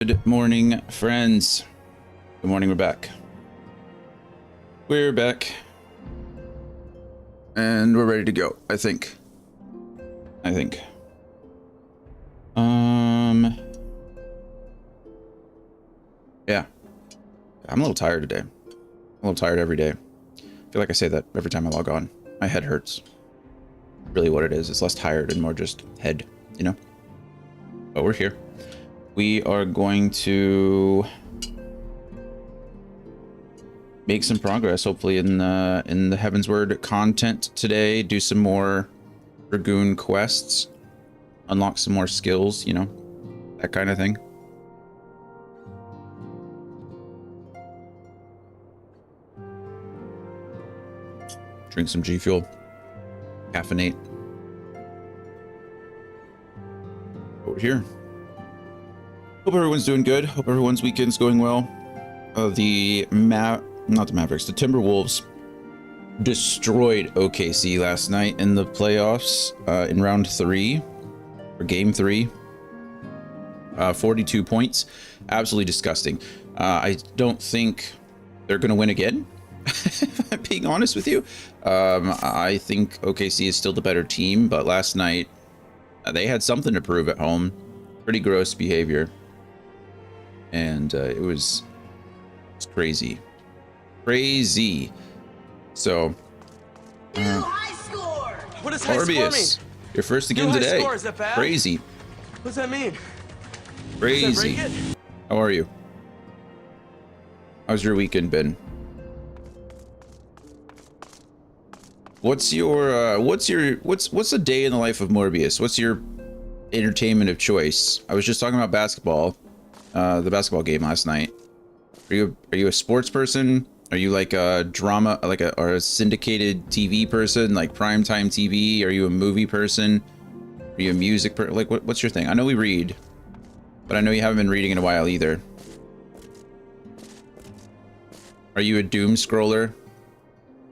Good morning, friends. Good morning, we're back. We're back. And we're ready to go, I think. Yeah. I'm a little tired today. I'm a little tired every day. I feel like I say that every time I log on. My head hurts. Really what it is. It's less tired and more just head, you know? But we're here. We are going to make some progress, hopefully, in the Heavensward content today. Do some more Dragoon quests, unlock some more skills, you know, that kind of thing. Drink some G Fuel, caffeinate. Over here. Hope everyone's doing good. Hope everyone's weekend's going well. The Timberwolves destroyed OKC last night in the playoffs in round 3 or game 3. 42 points. Absolutely disgusting. I don't think they're going to win again. If I'm being honest with you. I think OKC is still the better team, but last night they had something to prove at home. Pretty gross behavior. And it was crazy. So, high score. What does high score mean? You're first again today. Score, is that bad? Crazy. What does that mean? Crazy. How are you? How's your weekend been? What's a day in the life of Morbius? What's your entertainment of choice? I was just talking about basketball, the basketball game last night. Are you a sports person? Are you like a drama, or a syndicated TV person, like primetime TV? Are you a movie person? Are you a music person? Like, what's your thing? I know we read, but I know you haven't been reading in a while either. Are you a doom scroller?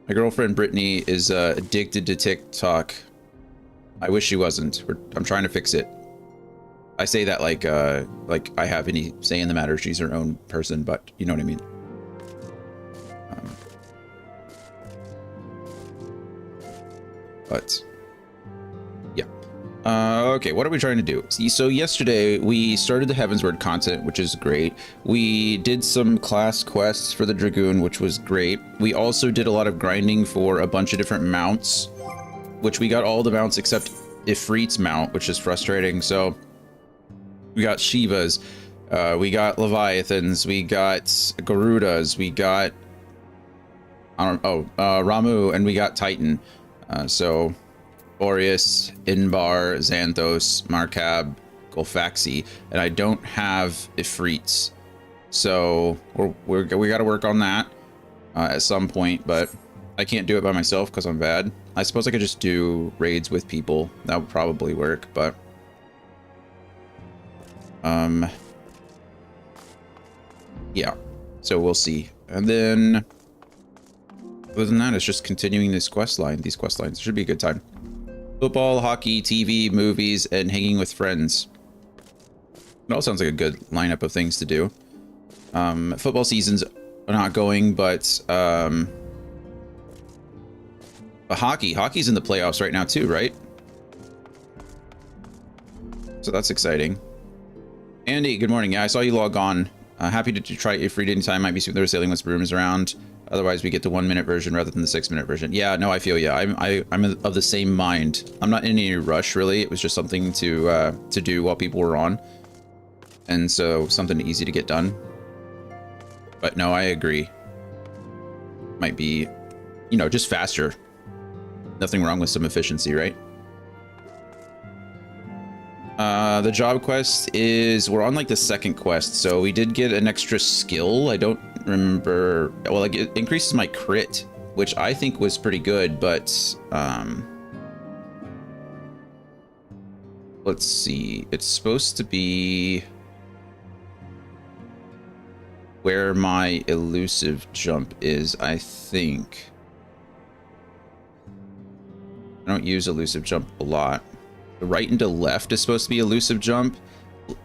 My girlfriend Brittany is addicted to TikTok. I wish she wasn't. I'm trying to fix it. I say that like I have any say in the matter. She's her own person, but you know what I mean. But yeah. Okay, what are we trying to do? See, so yesterday we started the Heavensward content, which is great. We did some class quests for the Dragoon, which was great. We also did a lot of grinding for a bunch of different mounts, which we got all the mounts except Ifrit's mount, which is frustrating. So we got Shivas, we got Leviathans, we got Garudas, we got Ramu, and we got Titan. So Boreas, Inbar, Xanthos, Markab, Golfaxi, and I don't have Ifrits. So we got to work on that at some point, but I can't do it by myself because I'm bad. I suppose I could just do raids with people. That would probably work, but yeah, so we'll see. And then other than that, it's just continuing these quest lines. It should be a good time. Football, hockey, TV, movies, and hanging with friends. It all sounds like a good lineup of things to do. Football season's not going, but hockey's in the playoffs right now too, right? So that's exciting. Andy, good morning. Yeah, I saw you log on. Happy to try it free anytime. Might be there sailing with brooms around. Otherwise, we get the 1-minute version rather than the 6-minute version. Yeah, no, I feel you. I'm of the same mind. I'm not in any rush, really. It was just something to do while people were on, and so something easy to get done. But no, I agree. Might be, you know, just faster. Nothing wrong with some efficiency, right? The job quest is, we're on like the second quest, so we did get an extra skill. I don't remember. Well, like, it increases my crit, which I think was pretty good, but let's see. It's supposed to be where my elusive jump is, I think. I don't use elusive jump a lot. The right into left is supposed to be elusive jump,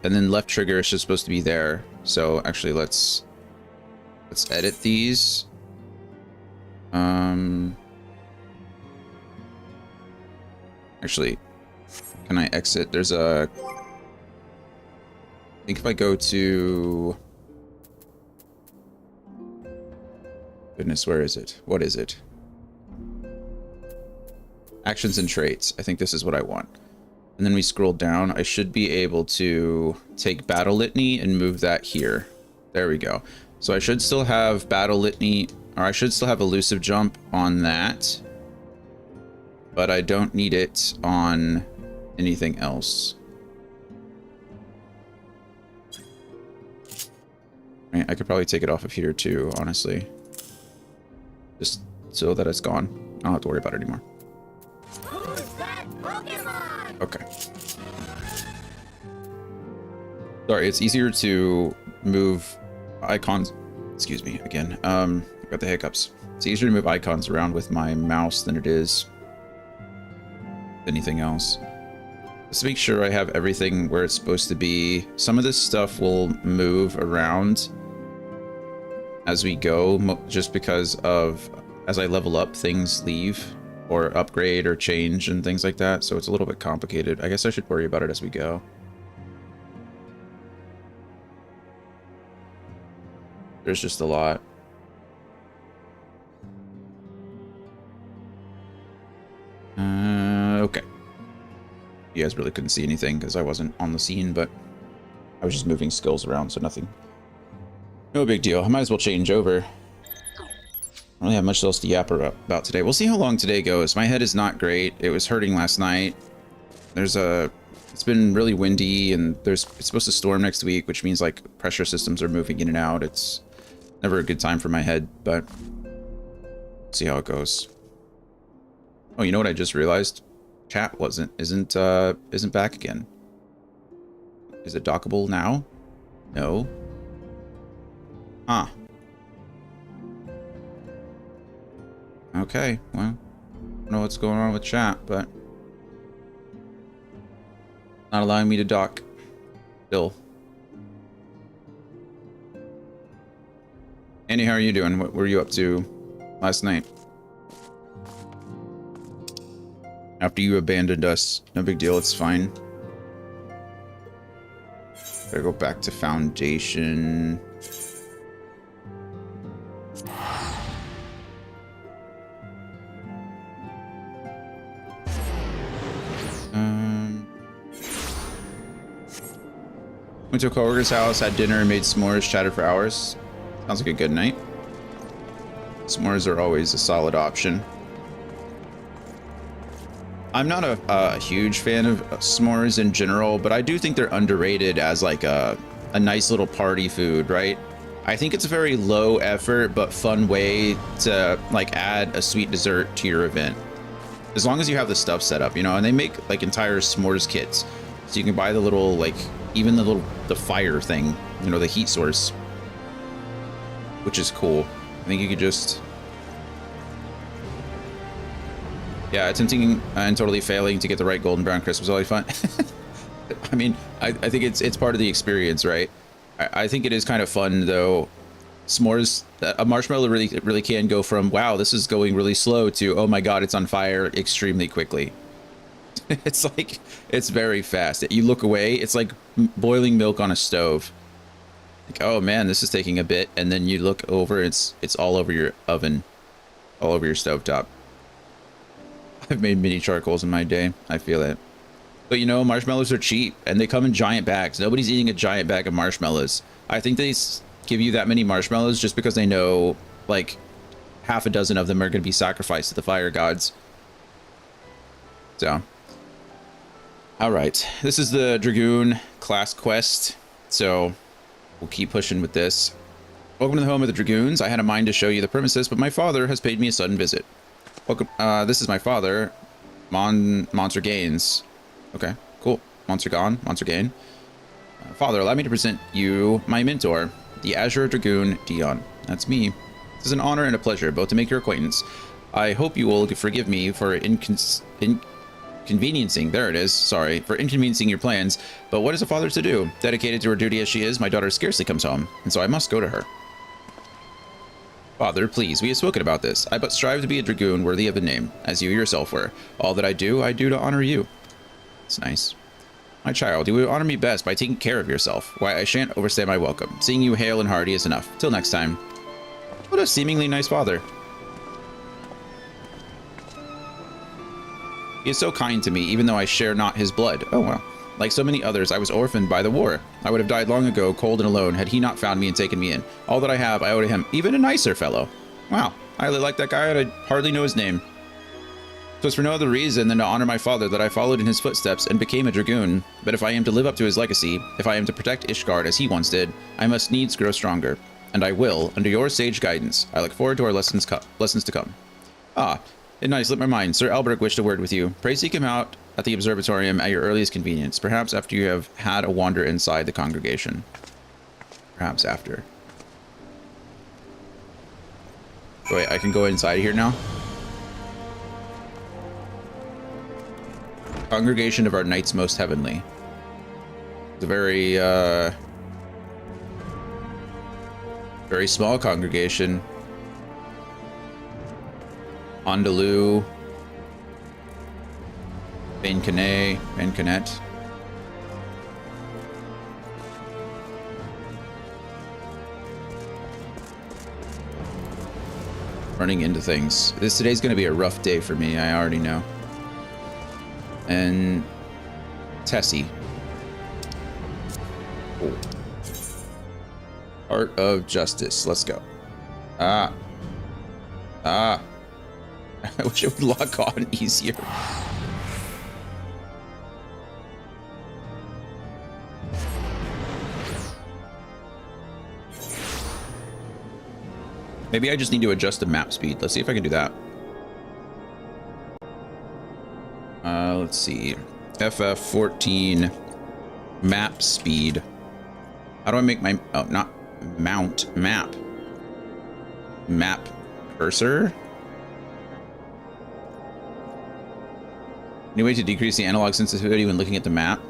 and then left trigger is just supposed to be there. So actually, let's edit these. Actually, can I exit? There's a. I think if I go to. Goodness, where is it? What is it? Actions and traits. I think this is what I want. And then we scroll down. I should be able to take Battle Litany and move that here. There we go. So I should still have Battle Litany, or I should still have Elusive Jump on that. But I don't need it on anything else. Right, I could probably take it off of here too, honestly. Just so that it's gone. I don't have to worry about it anymore. Who's that Pokemon? Okay. Sorry, it's easier to move icons. Excuse me again. I've got the hiccups. It's easier to move icons around with my mouse than it is anything else. Let's make sure I have everything where it's supposed to be. Some of this stuff will move around as we go, just because of as I level up, things leave or upgrade or change and things like that. So it's a little bit complicated. I guess I should worry about it as we go. There's just a lot. Okay. You guys really couldn't see anything because I wasn't on the scene, but I was just moving skills around, so nothing. No big deal. I might as well change over. I don't really have much else to yap about today. We'll see how long today goes. My head is not great. It was hurting last night. It's been really windy, and it's supposed to storm next week, which means like pressure systems are moving in and out. It's never a good time for my head, but see how it goes. Oh, you know what I just realized? Chat isn't back again. Is it dockable now? No. Huh. Okay, well, I don't know what's going on with chat, but not allowing me to dock still. Andy, how are you doing? What were you up to last night? After you abandoned us. No big deal, it's fine. Gotta go back to Foundation. Went to a coworker's house, had dinner, and made s'mores, chatted for hours. Sounds like a good night. S'mores are always a solid option. I'm not a huge fan of s'mores in general, but I do think they're underrated as like a nice little party food, right? I think it's a very low effort but fun way to like add a sweet dessert to your event. As long as you have the stuff set up, you know, and they make like entire s'mores kits. So you can buy the little, like, even the fire thing, you know, the heat source, which is cool. I think you could just, yeah, attempting and totally failing to get the right golden brown crisp was always fun. I mean, I think it's part of the experience, right? I think it is kind of fun though. S'mores, a marshmallow really can go from, wow, this is going really slow, to, oh my god, it's on fire extremely quickly. It's like, it's very fast. You look away, it's like boiling milk on a stove. Like, oh man, this is taking a bit, and then you look over, it's all over your oven, all over your stovetop. I've made mini charcoals in my day. I feel it. But you know, marshmallows are cheap, and they come in giant bags. Nobody's eating a giant bag of marshmallows. I think they give you that many marshmallows just because they know, like, half a dozen of them are going to be sacrificed to the fire gods. So, all right, this is the Dragoon class quest, so we'll keep pushing with this. Welcome to the home of the Dragoons. I had a mind to show you the premises, but my father has paid me a sudden visit. Welcome. This is my father, Monster Gains. Okay, cool. Monster gone, Monster Gain. Father, allow me to present you my mentor, the Azure Dragoon Dion. That's me. This is an honor and a pleasure, both to make your acquaintance. I hope you will forgive me for conveniencing, there it is, sorry, for inconveniencing your plans. But what is a father to do? Dedicated to her duty as she is, my daughter scarcely comes home, and so I must go to her. Father, please, we have spoken about this. I but strive to be a dragoon worthy of the name, as you yourself were. All that I do to honor you. It's nice. My child, you will honor me best by taking care of yourself. Why, I shan't overstay my welcome. Seeing you hale and hearty is enough. Till next time. What a seemingly nice father. He is so kind to me, even though I share not his blood. Oh, well. Like so many others, I was orphaned by the war. I would have died long ago, cold and alone, had he not found me and taken me in. All that I have, I owe to him. Even a nicer fellow. Wow, I really like that guy, and I hardly know his name. So it's for no other reason than to honor my father that I followed in his footsteps and became a dragoon. But if I am to live up to his legacy, if I am to protect Ishgard as he once did, I must needs grow stronger. And I will, under your sage guidance. I look forward to our lessons to come. Ah, and nice, slip my mind. Sir Alberic wished a word with you. Pray seek him out at the observatorium at your earliest convenience, perhaps after you have had a wander inside the congregation. Perhaps after. Wait, I can go inside here now? Congregation of our Knights Most Heavenly. It's a very, very small congregation. Andalou. Canet. Running into things. Today's going to be a rough day for me, I already know. And Tessie. Oh. Art of Justice. Let's go. I wish it would lock on easier. Maybe I just need to adjust the map speed. Let's see if I can do that. Let's see. FF14 map speed. How do I make my... Oh, not mount. Map. Map cursor? Any way to decrease the analog sensitivity when looking at the map?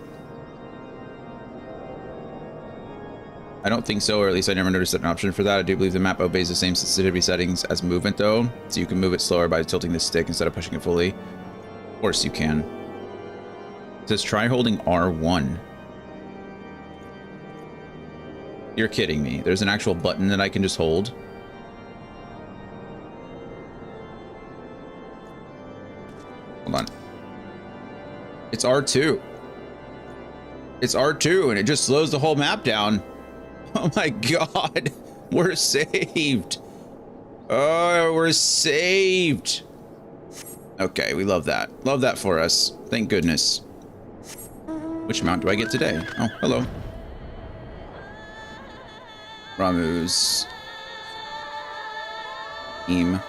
I don't think so, or at least I never noticed an option for that. I do believe the map obeys the same sensitivity settings as movement, though, so you can move it slower by tilting the stick instead of pushing it fully. Of course you can. It says try holding R1. You're kidding me. There's an actual button that I can just hold. Hold on. It's R2. It's R2, and it just slows the whole map down. Oh my god. We're saved. Oh, we're saved. Okay, we love that. Love that for us. Thank goodness. Which mount do I get today? Oh, hello. Ramu's team.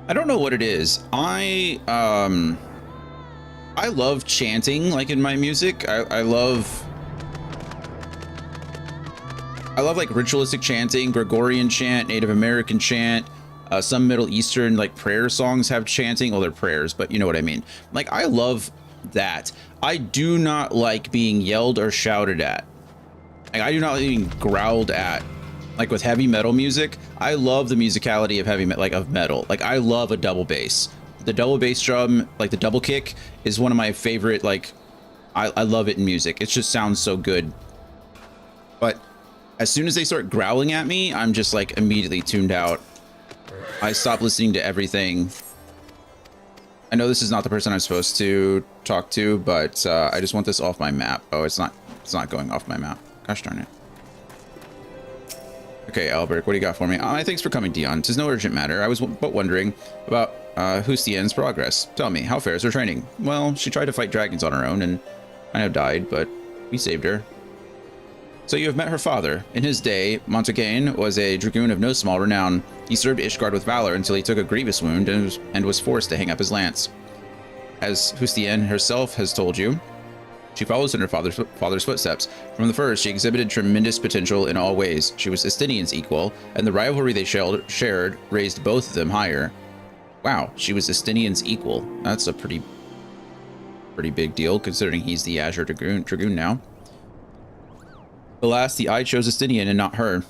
I don't know what it is. I love chanting, like in my music. I love like ritualistic chanting, Gregorian chant, Native American chant. Some Middle Eastern like prayer songs have chanting. Well, they're prayers, but you know what I mean. Like, I love that. I do not like being yelled or shouted at. Like, I do not like being growled at. Like with heavy metal music, I love the musicality of heavy metal, like of metal. Like, I love a double bass. The double bass drum, like the double kick, is one of my favorite. Like, I love it in music. It just sounds so good. But as soon as they start growling at me, I'm just like immediately tuned out. I stop listening to everything. I know this is not the person I'm supposed to talk to, but I just want this off my map. Oh, it's not going off my map. Gosh darn it. Okay, Albert, what do you got for me? Thanks for coming, Dion. 'Tis no urgent matter. I was but wondering about Hustien's progress. Tell me, how fares her training? Well, she tried to fight dragons on her own and kind of died, but we saved her. So you have met her father. In his day, Montaigne was a dragoon of no small renown. He served Ishgard with valor until he took a grievous wound and was forced to hang up his lance. as Hustien herself has told you. She follows in her father's footsteps. From the first, she exhibited tremendous potential in all ways. She was Estinian's equal, and the rivalry they shared raised both of them higher. Wow, she was Estinian's equal. That's a pretty big deal, considering he's the Azure Dragoon now. Alas, the Eye chose Estinian and not her.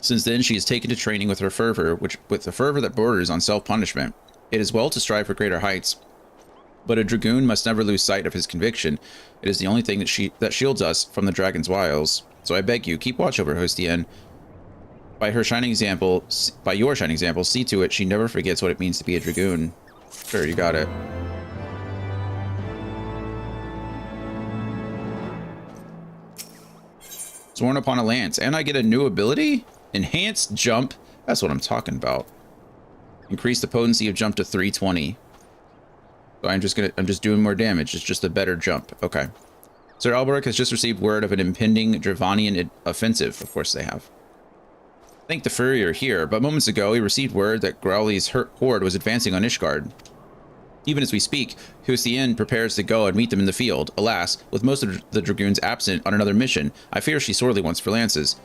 Since then, she has taken to training with her fervor, with a fervor that borders on self-punishment. It is well to strive for greater heights, but a Dragoon must never lose sight of his conviction. It is the only thing that shields us from the dragon's wiles. So I beg you, keep watch over Hostien. By your shining example, see to it she never forgets what it means to be a Dragoon. Sure, you got it. Sworn upon a lance, and I get a new ability? Enhanced jump? That's what I'm talking about. Increase the potency of jump to 320. So I'm just doing more damage. It's just a better jump. Okay. Sir Alberic has just received word of an impending Dravanian offensive. Of course they have. Thank the Furrier here, but moments ago he received word that Growly's horde was advancing on Ishgard. Even as we speak, Hustien prepares to go and meet them in the field. Alas, with most of the Dragoons absent on another mission, I fear she sorely wants for lances.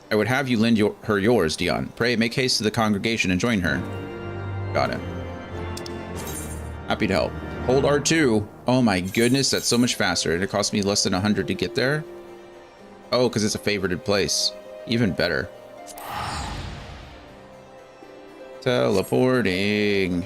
I would have you lend her yours, Dion. Pray make haste to the congregation and join her. Got it. Happy to help. Hold R2. Oh my goodness, that's so much faster. It cost me less than 100 to get there. Oh, because it's a favorited place. Even better. Teleporting.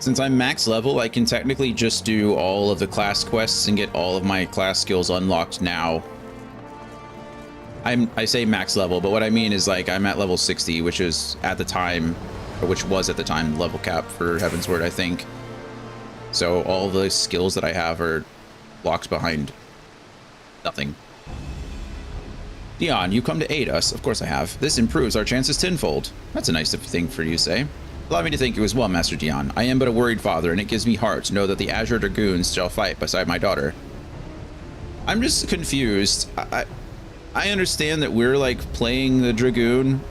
Since I'm max level, I can technically just do all of the class quests and get all of my class skills unlocked now. I say max level, but what I mean is like I'm at level 60, which is at the time, or which was at the time level cap for Heavensward, I think. So all the skills that I have are locked behind nothing. Dion, you come to aid us. Of course I have. This improves our chances tenfold. That's a nice thing for you to say. Allow me to think you as well, Master Dion. I am but a worried father, and it gives me heart to know that the Azure Dragoons shall fight beside my daughter. I'm just confused. I understand that we're like playing the Dragoon.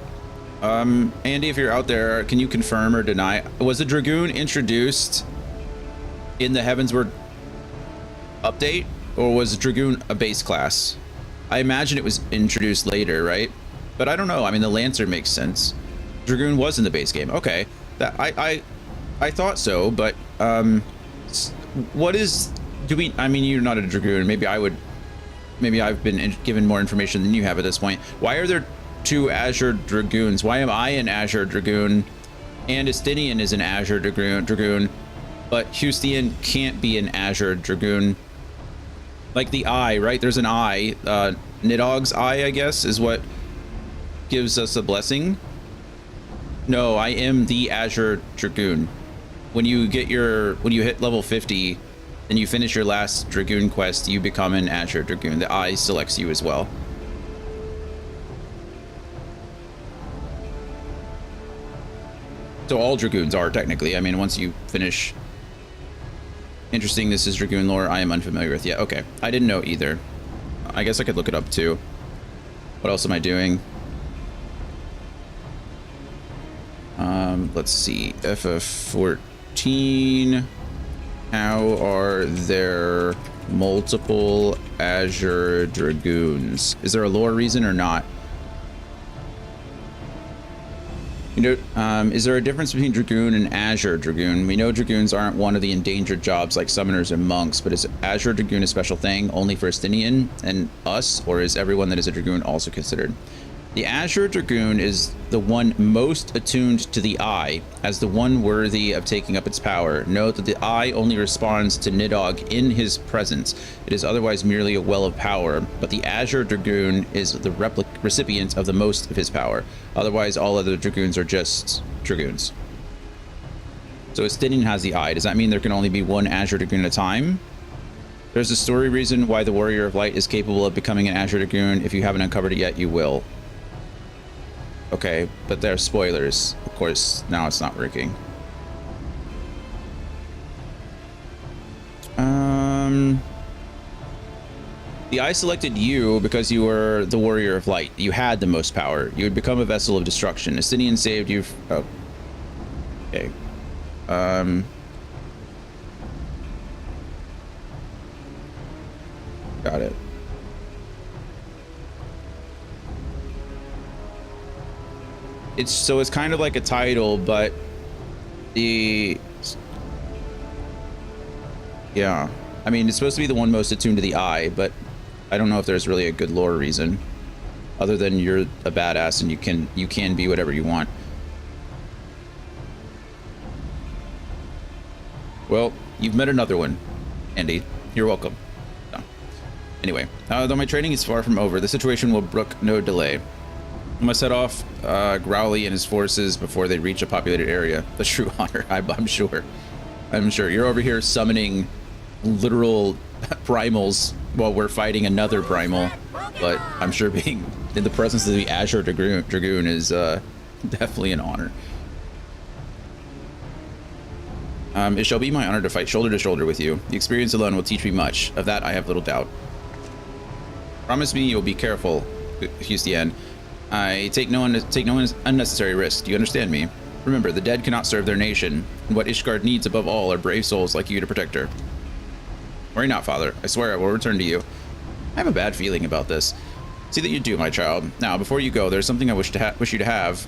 Andy, if you're out there, can you confirm or deny? Was the Dragoon introduced in the Heavensward update, or was Dragoon a base class? I imagine it was introduced later, right? But I don't know. I mean, the Lancer makes sense. Dragoon was in the base game. Okay. That I thought so, but what is I mean, you're not a Dragoon. Maybe I've been given more information than you have at this point. Why are there two Azure Dragoons? Why am I an Azure Dragoon and Estinian is an Azure Dragoon, but Hustien can't be an Azure Dragoon? Like the eye, right? There's an eye. Nidog's eye, I guess, is what gives us a blessing. No, I am the Azure Dragoon. When you hit level 50 and you finish your last Dragoon quest, you become an Azure Dragoon. The eye selects you as well. So all Dragoons are technically. I mean, once you finish. Interesting, this is Dragoon lore I am unfamiliar with. Yeah, okay. I didn't know either. I guess I could look it up too. What else am I doing? Let's see. FF14. How are there multiple Azure Dragoons? Is there a lore reason or not? You know, is there a difference between Dragoon and Azure Dragoon? We know Dragoons aren't one of the endangered jobs like summoners and monks, but is Azure Dragoon a special thing only for Estinian and us, or is everyone that is a Dragoon also considered? The Azure Dragoon is the one most attuned to the Eye, as the one worthy of taking up its power. Note that the Eye only responds to Nidog in his presence. It is otherwise merely a well of power, but the Azure Dragoon is the recipient of the most of his power. Otherwise, all other Dragoons are just Dragoons. So Estinian has the Eye. Does that mean there can only be one Azure Dragoon at a time? There's a story reason why the Warrior of Light is capable of becoming an Azure Dragoon. If you haven't uncovered it yet, you will. Okay, but they're spoilers. Of course, now it's not working. The eye selected you because you were the warrior of light. You had the most power. You would become a vessel of destruction. Estinian saved you. Oh. Okay. Got it. It's kind of like a title, but yeah. I mean, it's supposed to be the one most attuned to the eye, but I don't know if there's really a good lore reason other than you're a badass and you can be whatever you want. Well, you've met another one, Andy. You're welcome. No. Anyway, though my training is far from over, the situation will brook no delay. I must head off Growly and his forces before they reach a populated area. The true honor, I'm sure. I'm sure. You're over here summoning literal primals while we're fighting another primal, but I'm sure being in the presence of the Azure Dragoon is definitely an honor. It shall be my honor to fight shoulder to shoulder with you. The experience alone will teach me much. Of that I have little doubt. Promise me you'll be careful, Hustien. I take no unnecessary risk. Do you understand me? Remember, the dead cannot serve their nation, and what Ishgard needs above all are brave souls like you to protect her. Worry not, Father. I swear I will return to you. I have a bad feeling about this. See that you do, my child. Now, before you go, there's something I wish you to have.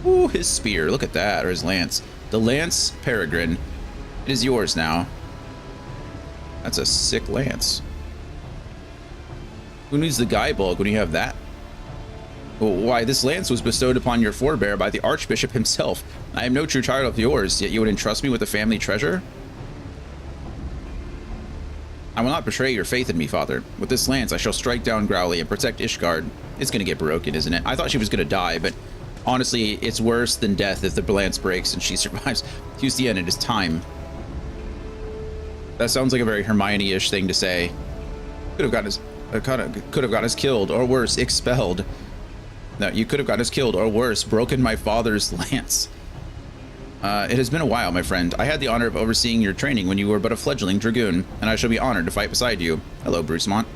Ooh, his spear. Look at that, or his lance. The Lance Peregrine. It is yours now. That's a sick lance. Who needs the guy bulk when you have that? Why, this lance was bestowed upon your forebear by the Archbishop himself. I am no true child of yours, yet you would entrust me with a family treasure? I will not betray your faith in me, Father. With this lance, I shall strike down Growly and protect Ishgard. It's gonna get broken, isn't it? I thought she was gonna die, but honestly, it's worse than death if the lance breaks and she survives. Hustien, it is time. That sounds like a very Hermione-ish thing to say. Could have gotten us killed, or worse, expelled. No, you could have gotten us killed, or worse, broken my father's lance. It has been a while, my friend. I had the honor of overseeing your training when you were but a fledgling Dragoon, and I shall be honored to fight beside you. Hello, Brucemont.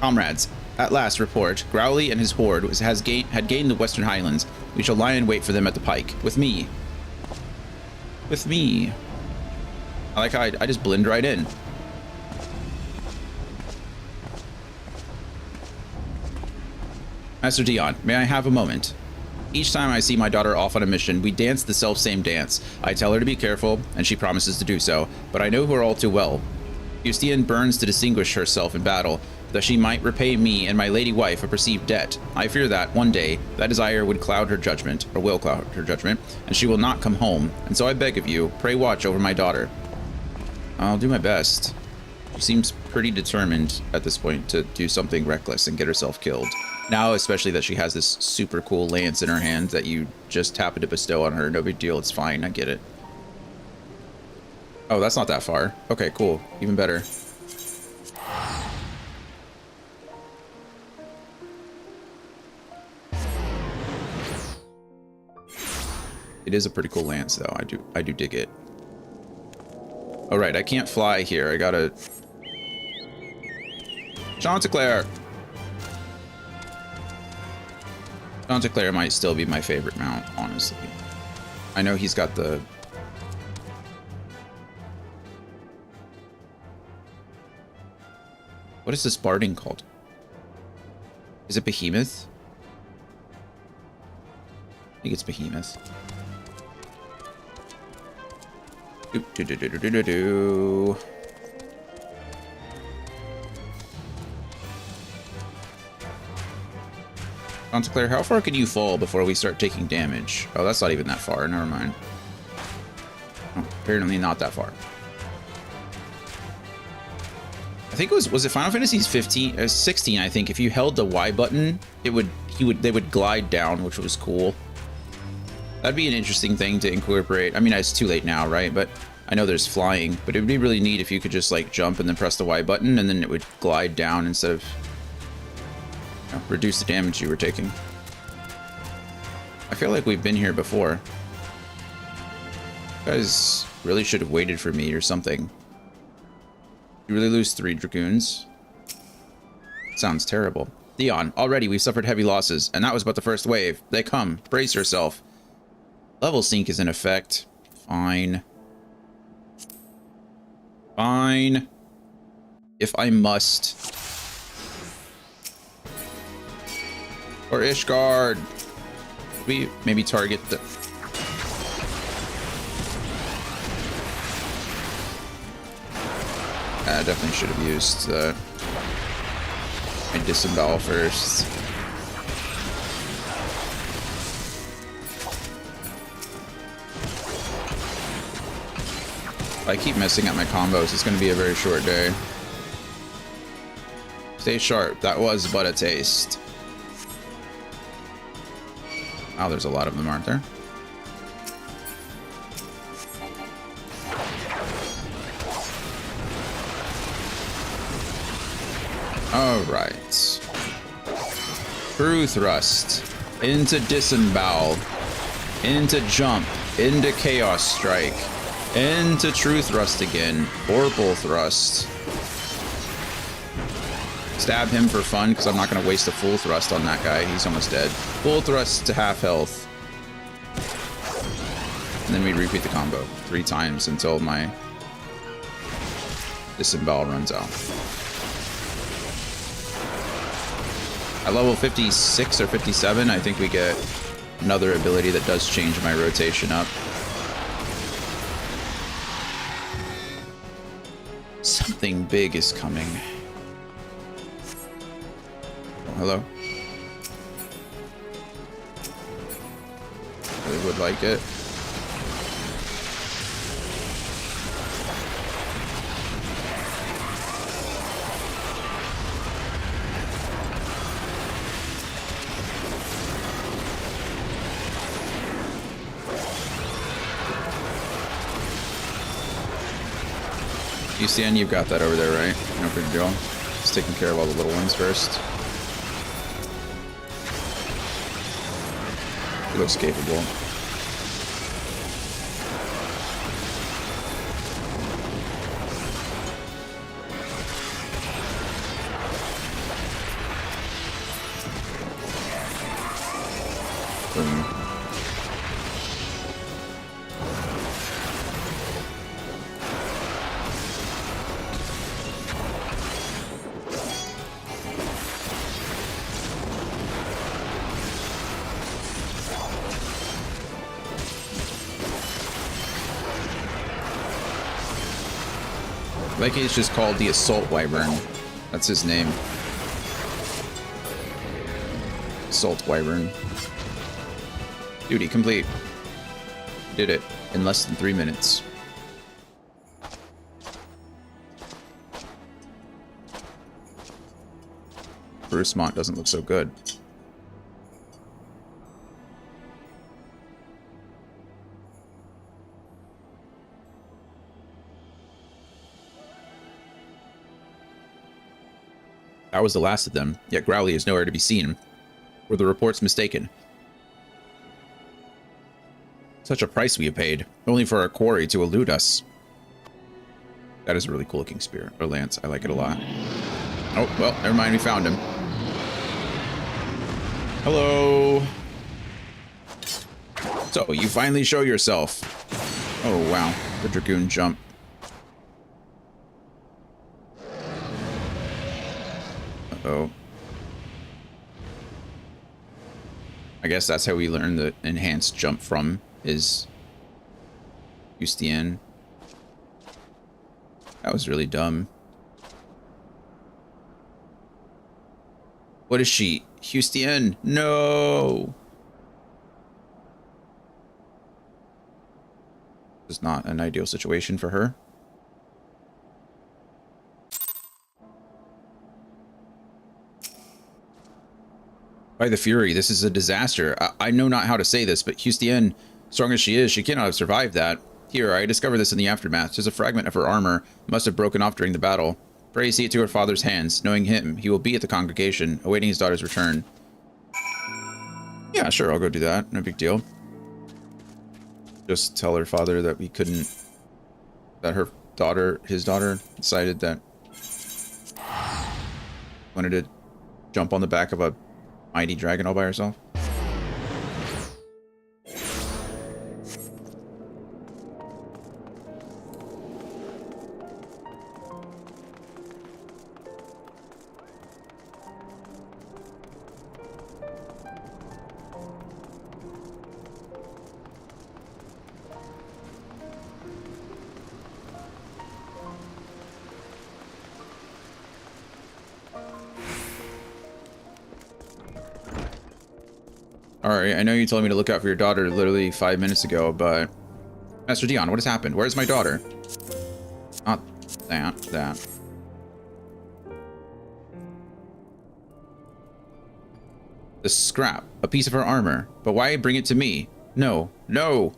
Comrades, at last report. Growly and his horde had gained the Western Highlands. We shall lie in wait for them at the pike. With me. With me. I like how I just blend right in. Master Dion, may I have a moment? Each time I see my daughter off on a mission, we dance the self-same dance. I tell her to be careful, and she promises to do so, but I know her all too well. Hustien burns to distinguish herself in battle, that she might repay me and my lady wife a perceived debt. I fear that, one day, that desire would cloud her judgment, or will cloud her judgment, and she will not come home. And so I beg of you, pray watch over my daughter. I'll do my best. She seems pretty determined at this point to do something reckless and get herself killed. Now, especially that she has this super cool lance in her hand that you just happen to bestow on her. No big deal, it's fine, I get it. Oh, that's not that far. Okay, cool. Even better. It is a pretty cool lance, though. I do dig it. All right, I can't fly here. I gotta... Chanticleer! Chanticleer might still be my favorite mount, honestly. I know he's got the... What is this barding called? Is it Behemoth? I think it's Behemoth. Do. Chanticleer, how far can you fall before we start taking damage? Oh, that's not even that far. Never mind. Oh, apparently not that far. I think it was it Final Fantasy 16, I think. If you held the Y button, they would glide down, which was cool. That'd be an interesting thing to incorporate. I mean, it's too late now, right? But I know there's flying, but it would be really neat if you could just like jump and then press the Y button and then it would glide down instead of reduce the damage you were taking. I feel like we've been here before. You guys really should have waited for me or something. You really lose 3 Dragoons. Sounds terrible. Theon, already we've suffered heavy losses, and that was but the first wave. They come. Brace yourself. Level sync is in effect. Fine. Fine. If I must. Or Ishgard. We maybe target the... I definitely should have used my disembowel first. If I keep messing up my combos, it's going to be a very short day. Stay sharp. That was but a taste. Wow, there's a lot of them, aren't there? Alright. True thrust. Into disembowel. Into jump. Into chaos strike. Into true thrust again. Purple thrust. Stab him for fun, because I'm not going to waste a full thrust on that guy. He's almost dead. Full thrust to half health. And then we repeat the combo 3 times until my disembowel runs out. At level 56 or 57, I think we get another ability that does change my rotation up. Something big is coming. Oh, hello. Really would like it. UCN, you've got that over there, right? No big deal. Just taking care of all the little ones first. He looks capable. Boom. Like he's just called the Assault Wyvern. That's his name. Assault Wyvern. Duty complete. Did it in less than 3 minutes. Bruce Mont doesn't look so good. That was the last of them, yet Growly is nowhere to be seen. Were the reports mistaken? Such a price we have paid, only for our quarry to elude us. That is a really cool looking spear, or lance. I like it a lot. Oh, well, never mind, we found him. Hello. So, you finally show yourself. Oh, wow. The Dragoon jump. Uh-oh. I guess that's how we learn the enhanced jump from, is Justien. That was really dumb. What is she? Justien? No! This is not an ideal situation for her. By the Fury, this is a disaster. I know not how to say this, but Justien, strong as she is, she cannot have survived that. Here, I discovered this in the aftermath. Just a fragment of her armor must have broken off during the battle. Pray see it to her father's hands. Knowing him, he will be at the congregation, awaiting his daughter's return. Yeah, sure, I'll go do that. No big deal. Just tell her father that we couldn't... That her daughter, his daughter, decided that Wanted to jump on the back of a mighty dragon all by herself. Alright, I know you told me to look out for your daughter literally 5 minutes ago, but... Master Dion, what has happened? Where's my daughter? Not that. The scrap. A piece of her armor. But why bring it to me? No. No!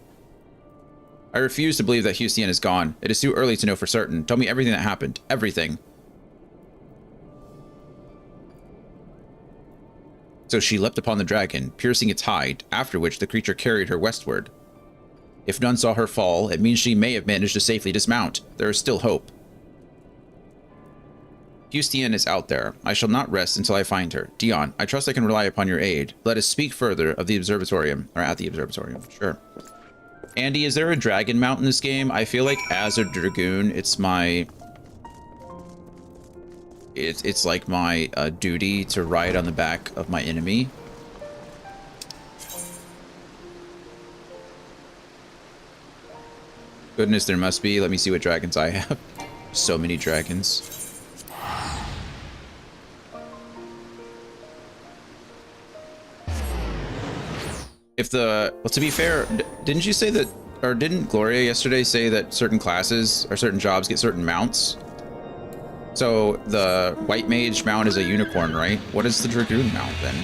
I refuse to believe that Hustien is gone. It is too early to know for certain. Tell me everything that happened. Everything. So she leapt upon the dragon, piercing its hide, after which the creature carried her westward. If none saw her fall, it means she may have managed to safely dismount. There is still hope. Hustien is out there. I shall not rest until I find her. Dion, I trust I can rely upon your aid. Let us speak further of the observatorium, or at the observatorium. Sure. Andy, is there a dragon mount in this game? I feel like as a Dragoon, it's my... It's like my duty to ride on the back of my enemy. Goodness, there must be. Let me see what dragons I have. So many dragons. If the... Well, to be fair, didn't you say that... Or didn't Gloria yesterday say that certain classes or certain jobs get certain mounts? So the White Mage mount is a unicorn, right? What is the Dragoon mount then?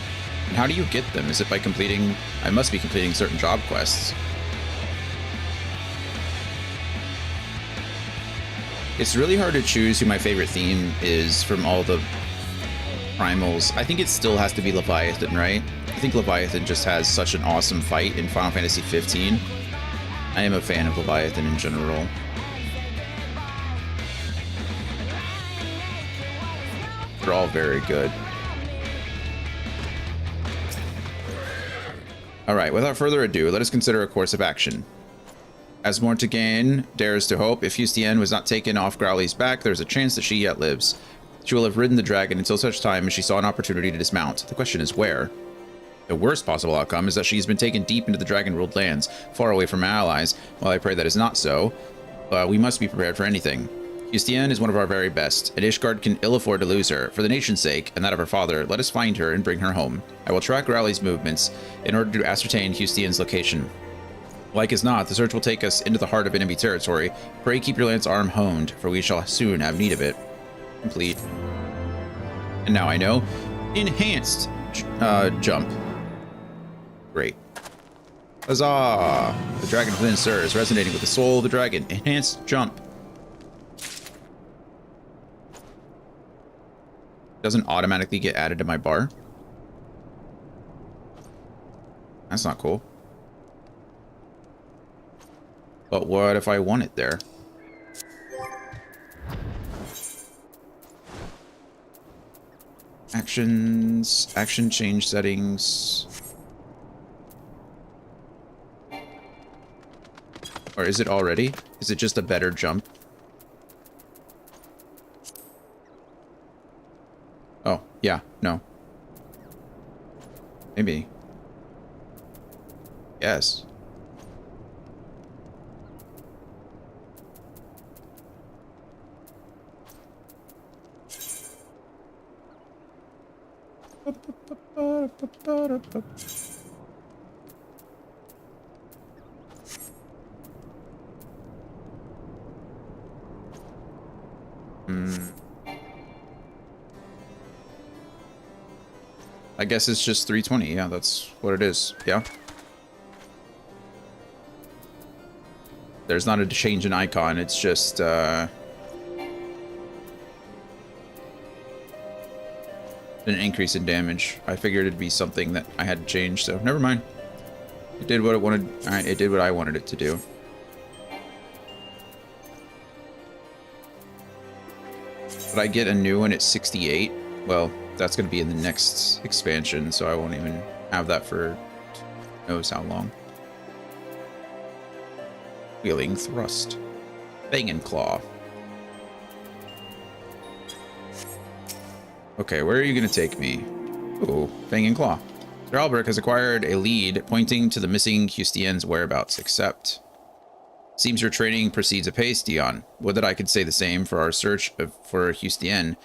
And how do you get them? Is it by completing... I must be completing certain job quests. It's really hard to choose who my favorite theme is from all the primals. I think it still has to be Leviathan, right? I think Leviathan just has such an awesome fight in Final Fantasy 15. I am a fan of Leviathan in general. They're all very good. Alright, without further ado, let us consider a course of action. As Mortigain dares to hope, if Hustien was not taken off Growly's back, there's a chance that she yet lives. She will have ridden the dragon until such time as she saw an opportunity to dismount. The question is where? The worst possible outcome is that she's been taken deep into the dragon-ruled lands, far away from her allies. While I pray that is not so, we must be prepared for anything. Hustien is one of our very best, and Ishgard can ill afford to lose her. For the nation's sake, and that of her father, let us find her and bring her home. I will track Growly's movements in order to ascertain Hustien's location. Like as not, the search will take us into the heart of enemy territory. Pray keep your lance arm honed, for we shall soon have need of it. Complete. And now I know. Enhanced jump. Great. Huzzah! The dragon within stirs, resonating with the soul of the dragon. Enhanced jump. Doesn't automatically get added to my bar. That's not cool. But what if I want it there? Actions, action change settings. Or is it already? Is it just a better jump? Oh, yeah, no. Maybe. Yes. I guess it's just 320. Yeah, that's what it is. Yeah. There's not a change in icon. It's just an increase in damage. I figured it'd be something that I had to change, so never mind. It did what it wanted. It did what I wanted it to do. But I get a new one at 68. well, that's going to be in the next expansion, so I won't even have that for who knows how long. Wheeling thrust. Fang and claw. Okay, where are you going to take me? Ooh, Fang and claw. Sir Albrecht has acquired a lead pointing to the missing Hustien's whereabouts, except... Seems your training proceeds apace, Dion. Would that I could say the same for our search for Hustien.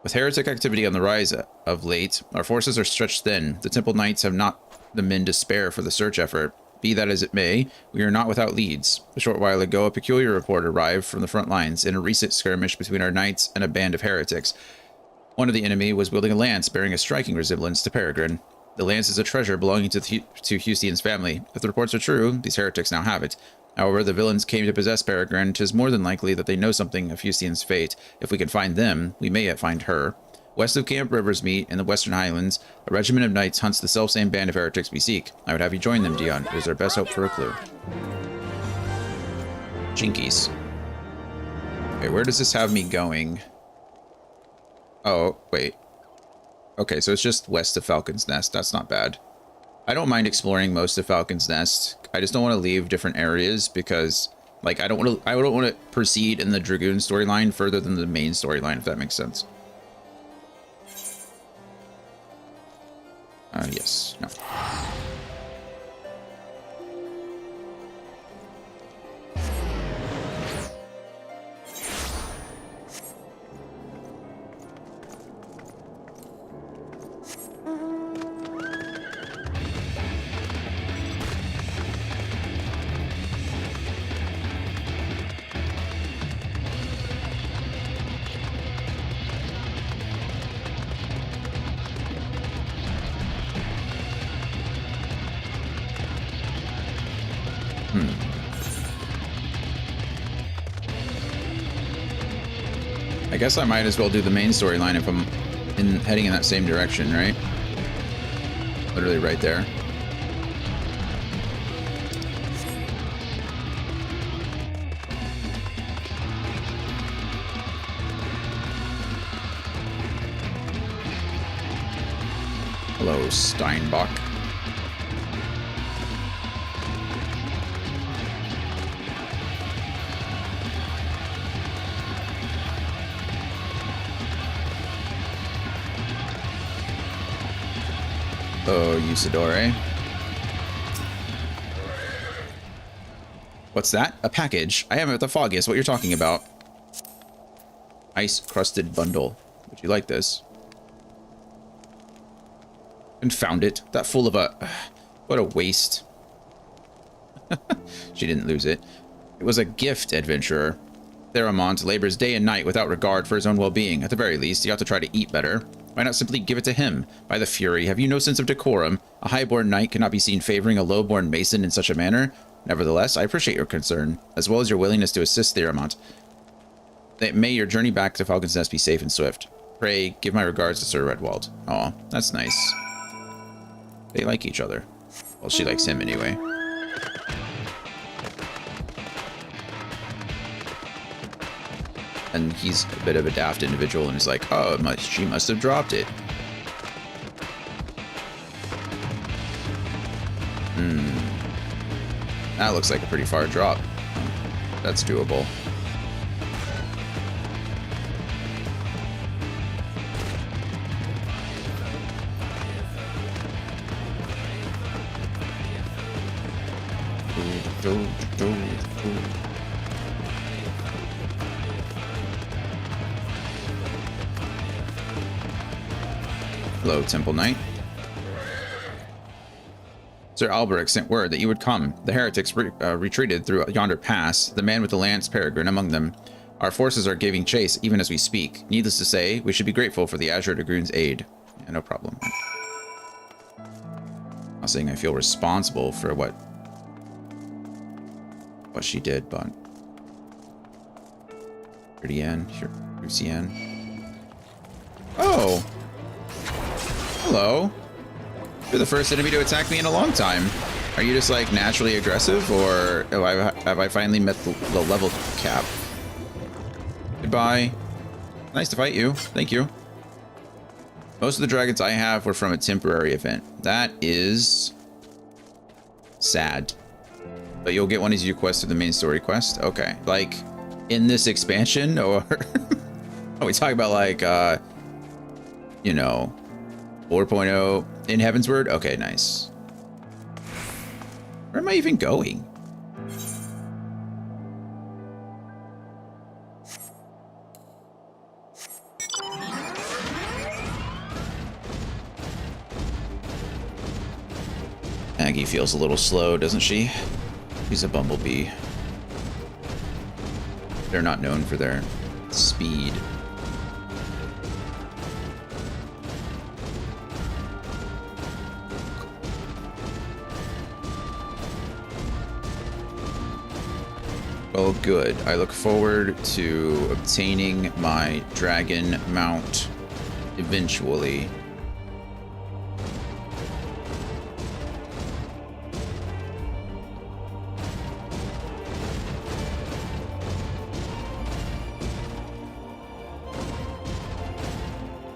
With heretic activity on the rise of late, our forces are stretched thin. The Temple Knights have not the men to spare for the search effort. Be that as it may, we are not without leads. A short while ago, a peculiar report arrived from the front lines in a recent skirmish between our knights and a band of heretics. One of the enemy was wielding a lance bearing a striking resemblance to Peregrine. The lance is a treasure belonging to Hustien's family. If the reports are true, these heretics now have it. However, the villains came to possess Peregrine. 'Tis more than likely that they know something of Hustien's fate. If we can find them, we may yet find her. West of Camp Rivers Meet in the Western Highlands, a regiment of knights hunts the selfsame band of heretics we seek. I would have you join them, Dion. It is our best hope for a clue. Jinkies. Okay, where does this have me going? Oh, wait. Okay, so it's just west of Falcon's Nest. That's not bad. I don't mind exploring most of Falcon's Nest. I just don't want to leave different areas because, like, I don't want to proceed in the Dragoon storyline further than the main storyline, if that makes sense. Yes. No. I guess I might as well do the main storyline if I'm heading in that same direction, right? Literally right there. Hello, Steinbach. Oh, Usadore. What's that? A package. I haven't the foggiest what you're talking about. Ice-crusted bundle. Would you like this? Confound it. That fool of a... What a waste. She didn't lose it. It was a gift, adventurer. Theramont labors day and night without regard for his own well-being. At the very least, he ought to try to eat better. Why not simply give it to him? By the Fury, have you no sense of decorum? A high-born knight cannot be seen favoring a low-born mason in such a manner. Nevertheless, I appreciate your concern, as well as your willingness to assist Theramont. May your journey back to Falcon's Nest be safe and swift. Pray, give my regards to Sir Redwald. Aw, that's nice. They like each other. Well, she likes him anyway. And he's a bit of a daft individual and is like, oh, she must have dropped it. That looks like a pretty far drop. That's doable. Hello, Temple Knight. Sir Albrecht sent word that you would come. The heretics retreated through yonder pass, the man with the lance Peregrine among them. Our forces are giving chase even as we speak. Needless to say, we should be grateful for the Azure Dragoon's aid. Yeah, no problem. I'm not saying I feel responsible for what she did, but... Hustien. Oh! Hello. You're the first enemy to attack me in a long time. Are you just like naturally aggressive, or have I finally met the level cap? Goodbye. Nice to fight you. Thank you. Most of the dragons I have were from a temporary event. That is sad. But you'll get one as your quest through the main story quest. Okay. Like in this expansion, or are we talking about like you know, 4.0 in Heavensward? Okay, nice. Where am I even going? Aggie feels a little slow, doesn't she? She's a bumblebee. They're not known for their speed. Well, good. I look forward to obtaining my dragon mount eventually.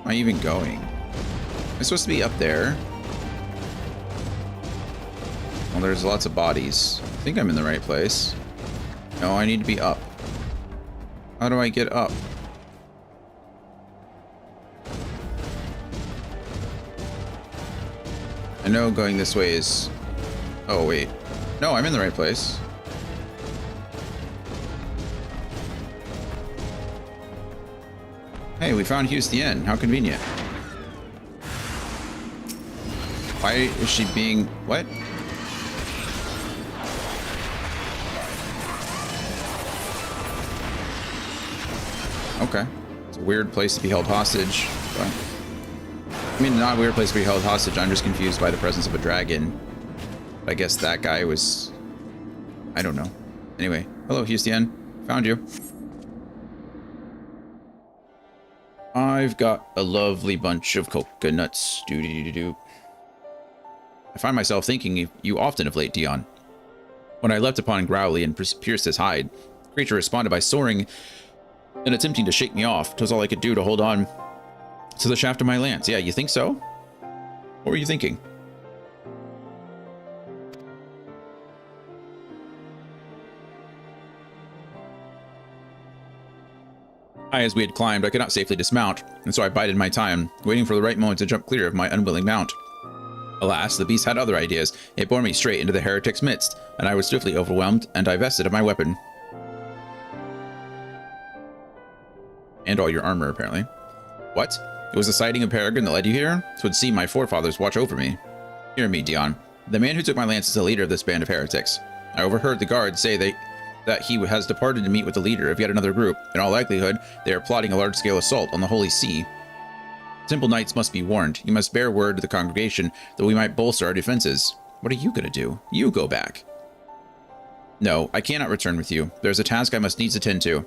Am I even going? Am I supposed to be up there? Well, there's lots of bodies. I think I'm in the right place. No, I need to be up. How do I get up? I know going this way is... Oh, wait. No, I'm in the right place. Hey, we found Houston. How convenient. Why is she being... What? Okay. It's a weird place to be held hostage. But, I mean, not a weird place to be held hostage. I'm just confused by the presence of a dragon. I guess that guy was... I don't know. Anyway. Hello, Houston. Found you. I've got a lovely bunch of coconuts. Doo-doo-doo-doo. I find myself thinking of you often of late, Dion. When I leapt upon Growly and pierced his hide, the creature responded by soaring and attempting to shake me off. 'Twas all I could do to hold on to the shaft of my lance. Yeah, you think so? What were you thinking? High as we had climbed, I could not safely dismount, and so I bided my time, waiting for the right moment to jump clear of my unwilling mount. Alas, the beast had other ideas. It bore me straight into the heretic's midst, and I was swiftly overwhelmed and divested of my weapon. And all your armor, apparently. What? It was the sighting of Peregrine that led you here? 'Twould seem my forefathers watch over me. Hear me, Dion. The man who took my lance is the leader of this band of heretics. I overheard the guards say that he has departed to meet with the leader of yet another group. In all likelihood, they are plotting a large-scale assault on the Holy See. Temple Knights must be warned. You must bear word to the congregation that we might bolster our defenses. What are you going to do? You go back. No, I cannot return with you. There's a task I must needs attend to.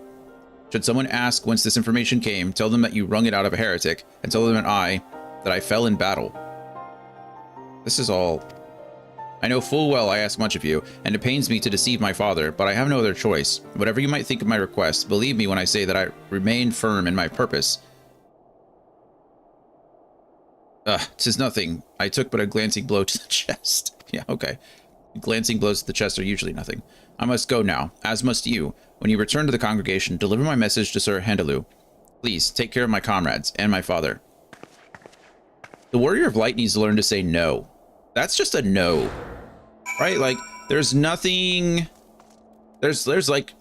Should someone ask whence this information came, tell them that you wrung it out of a heretic, and tell them that I fell in battle. This is all... I know full well I ask much of you, and it pains me to deceive my father, but I have no other choice. Whatever you might think of my request, believe me when I say that I remain firm in my purpose. 'Tis nothing. I took but a glancing blow to the chest. Yeah, okay. Glancing blows to the chest are usually nothing. I must go now, as must you. When you return to the congregation, deliver my message to Sir Handaloo. Please, take care of my comrades, and my father. The Warrior of Light needs to learn to say no. That's just a no. Right? Like, there's nothing... There's like...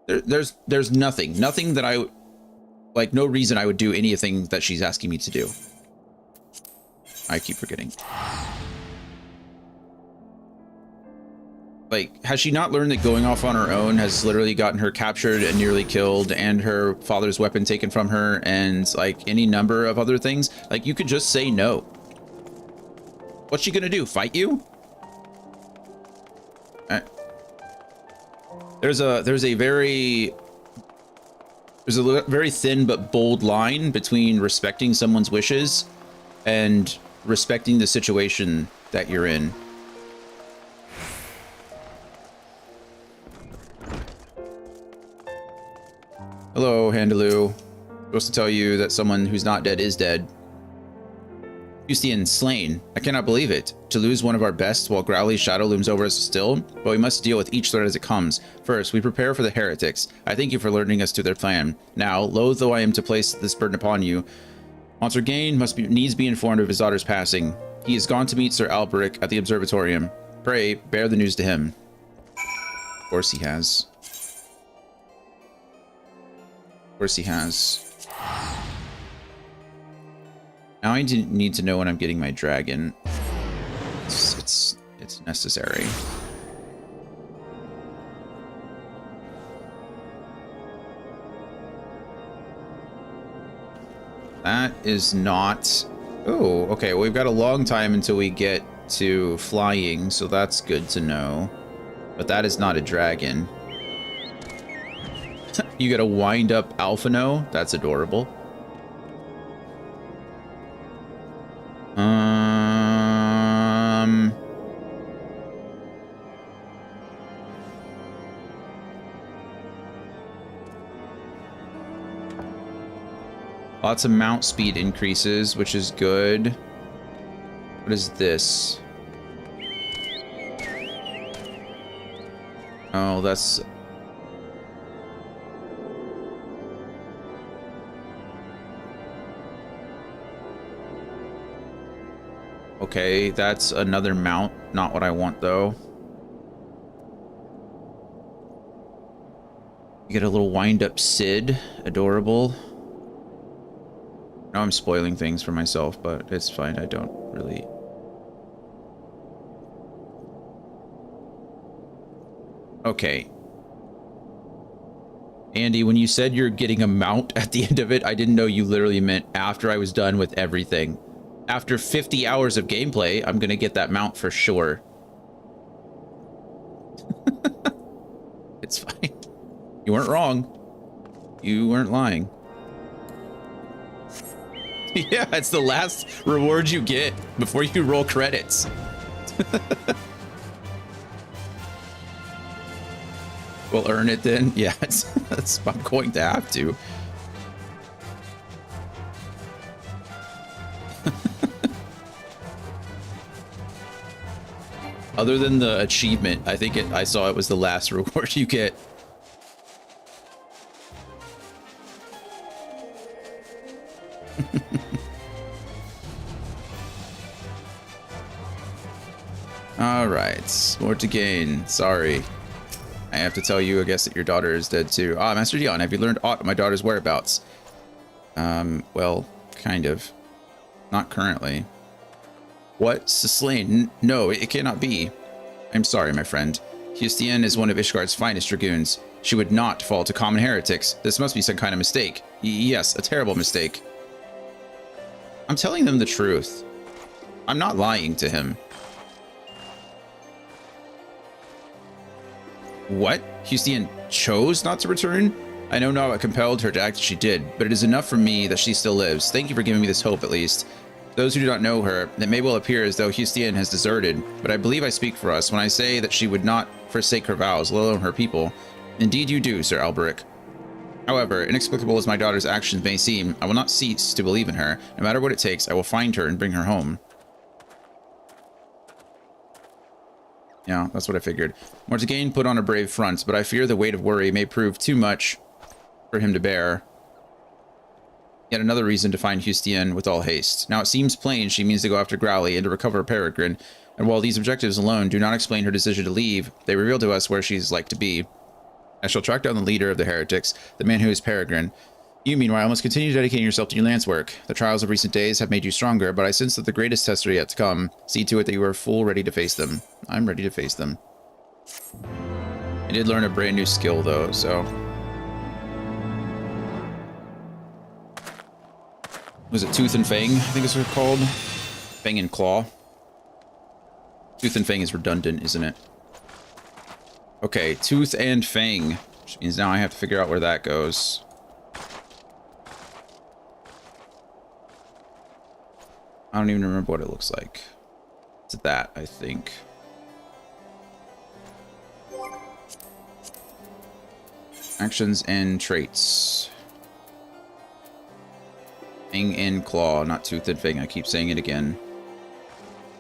There's nothing. Nothing that I... Like, no reason I would do anything that she's asking me to do. I keep forgetting. Like, has she not learned that going off on her own has literally gotten her captured and nearly killed, and her father's weapon taken from her, and, like, any number of other things? Like, you could just say no. What's she gonna do? Fight you? There's a very thin but bold line between respecting someone's wishes and respecting the situation that you're in. Hello, Handaloo. Supposed to tell you that someone who's not dead is dead. Yustian slain. I cannot believe it. To lose one of our best while Growly's shadow looms over us still? But we must deal with each threat as it comes. First, we prepare for the heretics. I thank you for alerting us to their plan. Now, loath though I am to place this burden upon you, Monsieur Gain needs be informed of his daughter's passing. He has gone to meet Sir Alberic at the observatorium. Pray, bear the news to him. Of course he has. Of course he has. Now I need to know when I'm getting my dragon. It's necessary. That is not... Oh, okay. Well, we've got a long time until we get to flying, so that's good to know. But that is not a dragon. You get a wind-up Alphino? That's adorable. Lots of mount speed increases, which is good. What is this? Oh, that's... Okay, that's another mount. Not what I want, though. You get a little wind-up Sid. Adorable. I know I'm spoiling things for myself, but it's fine. I don't really... Okay. Andy, when you said you're getting a mount at the end of it, I didn't know you literally meant after I was done with everything. After 50 hours of gameplay, I'm gonna get that mount for sure. It's fine. You weren't wrong. You weren't lying. Yeah, it's the last reward you get before you roll credits. We'll earn it then. Yeah, I'm going to have to. Other than the achievement, I think I saw it was the last reward you get. All right, more to gain. Sorry. I have to tell you, I guess, that your daughter is dead too. Ah, Master Dion, have you learned aught of my daughter's whereabouts? Well, kind of. Not currently. What? Slain? No, it cannot be. I'm sorry, my friend. Yustian is one of Ishgard's finest dragoons. She would not fall to common heretics. This must be some kind of mistake. Yes, a terrible mistake. I'm telling them the truth. I'm not lying to him. What? Yustian chose not to return? I know not what compelled her to act as she did, but it is enough for me that she still lives. Thank you for giving me this hope, at least. Those who do not know her, it may well appear as though Yustian has deserted, but I believe I speak for us when I say that she would not forsake her vows, let alone her people. Indeed you do, Sir Alberic. However, inexplicable as my daughter's actions may seem, I will not cease to believe in her. No matter what it takes, I will find her and bring her home. Yeah, that's what I figured. Mortagain put on a brave front, but I fear the weight of worry may prove too much for him to bear. Yet another reason to find Yustian with all haste. Now it seems plain she means to go after Growly and to recover Peregrine, and while these objectives alone do not explain her decision to leave, they reveal to us where she's like to be. I shall track down the leader of the heretics, the man who is Peregrine. You, meanwhile, must continue dedicating yourself to your lance work. The trials of recent days have made you stronger, but I sense that the greatest tests are yet to come. See to it that you are full ready to face them. I'm ready to face them. I did learn a brand new skill, though, so... Was it Tooth and Fang, I think is what it's called? Fang and Claw. Tooth and Fang is redundant, isn't it? Okay, Tooth and Fang. Which means now I have to figure out where that goes. I don't even remember what it looks like. It's that, I think. Actions and traits. Fang and Claw, not Tooth and Fang. I keep saying it again.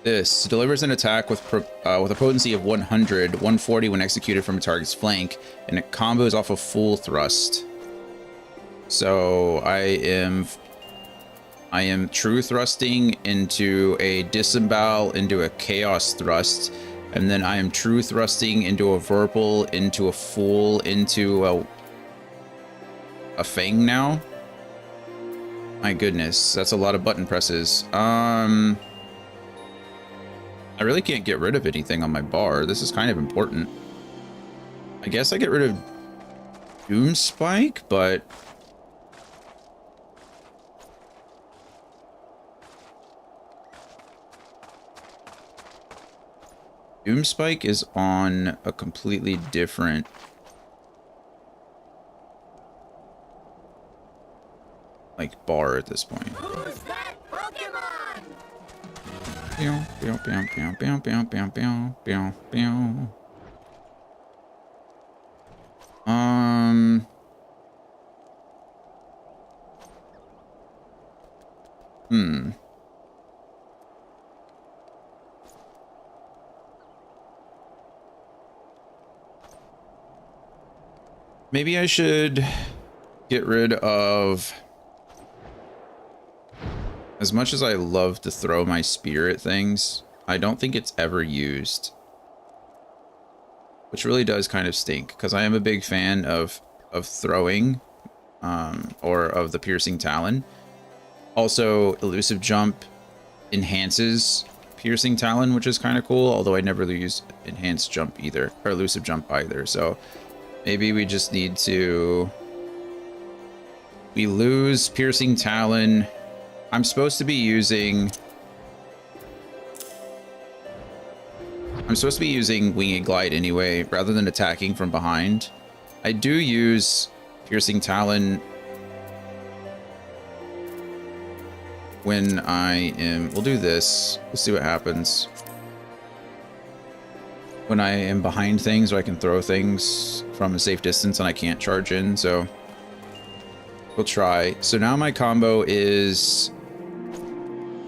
This delivers an attack with a potency of 100, 140 when executed from a target's flank, and it combos off a full thrust. So I am true thrusting into a disembowel into a chaos thrust, and then I am true thrusting into a Vorpal, into a Fool, into a Fang now. My goodness, that's a lot of button presses. I really can't get rid of anything on my bar. This is kind of important. I guess I get rid of Doom Spike, but Doom Spike is on a completely different like bar at this point. Who's that Pokemon? Pew, pew, pew, pew, pew, pew, pew, pew, pew, pew. Maybe I should get rid of... As much as I love to throw my spear at things, I don't think it's ever used. Which really does kind of stink, because I am a big fan of throwing, or of the piercing talon. Also, elusive jump enhances piercing talon, which is kind of cool, although I never use enhanced jump either, or elusive jump either, so maybe we just need to... We lose piercing talon. I'm supposed to be using Winged Glide anyway, rather than attacking from behind. I do use Piercing Talon when I am... We'll do this. We'll see what happens. When I am behind things, or I can throw things from a safe distance and I can't charge in, so... We'll try. So now my combo is...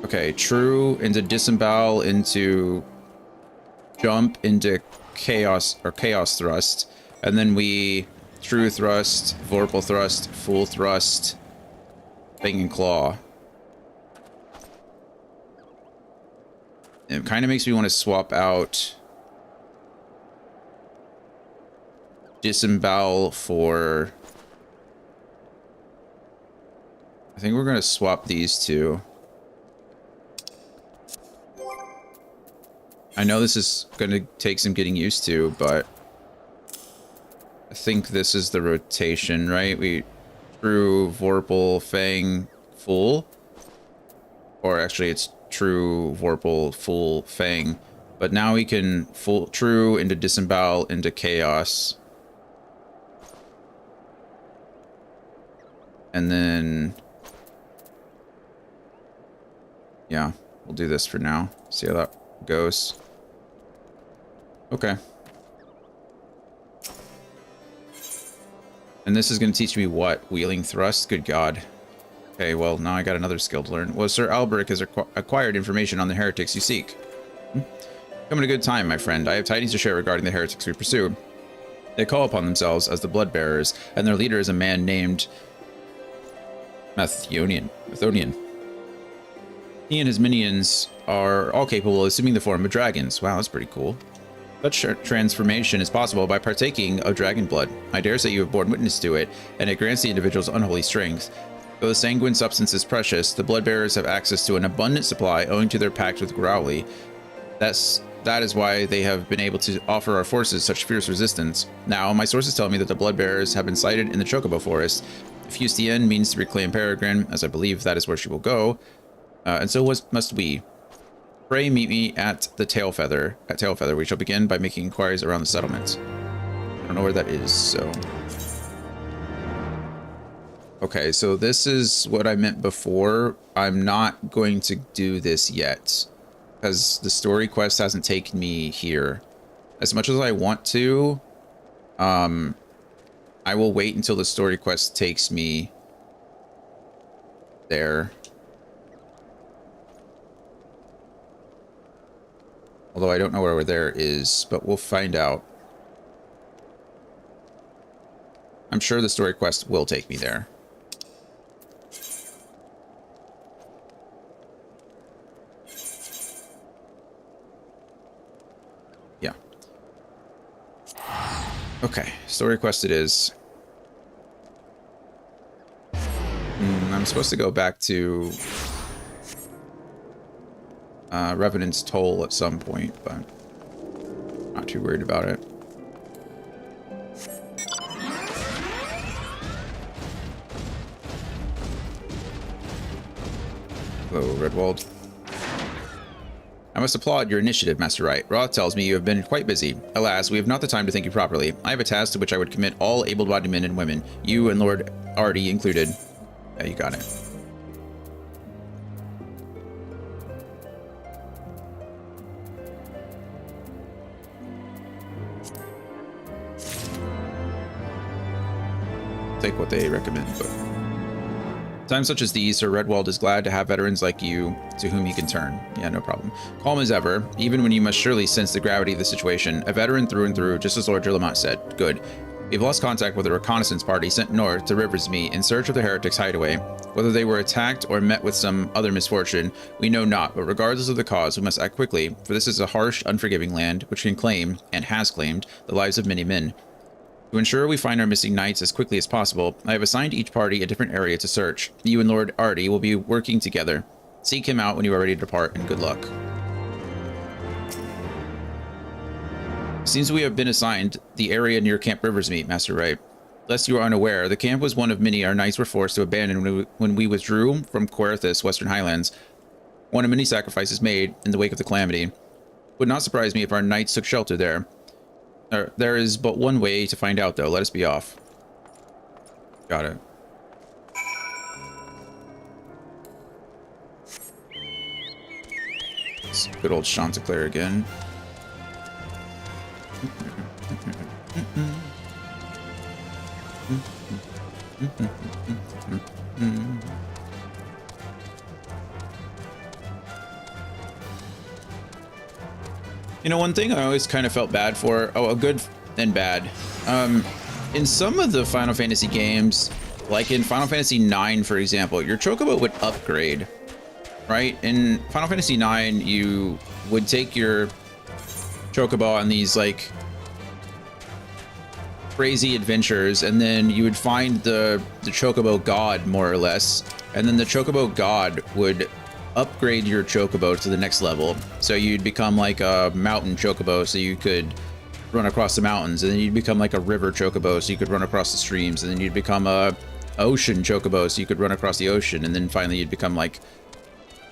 Okay, true into disembowel into jump into chaos or chaos thrust, and then we true thrust, vorpal thrust, full thrust, fang and claw. It kind of makes me want to swap out disembowel for... I think we're going to swap these two. I know this is going to take some getting used to, but I think this is the rotation, right? We true, Vorpal, Fang, Full. Or actually, it's true, Vorpal, Full, Fang. But now we can full true into disembowel into chaos. And then... Yeah, we'll do this for now. See how that goes. Okay. And this is going to teach me what? Wheeling thrust? Good God. Okay, well, now I got another skill to learn. Well, Sir Alberic has acquired information on the heretics you seek. Come at a good time, my friend. I have tidings to share regarding the heretics we pursue. They call upon themselves as the Blood Bearers, and their leader is a man named Mathonian. He and his minions are all capable of assuming the form of dragons. Wow, that's pretty cool. Such transformation is possible by partaking of dragon blood. I dare say you have borne witness to it, and it grants the individual's unholy strength. Though the sanguine substance is precious, the blood bearers have access to an abundant supply owing to their pact with Growly. That is why they have been able to offer our forces such fierce resistance. Now, my sources tell me that the blood bearers have been sighted in the Chocobo Forest. If Fustienne means to reclaim Peregrine, as I believe that is where she will go, and so must we. Pray meet me at the Tailfeather. At Tailfeather, we shall begin by making inquiries around the settlement. I don't know where that is, so... Okay, so this is what I meant before. I'm not going to do this yet, because the story quest hasn't taken me here. As much as I want to, I will wait until the story quest takes me there. Although I don't know where there is, but we'll find out. I'm sure the story quest will take me there. Yeah. Okay, story quest it is. I'm supposed to go back to Revenant's Toll at some point, but not too worried about it. Hello, Redwald. I must applaud your initiative, Master Wright. Roth tells me you have been quite busy. Alas, we have not the time to thank you properly. I have a task to which I would commit all able-bodied men and women, you and Lord Artie included. Yeah, you got it. Take what they recommend, but times such as these, Sir Redwald is glad to have veterans like you to whom he can turn. Yeah, no problem. Calm as ever, even when you must surely sense the gravity of the situation. A veteran through and through, just as Lord Drillamont said. Good. We've lost contact with a reconnaissance party sent north to Riversmeet in search of the heretics' hideaway. Whether they were attacked or met with some other misfortune, we know not, but regardless of the cause, we must act quickly, for this is a harsh, unforgiving land, which can claim, and has claimed, the lives of many men. To ensure we find our missing knights as quickly as possible, I have assigned each party a different area to search. You and Lord Artie will be working together. Seek him out when you are ready to depart, and good luck. Seems we have been assigned the area near Camp Riversmeet, Master Wright. Lest you are unaware, the camp was one of many our knights were forced to abandon when we withdrew from Querethus, Western Highlands. One of many sacrifices made in the wake of the calamity. Would not surprise me if our knights took shelter there. There is but one way to find out, though. Let us be off. Got it. It's good old Chanticleer again. You know, one thing I always kind of felt bad for, a good and bad. In some of the Final Fantasy games, like in Final Fantasy IX, for example, your chocobo would upgrade, right? In Final Fantasy IX, you would take your chocobo on these, like, crazy adventures, and then you would find the chocobo god, more or less, and then the chocobo god would upgrade your chocobo to the next level. So you'd become like a mountain chocobo, so you could run across the mountains, and then you'd become like a river chocobo, so you could run across the streams, and then you'd become a ocean chocobo, so you could run across the ocean, and then finally you'd become like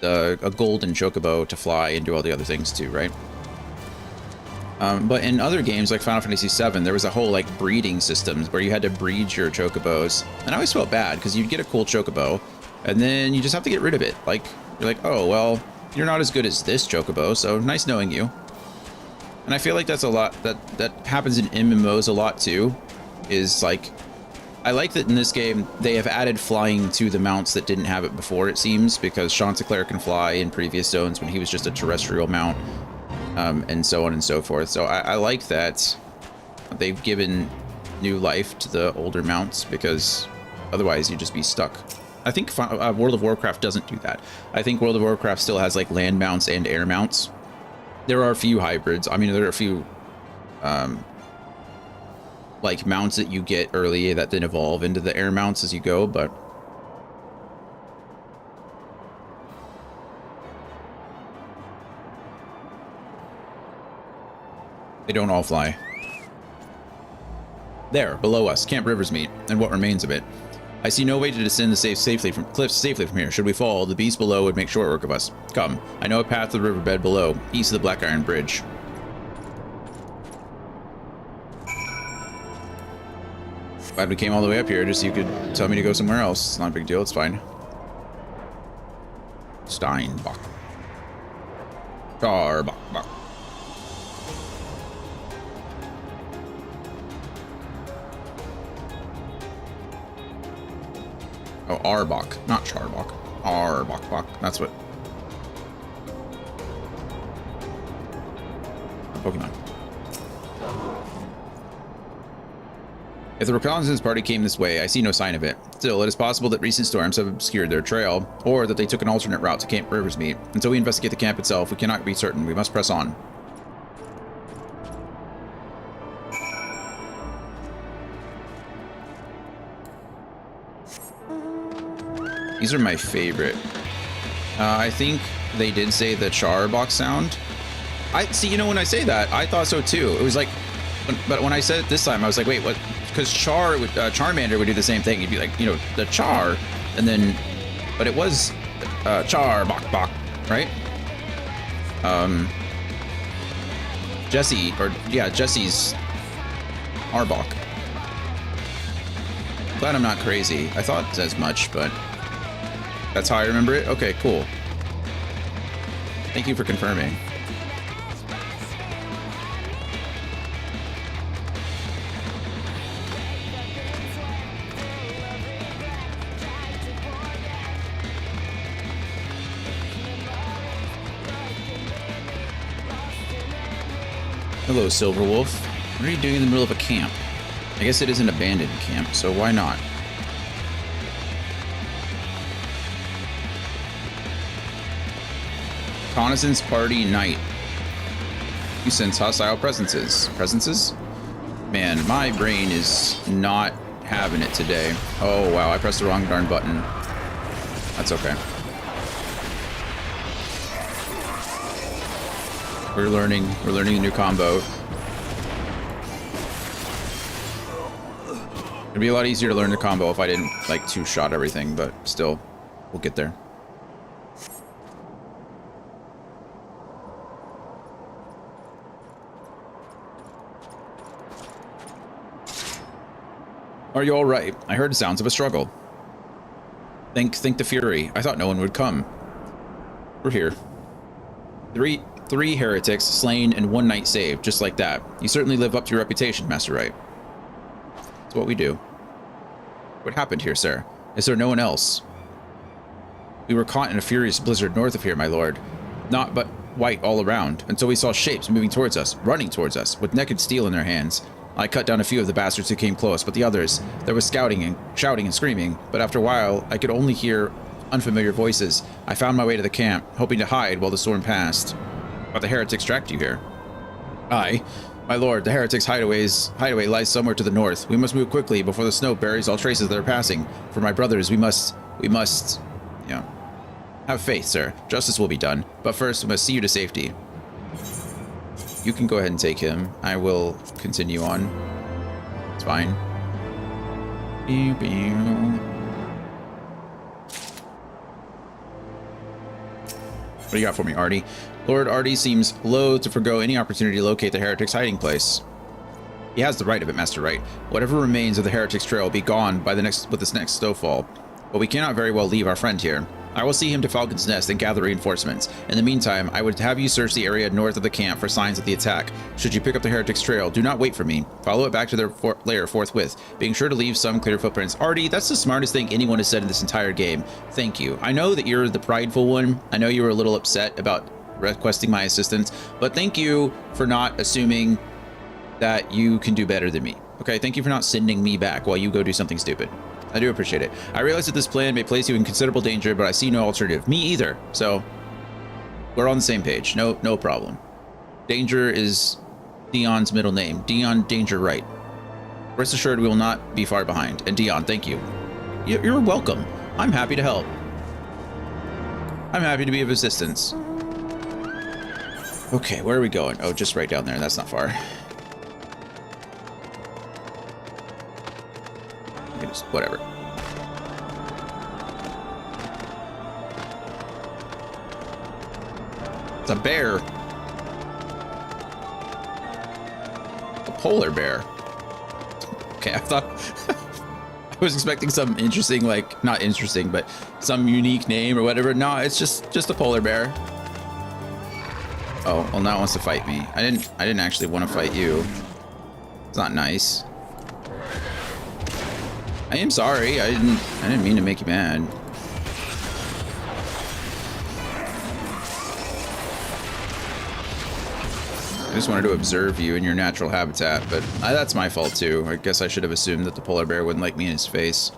a golden chocobo to fly and do all the other things too, right? But in other games like Final Fantasy VII, there was a whole like breeding system where you had to breed your chocobos, and I always felt bad because you'd get a cool chocobo, and then you just have to get rid of it. Like, you're like, oh, well, you're not as good as this chocobo, so nice knowing you. And I feel like that's a lot, that happens in MMOs a lot too, is like, I like that in this game, they have added flying to the mounts that didn't have it before, it seems, because Chanticleer can fly in previous zones when he was just a terrestrial mount, and so on and so forth. So I like that they've given new life to the older mounts, because otherwise you'd just be stuck. I think World of Warcraft doesn't do that. I think World of Warcraft still has like land mounts and air mounts. There are a few hybrids. I mean, there are a few like mounts that you get early that then evolve into the air mounts as you go, but they don't all fly. There, below us, Camp Riversmeet, and what remains of it. I see no way to descend the cliffs safely from here. Should we fall, the beast below would make short work of us. Come, I know a path to the riverbed below, east of the Black Iron Bridge. Glad we came all the way up here just so you could tell me to go somewhere else. It's not a big deal, it's fine. Steinbach. Starbach. Oh, Arbok, not Charbok. Arbok. That's what. Pokemon. If the reconnaissance party came this way, I see no sign of it. Still, it is possible that recent storms have obscured their trail, or that they took an alternate route to Camp Riversmeet. Until we investigate the camp itself, we cannot be certain. We must press on. These are my favorite. I think they did say the char box sound. I see, you know, when I say that, I thought so too. It was like, but when I said it this time, I was like, wait, what? Because Charmander would do the same thing. He'd be like, you know, the char, and then, but it was char bok bok, right? Jesse's Arbok. Glad I'm not crazy. I thought as much, but that's how I remember it. Okay, cool. Thank you for confirming. Hello, Silverwolf. What are you doing in the middle of a camp? I guess it is an abandoned camp, so why not? Reconnaissance party night. You sense hostile presences. Presences? Man, my brain is not having it today. Oh, wow, I pressed the wrong darn button. That's okay. We're learning a new combo. It'd be a lot easier to learn the combo if I didn't like two-shot everything, but still, we'll get there. Are you all right? I heard sounds of a struggle. Think the Fury. I thought no one would come. We're here. Three heretics slain and one knight saved, just like that. You certainly live up to your reputation, Master Wright. That's what we do. What happened here, sir? Is there no one else? We were caught in a furious blizzard north of here, my lord. Naught but white all around, until we saw shapes moving towards us, running towards us, with naked steel in their hands. I cut down a few of the bastards who came close, but the others, there was shouting and screaming, but after a while, I could only hear unfamiliar voices. I found my way to the camp, hoping to hide while the storm passed. But the heretics tracked you here. Aye. My lord, the heretics' hideaway lies somewhere to the north. We must move quickly before the snow buries all traces of their passing. For my brothers, we must, you know, have faith, sir. Justice will be done. But first, we must see you to safety. You can go ahead and take him. I will continue on. It's fine. What do you got for me, Artie? Lord Artie seems loath to forgo any opportunity to locate the heretic's hiding place. He has the right of it, Master Wright. Whatever remains of the heretic's trail will be gone by with this next snowfall. But we cannot very well leave our friend here. I will see him to Falcon's Nest and gather reinforcements. In the meantime, I would have you search the area north of the camp for signs of the attack. Should you pick up the heretic's trail, do not wait for me. Follow it back to their lair forthwith, being sure to leave some clear footprints. Artie, that's the smartest thing anyone has said in this entire game. Thank you. I know that you're the prideful one. I know you were a little upset about requesting my assistance, but thank you for not assuming that you can do better than me. Okay, thank you for not sending me back while you go do something stupid. I do appreciate it. I realize that this plan may place you in considerable danger, but I see no alternative. Me either. So we're on the same page. No problem. Danger is Dion's middle name. Dion Danger Wright. Rest assured we will not be far behind. And Dion, thank you. You're welcome. I'm happy to help. I'm happy to be of assistance. Okay, where are we going? Oh, just right down there. That's not far. Whatever. It's a bear. A polar bear. Okay, I thought I was expecting some interesting, like, not interesting, but some unique name or whatever. No, it's just a polar bear. Oh, well, now it wants to fight me. I didn't actually want to fight you. It's not nice. I am sorry. I didn't mean to make you mad. just wanted to observe you in your natural habitat, but that's my fault too. I guess I should have assumed that the polar bear wouldn't like me in his face.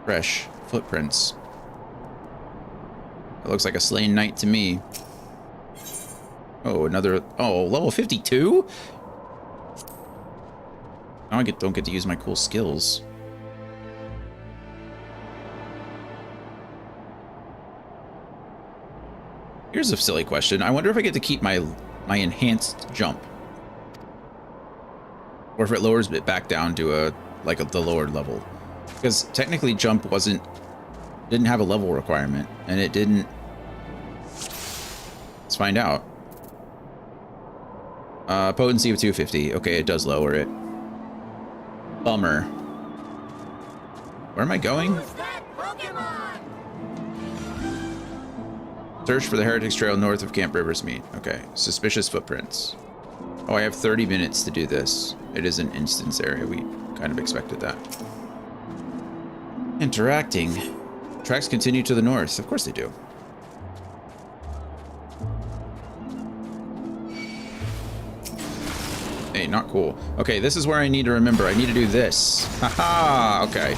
Fresh footprints. It looks like a slain knight to me. Oh, another... Oh, level 52? Now I don't get to use my cool skills. Here's a silly question. I wonder if I get to keep my enhanced jump. Or if it lowers it back down to the lower level. Because technically jump didn't have a level requirement, and it didn't. Let's find out. Potency of 250. Okay, it does lower it. Bummer. Where am I going? Who's that Pokemon? Search for the Heretics Trail north of Camp Riversmeet. Okay, suspicious footprints. Oh, I have 30 minutes to do this. It is an instance area. We kind of expected that. Interacting. Tracks continue to the north. Of course they do. Hey, not cool. Okay, this is where I need to remember. I need to do this. Haha, okay.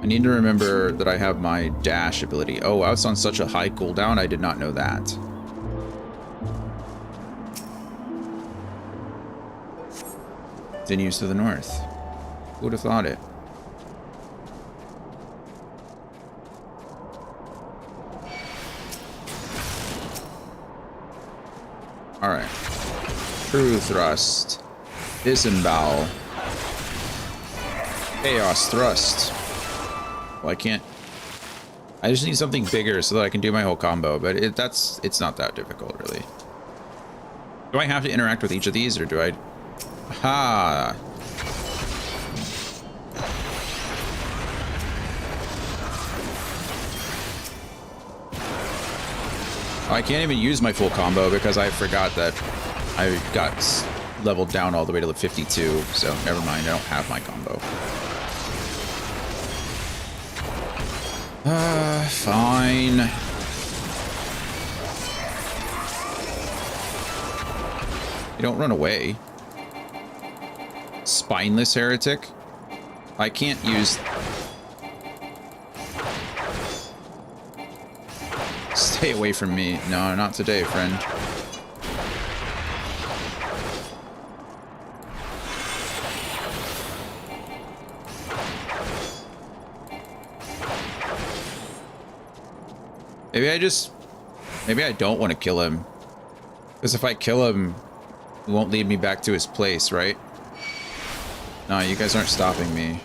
I need to remember that I have my dash ability. Oh, I was on such a high cooldown. I did not know that. Continues to the north. Who would have thought it? Alright. True Thrust. Disembowel. Chaos Thrust. Well, I can't... I just need something bigger so that I can do my whole combo, but it's not that difficult, really. Do I have to interact with each of these, or do I... Aha! Oh, I can't even use my full combo because I forgot that I got leveled down all the way to the 52, so never mind, I don't have my combo. Fine. You don't run away. Spineless heretic? I can't use... Stay away from me. No, not today, friend. Maybe I don't want to kill him. Because if I kill him, he won't lead me back to his place, right? No, you guys aren't stopping me.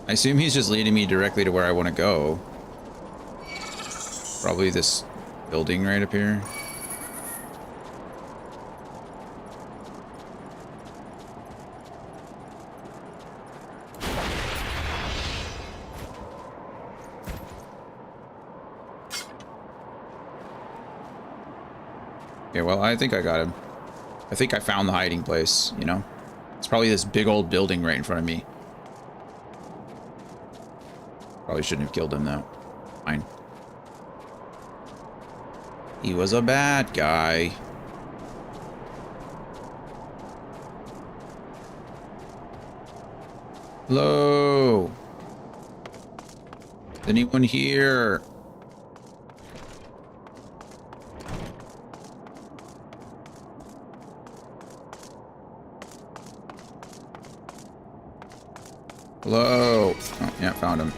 I assume he's just leading me directly to where I want to go. Probably this building right up here. Okay, well, I think I got him. I think I found the hiding place, you know? It's probably this big old building right in front of me. Probably shouldn't have killed him, though. Fine. He was a bad guy. Hello? Is anyone here? Hello? Oh, yeah, found him.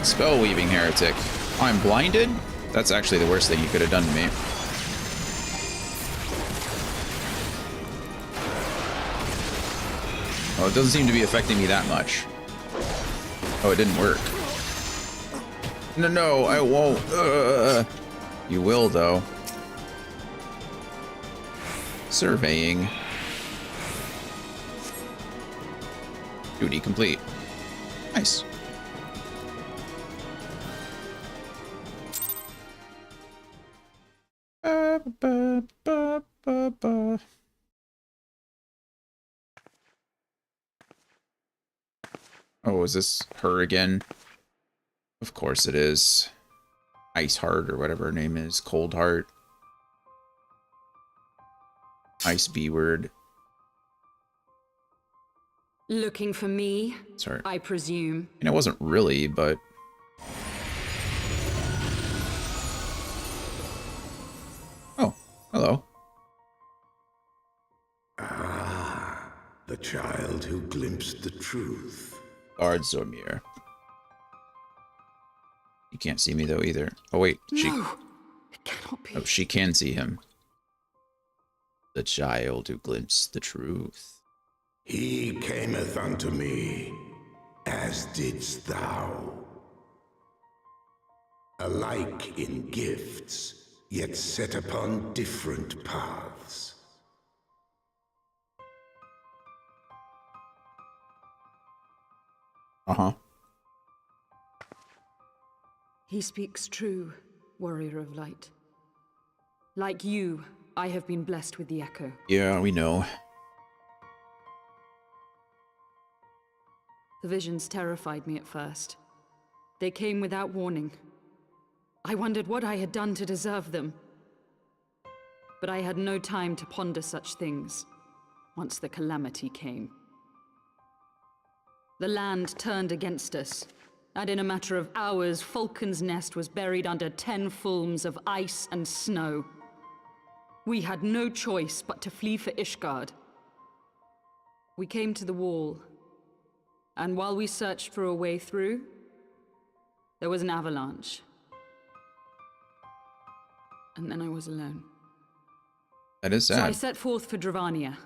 Spell weaving heretic. Oh, I'm blinded? That's actually the worst thing you could have done to me. Oh, it doesn't seem to be affecting me that much. Oh, it didn't work. No, I won't. You will, though. Surveying. Duty complete. Nice. Oh, is this her again? Of course it is. Ice Heart or whatever her name is. Cold Heart. Ice B word. Looking for me, Sorry. I presume. And it wasn't really, but... Oh, hello. Ah, the child who glimpsed the truth. Lord Zormir. You can't see me though either. Oh wait, No, it cannot be. Oh, she can see him. The child who glimpsed the truth. He cameth unto me, as didst thou. Alike in gifts, yet set upon different paths. Uh-huh. He speaks true, warrior of light. Like you, I have been blessed with the echo. Yeah, we know. The visions terrified me at first. They came without warning. I wondered what I had done to deserve them. But I had no time to ponder such things once the calamity came. The land turned against us, and in a matter of hours, Falcon's Nest was buried under 10 fulms of ice and snow. We had no choice but to flee for Ishgard. We came to the wall, and while we searched for a way through, there was an avalanche. And then I was alone. That is So I sad. set forth for Dravania.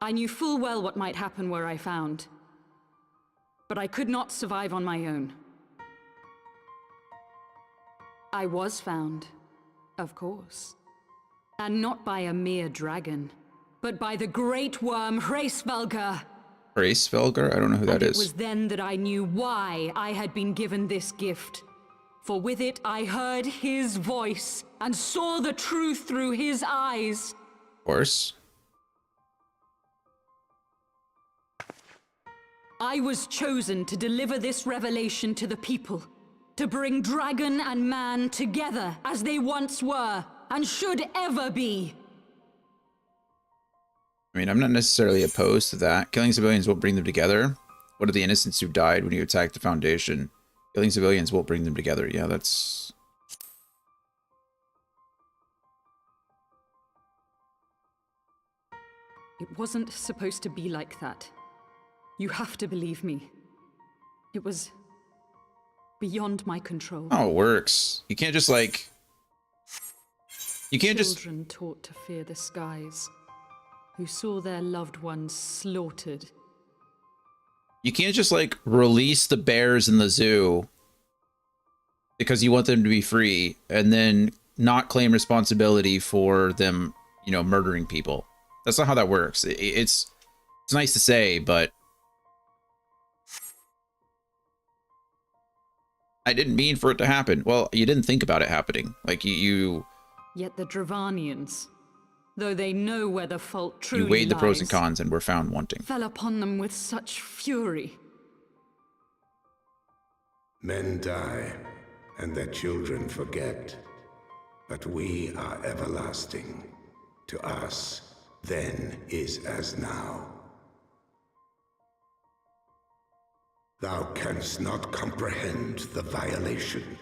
I knew full well what might happen were I found. But I could not survive on my own. I was found, of course. And not by a mere dragon, but by the great worm Hraesvelgr. Hraesvelgr? I don't know who that It is. was then that I knew why I had been given this gift. For with it I heard his voice and saw the truth through his eyes. Of course. I was chosen to deliver this revelation to the people, to bring dragon and man together as they once were and should ever be. I mean, I'm not necessarily opposed to that. Killing civilians won't bring them together. What are the innocents who died when you attacked the Foundation? Killing civilians won't bring them together. Yeah, that's... It wasn't supposed to be like that. You have to believe me. It was beyond my control. Oh, it works. You can't just, like... You can't just... Children taught to fear the skies, who saw their loved ones slaughtered. You can't just, like, release the bears in the zoo because you want them to be free and then not claim responsibility for them, you know, murdering people. That's not how that works. It's nice to say, but I didn't mean for it to happen. Well, you didn't think about it happening. Like, you Yet the Dravanians, though they know where the fault truly weighed the pros and lies, cons and were found wanting. fell upon them with such fury. Men die, and their children forget. But we are everlasting. To us, then is as now. Thou canst not comprehend the violation,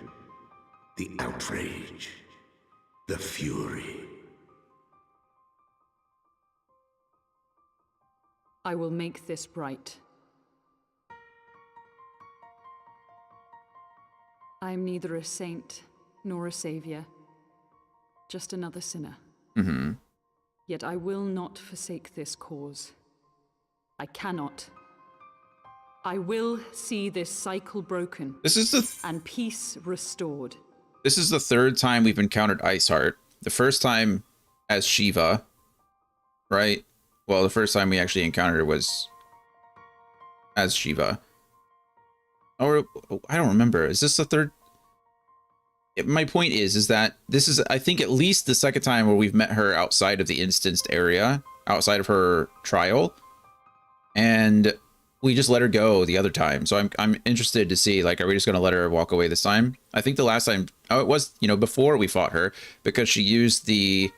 the outrage, the fury. I will make this right. I am neither a saint nor a savior, just another sinner. Mm-hmm. Yet I will not forsake this cause. I cannot. I will see this cycle broken This is the and peace restored. This is the third time we've encountered Iceheart. The first time as Shiva, right? Well, the first time we actually encountered her was as Shiva. Or I don't remember. Is this the third? My point is that this is, I think, at least the second time where we've met her outside of the instanced area, outside of her trial, and we just let her go the other time. So I'm interested to see, like, are we just going to let her walk away this time? I think the last time, oh, it was, you know, before we fought her, because she used the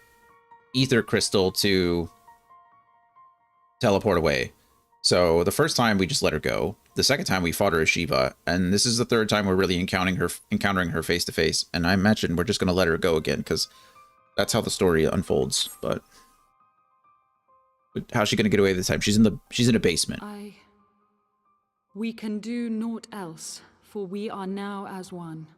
ether crystal to teleport away. So the first time we just let her go. The second time we fought her as Shiva, and this is the third time we're really encountering her face to face. And I imagine we're just going to let her go again because that's how the story unfolds. But how's she going to get away this time? She's in a basement. We can do naught else, for we are now as one.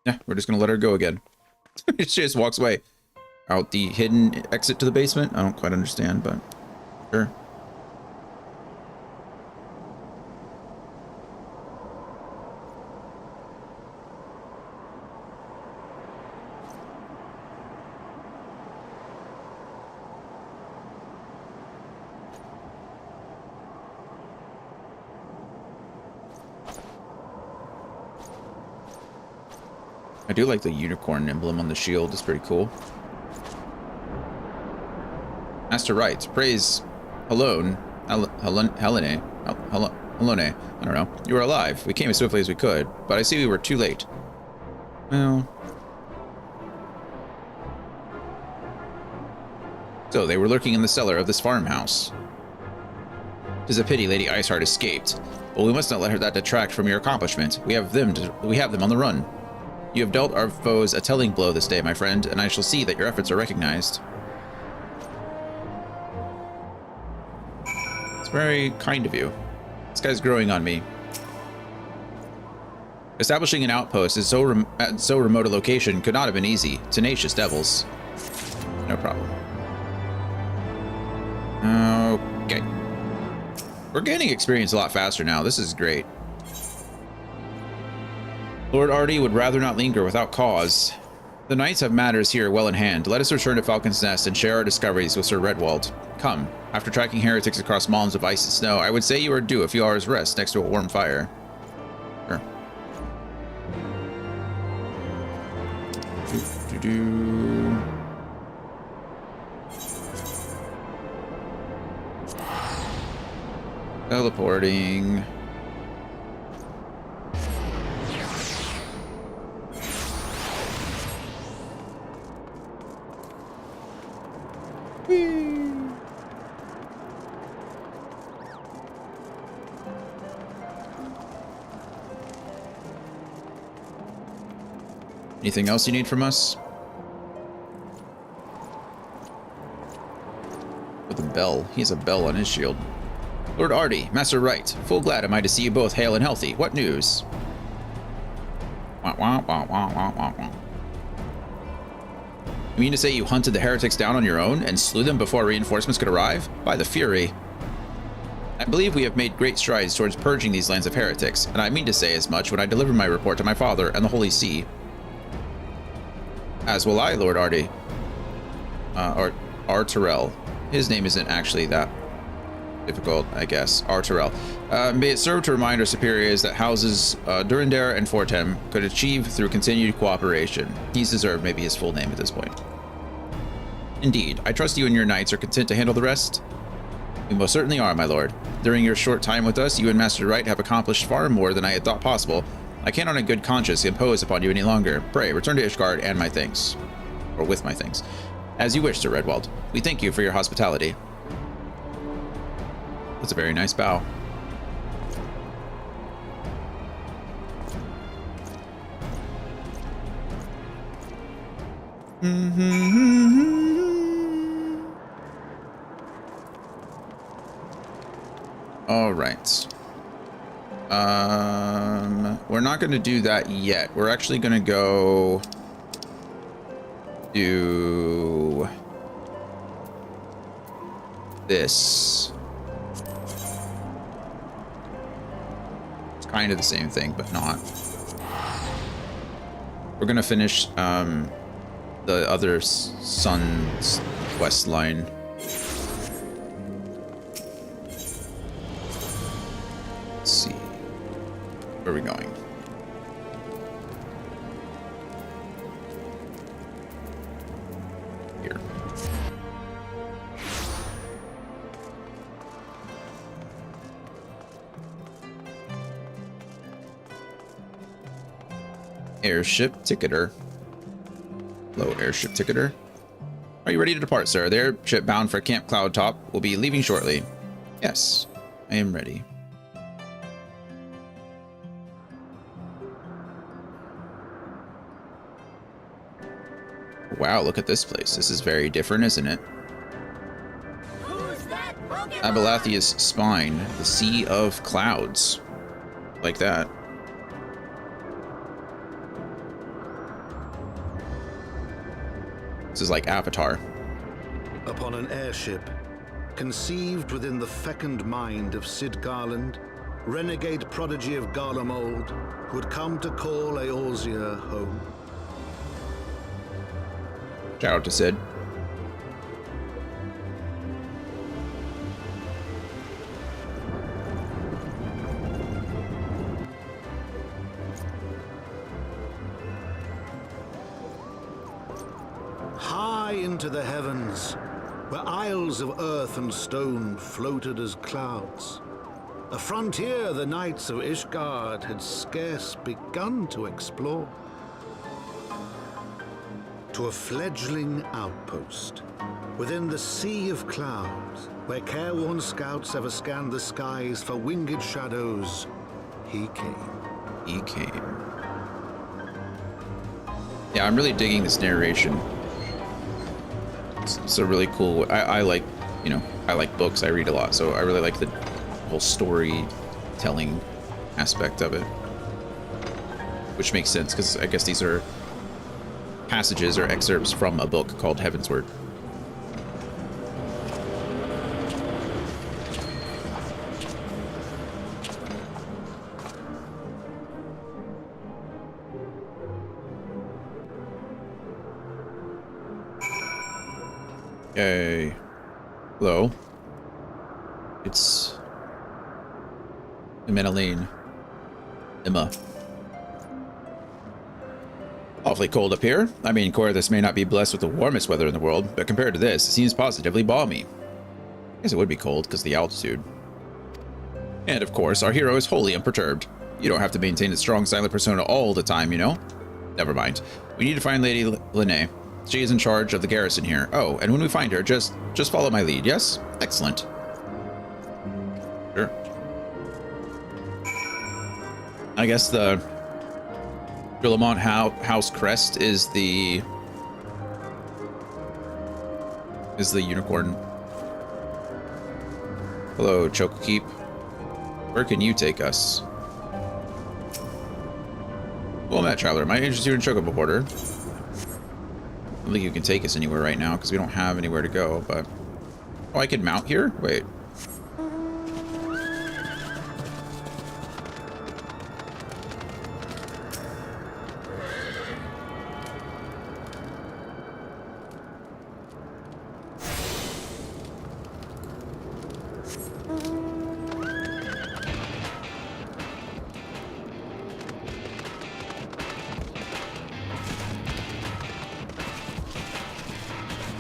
Yeah, we're just gonna let her go again. She just walks away. Out the hidden exit to the basement? I don't quite understand, but sure. I do like the unicorn emblem on the shield. It's pretty cool. Master writes, praise Helene. I don't know. You were alive. We came as swiftly as we could, but I see we were too late. Well. So they were lurking in the cellar of this farmhouse. 'Tis a pity Lady Iceheart escaped, but we must not let that detract from your accomplishment. We have them on the run. You have dealt our foes a telling blow this day, my friend, and I shall see that your efforts are recognized. It's very kind of you. This guy's growing on me. Establishing an outpost at so remote a location could not have been easy. Tenacious devils. No problem. Okay. We're gaining experience a lot faster now. This is great. Lord Artie would rather not linger without cause. The knights have matters here well in hand. Let us return to Falcon's Nest and share our discoveries with Sir Redwald. Come. After tracking heretics across mountains of ice and snow, I would say you are due a few hours' rest next to a warm fire. Sure. Teleporting. Anything else you need from us? With a bell. He has a bell on his shield. Lord Artie, Master Wright, full glad am I to see you both hale and healthy. What news? Wah, wah, wah, wah, wah, wah, wah. You mean to say you hunted the heretics down on your own and slew them before reinforcements could arrive? By the Fury. I believe we have made great strides towards purging these lands of heretics, and I mean to say as much when I deliver my report to my father and the Holy See. As will I, Lord Artie. Arturel. His name isn't actually that difficult, I guess. Arturel. May it serve to remind our superiors that houses Durandare and Fortem could achieve through continued cooperation. He's deserved maybe his full name at this point. Indeed. I trust you and your knights are content to handle the rest? We most certainly are, my lord. During your short time with us, you and Master Wright have accomplished far more than I had thought possible. I can't on a good conscience impose upon you any longer. Pray, return to Ishgard and my thanks. Or with my thanks. As you wish, Sir Redwald. We thank you for your hospitality. That's a very nice bow. All right. We're not going to do that yet. We're actually going to go do this. It's kind of the same thing, but not. We're gonna finish the other Sun's quest line. Let's see. Where are we going? Here. Airship ticketer. Hello, airship ticketer. Are you ready to depart, sir? The airship bound for Camp Cloud Top will be leaving shortly. Yes, I am ready. Wow, look at this place. This is very different, isn't it? Who's that Pokemon? Abelathia's spine, the sea of clouds. Like that. This is like Avatar. Upon an airship, conceived within the fecund mind of Sid Garland, renegade prodigy of Garlemald, who had come to call Eorzea home. Shout out to Sid. High into the heavens, where isles of earth and stone floated as clouds. A frontier the knights of Ishgard had scarce begun to explore. To a fledgling outpost, within the sea of clouds, where careworn scouts ever scanned the skies for winged shadows, he came. He came. Yeah, I'm really digging this narration. It's a really cool. I like, you know, I like books. I read a lot, so I really like the whole storytelling aspect of it, which makes sense because I guess these are passages or excerpts from a book called Heavensward. Yay. Hello. It's Emmeline. Emma. Awfully cold up here. I mean, Corthus may not be blessed with the warmest weather in the world, but compared to this, it seems positively balmy. I guess it would be cold because of the altitude. And of course, our hero is wholly unperturbed. You don't have to maintain a strong silent persona all the time, you know? Never mind. We need to find Lady Linnae. She is in charge of the garrison here. Oh, and when we find her, just follow my lead, yes? Excellent. Sure. I guess the Guillemont House crest is the unicorn. Hello, Chocokeep. Where can you take us? Well met, traveler. My interest you in Chocobo Border. I don't think you can take us anywhere right now because we don't have anywhere to go, but... Oh, I could mount here? Wait.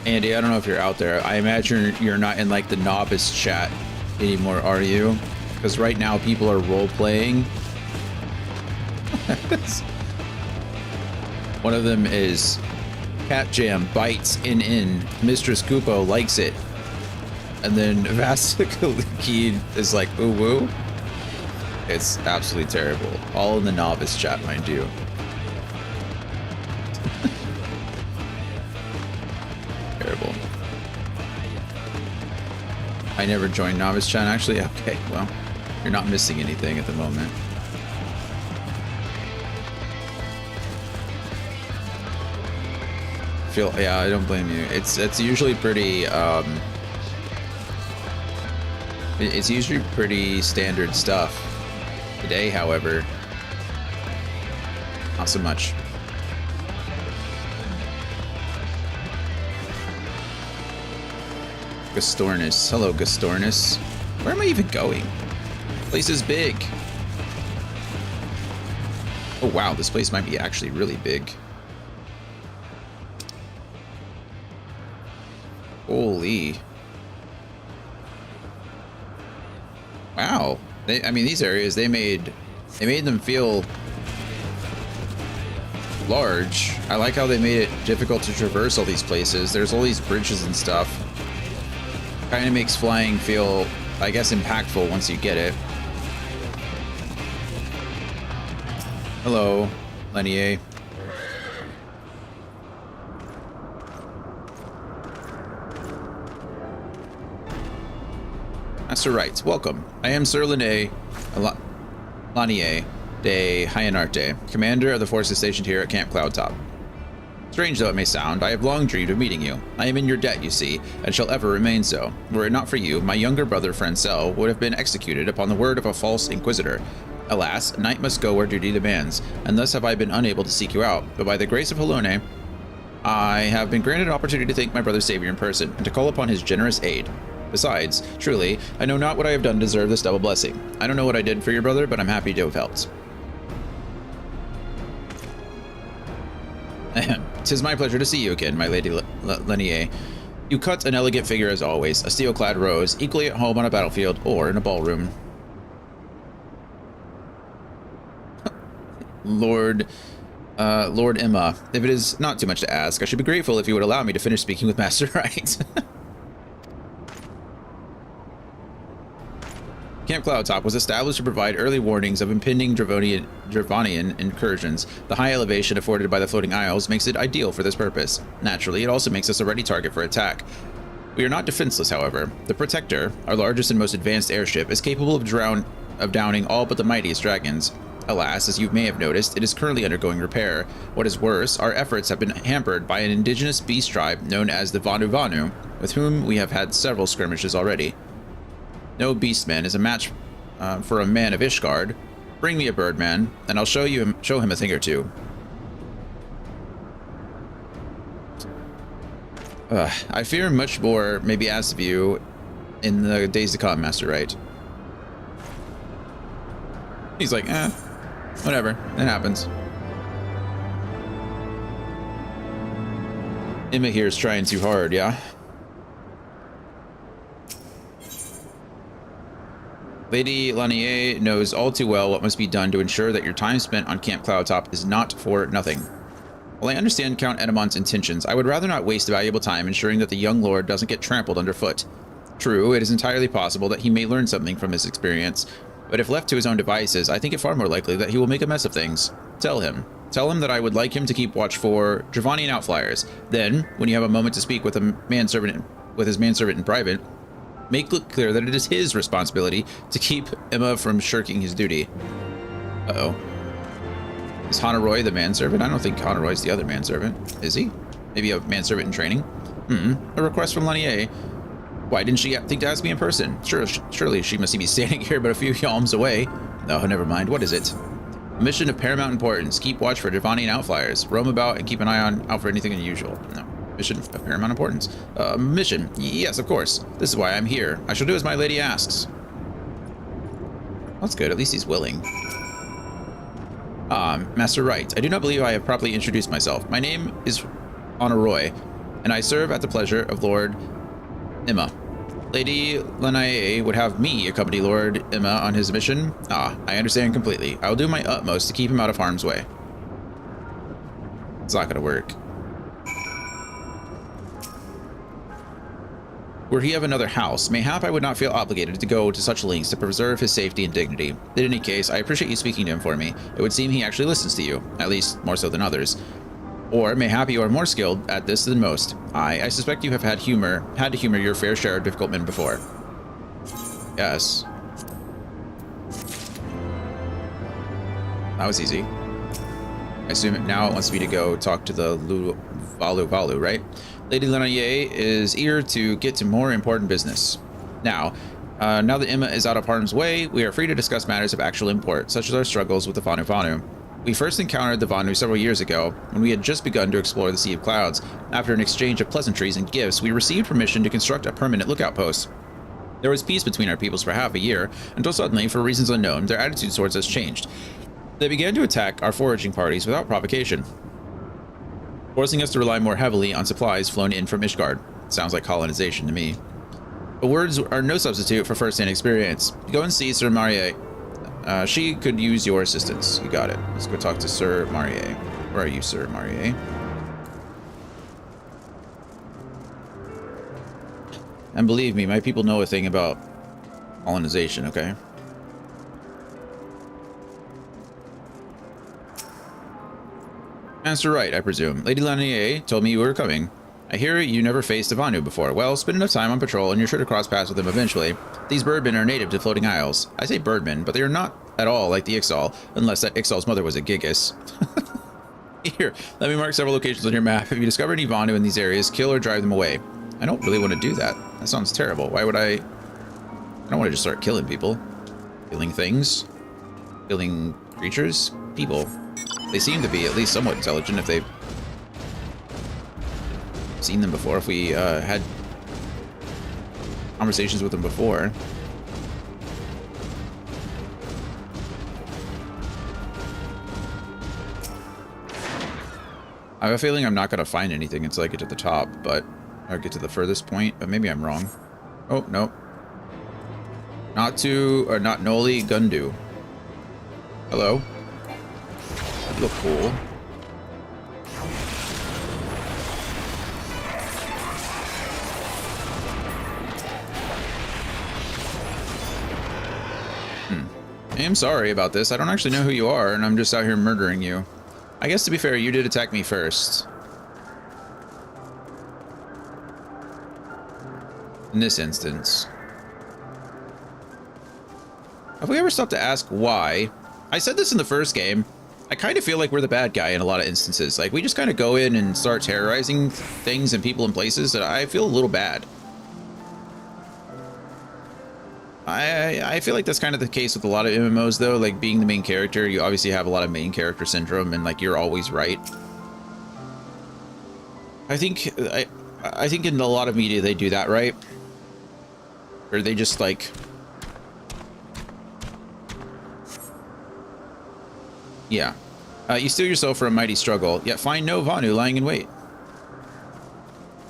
Andy, I don't know if you're out there. I imagine you're not in like the novice chat anymore, are you? Because right now people are role-playing. One of them is Cat Jam bites in. Mistress Kupo likes it. And then Vasiliki is like, ooh woo. It's absolutely terrible. All in the novice chat, mind you. Terrible. I never joined novice chat actually. Okay, well, you're not missing anything at the moment. Yeah, I don't blame you. It's usually pretty it's usually pretty standard stuff. Today, however, not so much. Gastornis. Hello, Gastornis. Where am I even going? This place is big. Oh wow, this place might be actually really big. Holy. Wow. I mean, these areas, they made them feel large. I like how they made it difficult to traverse all these places. There's all these bridges and stuff. Kind of makes flying feel, I guess, impactful once you get it. Hello, Lenier. Master Wright, welcome. I am Sir Lenier de Hyanarte, commander of the forces stationed here at Camp Cloudtop. Strange though it may sound, I have long dreamed of meeting you. I am in your debt, you see, and shall ever remain so. Were it not for you, my younger brother Francel would have been executed upon the word of a false inquisitor. Alas, knight must go where duty demands, and thus have I been unable to seek you out, but by the grace of Halone, I have been granted an opportunity to thank my brother's savior in person, and to call upon his generous aid. Besides, truly, I know not what I have done to deserve this double blessing. I don't know what I did for your brother, but I'm happy to have helped. 'Tis my pleasure to see you again, my lady Lenier. You cut an elegant figure as always, a steel-clad rose, equally at home on a battlefield or in a ballroom. Lord Emma, if it is not too much to ask, I should be grateful if you would allow me to finish speaking with Master Wright. Camp Cloudtop was established to provide early warnings of impending Dravonian incursions. The high elevation afforded by the floating isles makes it ideal for this purpose. Naturally, it also makes us a ready target for attack. We are not defenseless, however. The Protector, our largest and most advanced airship, is capable of downing all but the mightiest dragons. Alas, as you may have noticed, it is currently undergoing repair. What is worse, our efforts have been hampered by an indigenous beast tribe known as the Vanu Vanu, with whom we have had several skirmishes already. No beastman is a match for a man of Ishgard. Bring me a birdman, and I'll show him a thing or two. I fear much more may be asked of you in the days to come, Master Wright. He's like, whatever, it happens. Emma here is trying too hard, yeah? Lady Lanier knows all too well what must be done to ensure that your time spent on Camp Cloudtop is not for nothing. While I understand Count Edamon's intentions, I would rather not waste valuable time ensuring that the young lord doesn't get trampled underfoot. True, it is entirely possible that he may learn something from his experience, but if left to his own devices, I think it far more likely that he will make a mess of things. Tell him that I would like him to keep watch for Dravonian outflyers. Then, when you have a moment to speak with his manservant in private, make it clear that it is his responsibility to keep Emma from shirking his duty. Uh-oh. Is Honoroi the manservant? I don't think Honoroi is the other manservant. Is he? Maybe a manservant in training? A request from Lanier. Why didn't she think to ask me in person? Surely she must see me standing here but a few yalms away. No, never mind. What is it? A mission of paramount importance. Keep watch for Dravonian outflyers. Roam about and keep an eye out for anything unusual. No. Mission of paramount importance. Mission. Yes, of course. This is why I'm here. I shall do as my lady asks. That's good. At least he's willing. Master Wright, I do not believe I have properly introduced myself. My name is Honoroi, and I serve at the pleasure of Lord Emma. Lady Lanae would have me accompany Lord Emma on his mission. I understand completely. I will do my utmost to keep him out of harm's way. It's not gonna work. Were he of another house, mayhap I would not feel obligated to go to such lengths to preserve his safety and dignity. In any case, I appreciate you speaking to him for me. It would seem he actually listens to you, at least more so than others. Or mayhap you are more skilled at this than most. I suspect you have had to humor your fair share of difficult men before. Yes. That was easy. I assume now it wants me to go talk to the Valu, right? Lady Lenaye is eager to get to more important business. Now, Now that Emma is out of harm's way, we are free to discuss matters of actual import, such as our struggles with the Vanu Vanu. We first encountered the Vanu several years ago, when we had just begun to explore the Sea of Clouds. After an exchange of pleasantries and gifts, we received permission to construct a permanent lookout post. There was peace between our peoples for half a year, until suddenly, for reasons unknown, their attitude towards us changed. They began to attack our foraging parties without provocation, forcing us to rely more heavily on supplies flown in from Ishgard. Sounds like colonization to me. But words are no substitute for first-hand experience. Go and see Sir Marie. She could use your assistance. You got it. Let's go talk to Sir Marie. Where are you, Sir Marie? And believe me, my people know a thing about colonization, okay? Master Wright, I presume. Lady Lanier told me you were coming. I hear you never faced a Vanu before. Well, spend enough time on patrol and you're sure to cross paths with them eventually. These birdmen are native to floating isles. I say birdmen, but they are not at all like the Ixal, unless that Ixal's mother was a Gigas. Here, let me mark several locations on your map. If you discover any Vanu in these areas, kill or drive them away. I don't really want to do that. That sounds terrible. Why would I don't want to just start killing people. Killing things. Killing creatures. People. They seem to be at least somewhat intelligent if they've seen them before, if we had conversations with them before. I have a feeling I'm not going to find anything until I get to the top, but or get to the furthest point, but maybe I'm wrong. Oh, no. Not Noli Gundu. Hello. You look cool. I'm sorry about this. I don't actually know who you are, and I'm just out here murdering you. I guess to be fair, you did attack me first. In this instance. Have we ever stopped to ask why? I said this in the first game. I kind of feel like we're the bad guy in a lot of instances. Like, we just kind of go in and start terrorizing things and people and places that I feel a little bad. I feel like that's kind of the case with a lot of MMOs, though. Like, being the main character, you obviously have a lot of main character syndrome, and like, you're always right. I think in a lot of media they do that, right? Or they just like, yeah. You steel yourself for a mighty struggle, yet find no Vanu lying in wait.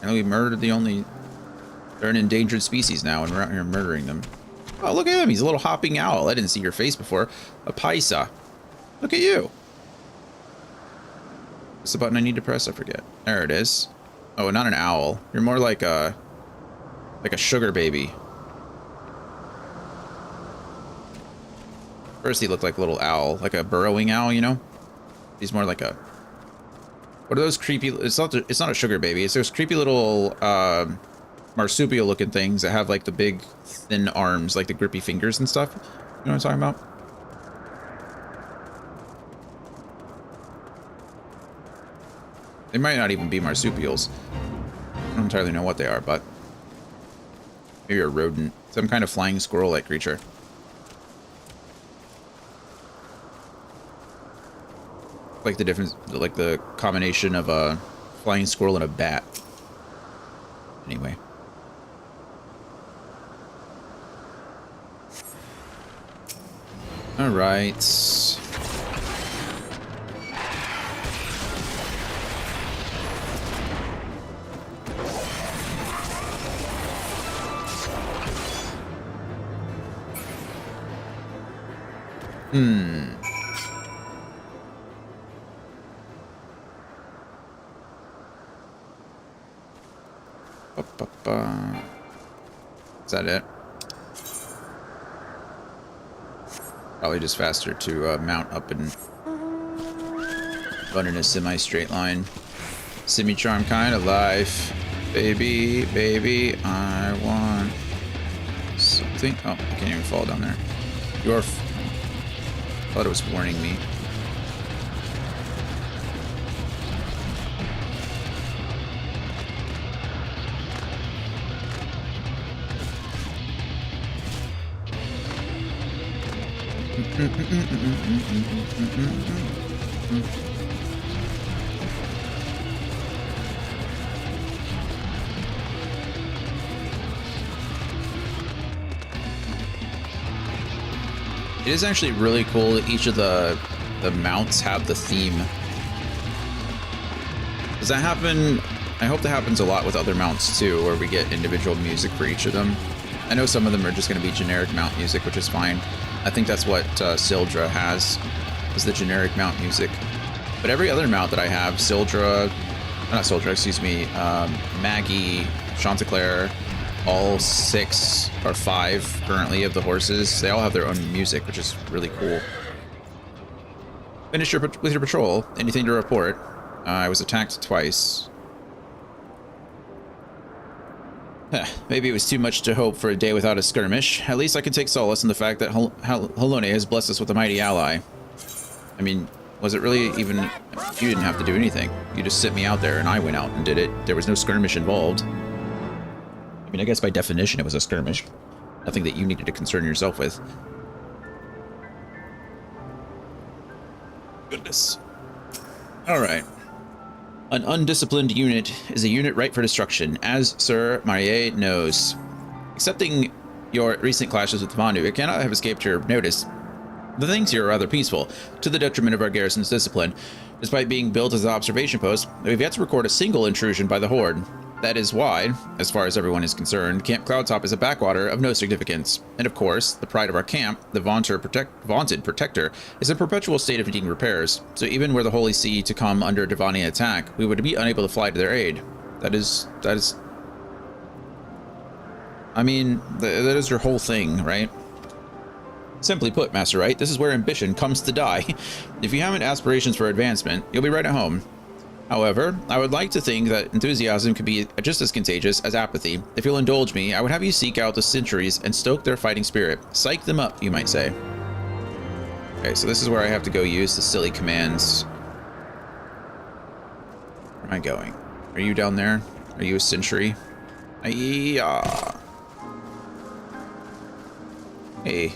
And we murdered they're an endangered species now, and we're out here murdering them. Oh, look at him. He's a little hopping owl. I didn't see your face before. A paisa. Look at you. What's the button I need to press? I forget. There it is. Oh, not an owl. You're more like a sugar baby. First he looked like a little owl, like a burrowing owl, you know? He's more like a... What are those creepy... It's not a sugar baby. It's those creepy little marsupial looking things that have like the big thin arms, like the grippy fingers and stuff. You know what I'm talking about? They might not even be marsupials. I don't entirely know what they are, but maybe a rodent. Some kind of flying squirrel-like creature. Like the difference, like the combination of a flying squirrel and a bat. Anyway. All right. Is that it? Probably just faster to mount up and run in a semi-straight line. Semi-charm kind of life. Baby, baby, I want something. Oh, I can't even fall down there. I thought it was warning me. It is actually really cool that each of the mounts have the theme. Does that happen? I hope that happens a lot with other mounts too, where we get individual music for each of them. I know some of them are just going to be generic mount music, which is fine. I think that's what Sildra has, is the generic mount music. But every other mount that I have, Sildra, not Sildra, excuse me, Maggie, Chanticleer, all 6 or 5 currently of the horses, they all have their own music, which is really cool. Finish with your patrol. Anything to report? I was attacked twice. Maybe it was too much to hope for a day without a skirmish. At least I can take solace in the fact that Halone has blessed us with a mighty ally. I mean, was it really even... You didn't have to do anything. You just sent me out there and I went out and did it. There was no skirmish involved. I mean, I guess by definition it was a skirmish. Nothing that you needed to concern yourself with. Goodness. Alright. An undisciplined unit is a unit ripe for destruction, as Sir Marie knows. Excepting your recent clashes with Vanu, it cannot have escaped your notice. The things here are rather peaceful, to the detriment of our garrison's discipline. Despite being built as an observation post, we've yet to record a single intrusion by the Horde. That is why, as far as everyone is concerned, Camp Cloudtop is a backwater of no significance. And of course, the pride of our camp, the vaunted protector, is in a perpetual state of needing repairs. So even were the Holy See to come under Devonian attack, we would be unable to fly to their aid. That is... I mean, that is your whole thing, right? Simply put, Master Wright, this is where ambition comes to die. If you haven't aspirations for advancement, you'll be right at home. However, I would like to think that enthusiasm could be just as contagious as apathy. If you'll indulge me, I would have you seek out the sentries and stoke their fighting spirit. Psych them up, you might say. Okay, so this is where I have to go use the silly commands. Where am I going? Are you down there? Are you a sentry? Yeah. Hey.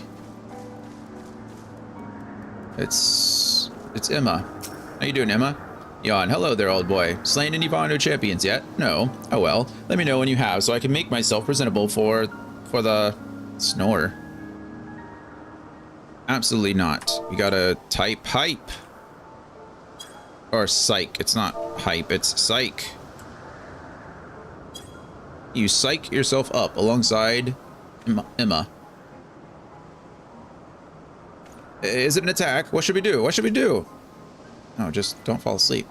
It's Emma. How you doing, Emma? Yawn. Hello there, old boy. Slain any Vanu champions yet? No. Oh well. Let me know when you have, so I can make myself presentable for the snore. Absolutely not. You gotta type hype. Or psych. It's not hype, it's psych. You psych yourself up alongside Emma. Is it an attack? What should we do? What should we do? No, just don't fall asleep.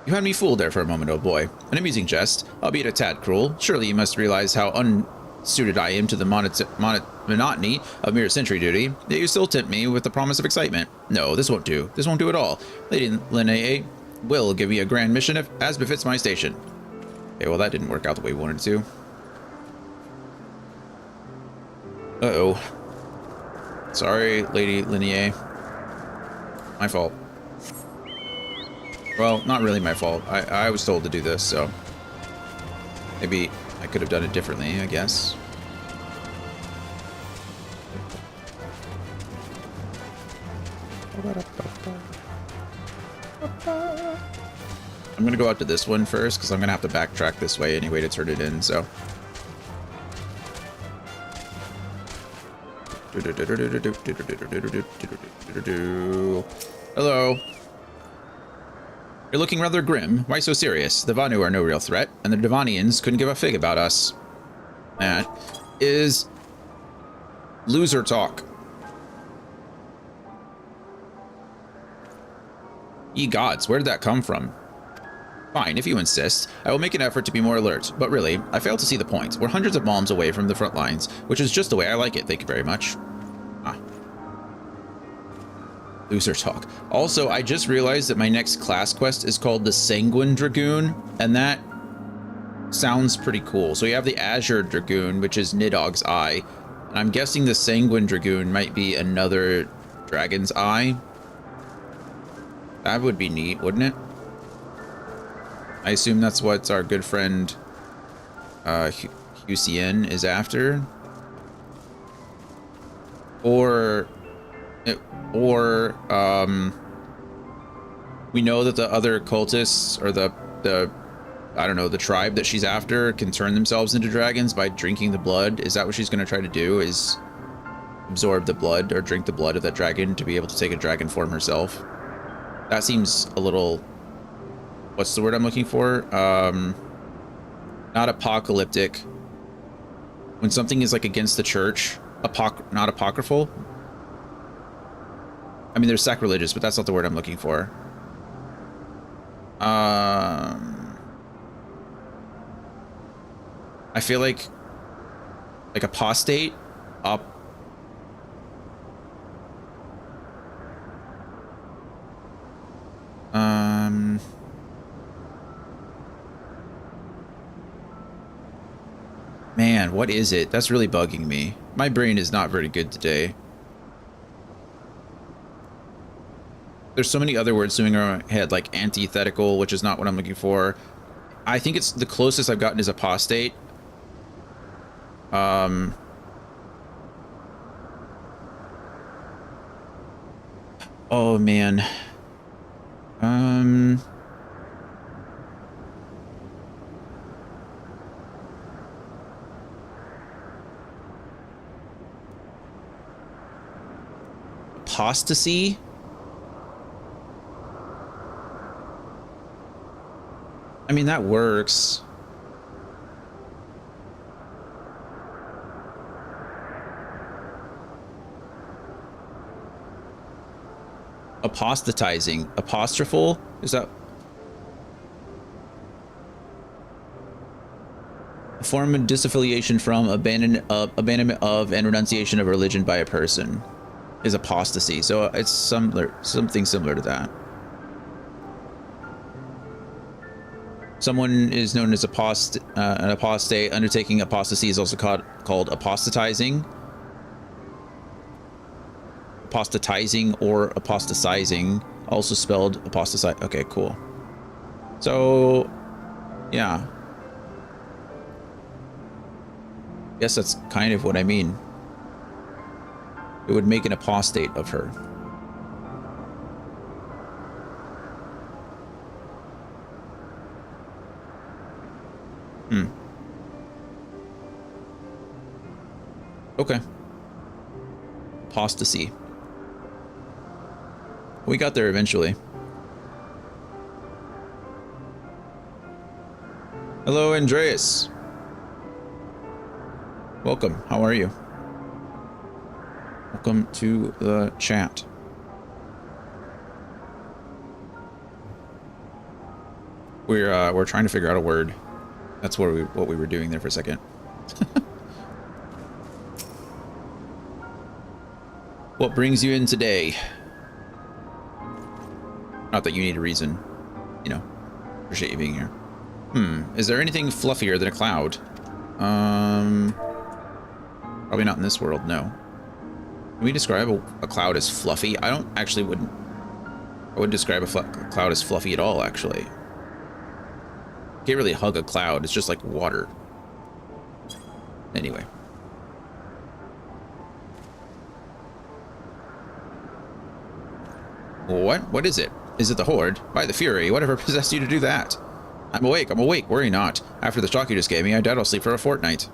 You had me fooled there for a moment, old boy. An amusing jest, albeit a tad cruel. Surely you must realize how unsuited I am to the monotony of mere sentry duty. Yet you still tempt me with the promise of excitement. No, this won't do. This won't do at all. Lady Linnea will give me a grand mission as befits my station. Okay, well that didn't work out the way we wanted to. Uh-oh. Sorry, Lady Linnea. My fault. Well, not really my fault. I was told to do this, so... Maybe I could have done it differently, I guess. I'm gonna go out to this one first, because I'm gonna have to backtrack this way anyway to turn it in, so... Hello. You're looking rather grim. Why so serious? The Vanu are no real threat, and the Devonians couldn't give a fig about us. That is loser talk. Ye gods, where did that come from? Fine, if you insist. I will make an effort to be more alert, but really, I fail to see the point. We're hundreds of miles away from the front lines, which is just the way I like it, thank you very much. Ah. Loser talk. Also, I just realized that my next class quest is called the Sanguine Dragoon, and that sounds pretty cool. So you have the Azure Dragoon, which is Nidog's eye, and I'm guessing the Sanguine Dragoon might be another dragon's eye. That would be neat, wouldn't it? I assume that's what our good friend QCN is after. Or we know that the other cultists or the I don't know, the tribe that she's after can turn themselves into dragons by drinking the blood. Is that what she's going to try to do, is absorb the blood or drink the blood of that dragon to be able to take a dragon form herself? That seems a little, what's the word I'm looking for? Not apocalyptic. When something is like against the church, not apocryphal. I mean, there's sacrilegious, but that's not the word I'm looking for. I feel like apostate, man, what is it? That's really bugging me. My brain is not very good today. There's so many other words swimming around my head, like antithetical, which is not what I'm looking for. I think it's the closest I've gotten is apostate. Oh man. Apostasy? I mean, that works. Apostatizing. Apostrophe? Is that a form of disaffiliation from, abandonment of, and renunciation of religion by a person is apostasy. So it's something similar to that. Someone is known as an apostate. Undertaking apostasy is also called apostatizing. Apostatizing or apostatizing, also spelled apostatize. Okay, cool. So, yeah. Guess that's kind of what I mean. It would make an apostate of her. Okay. Apostasy. We got there eventually. Hello, Andreas. Welcome. How are you? Welcome to the chat. We're trying to figure out a word. That's what we were doing there for a second. What brings you in today? Not that you need a reason, you know. Appreciate you being here. Is there anything fluffier than a cloud? Probably not in this world, no. Can we describe a cloud as fluffy? I wouldn't describe a cloud as fluffy at all, actually. You can't really hug a cloud, it's just like water. Anyway. What is it? Is it the Horde? By the Fury, whatever possessed you to do that? I'm awake, worry not. After the shock you just gave me, I doubt I'll sleep for a fortnight.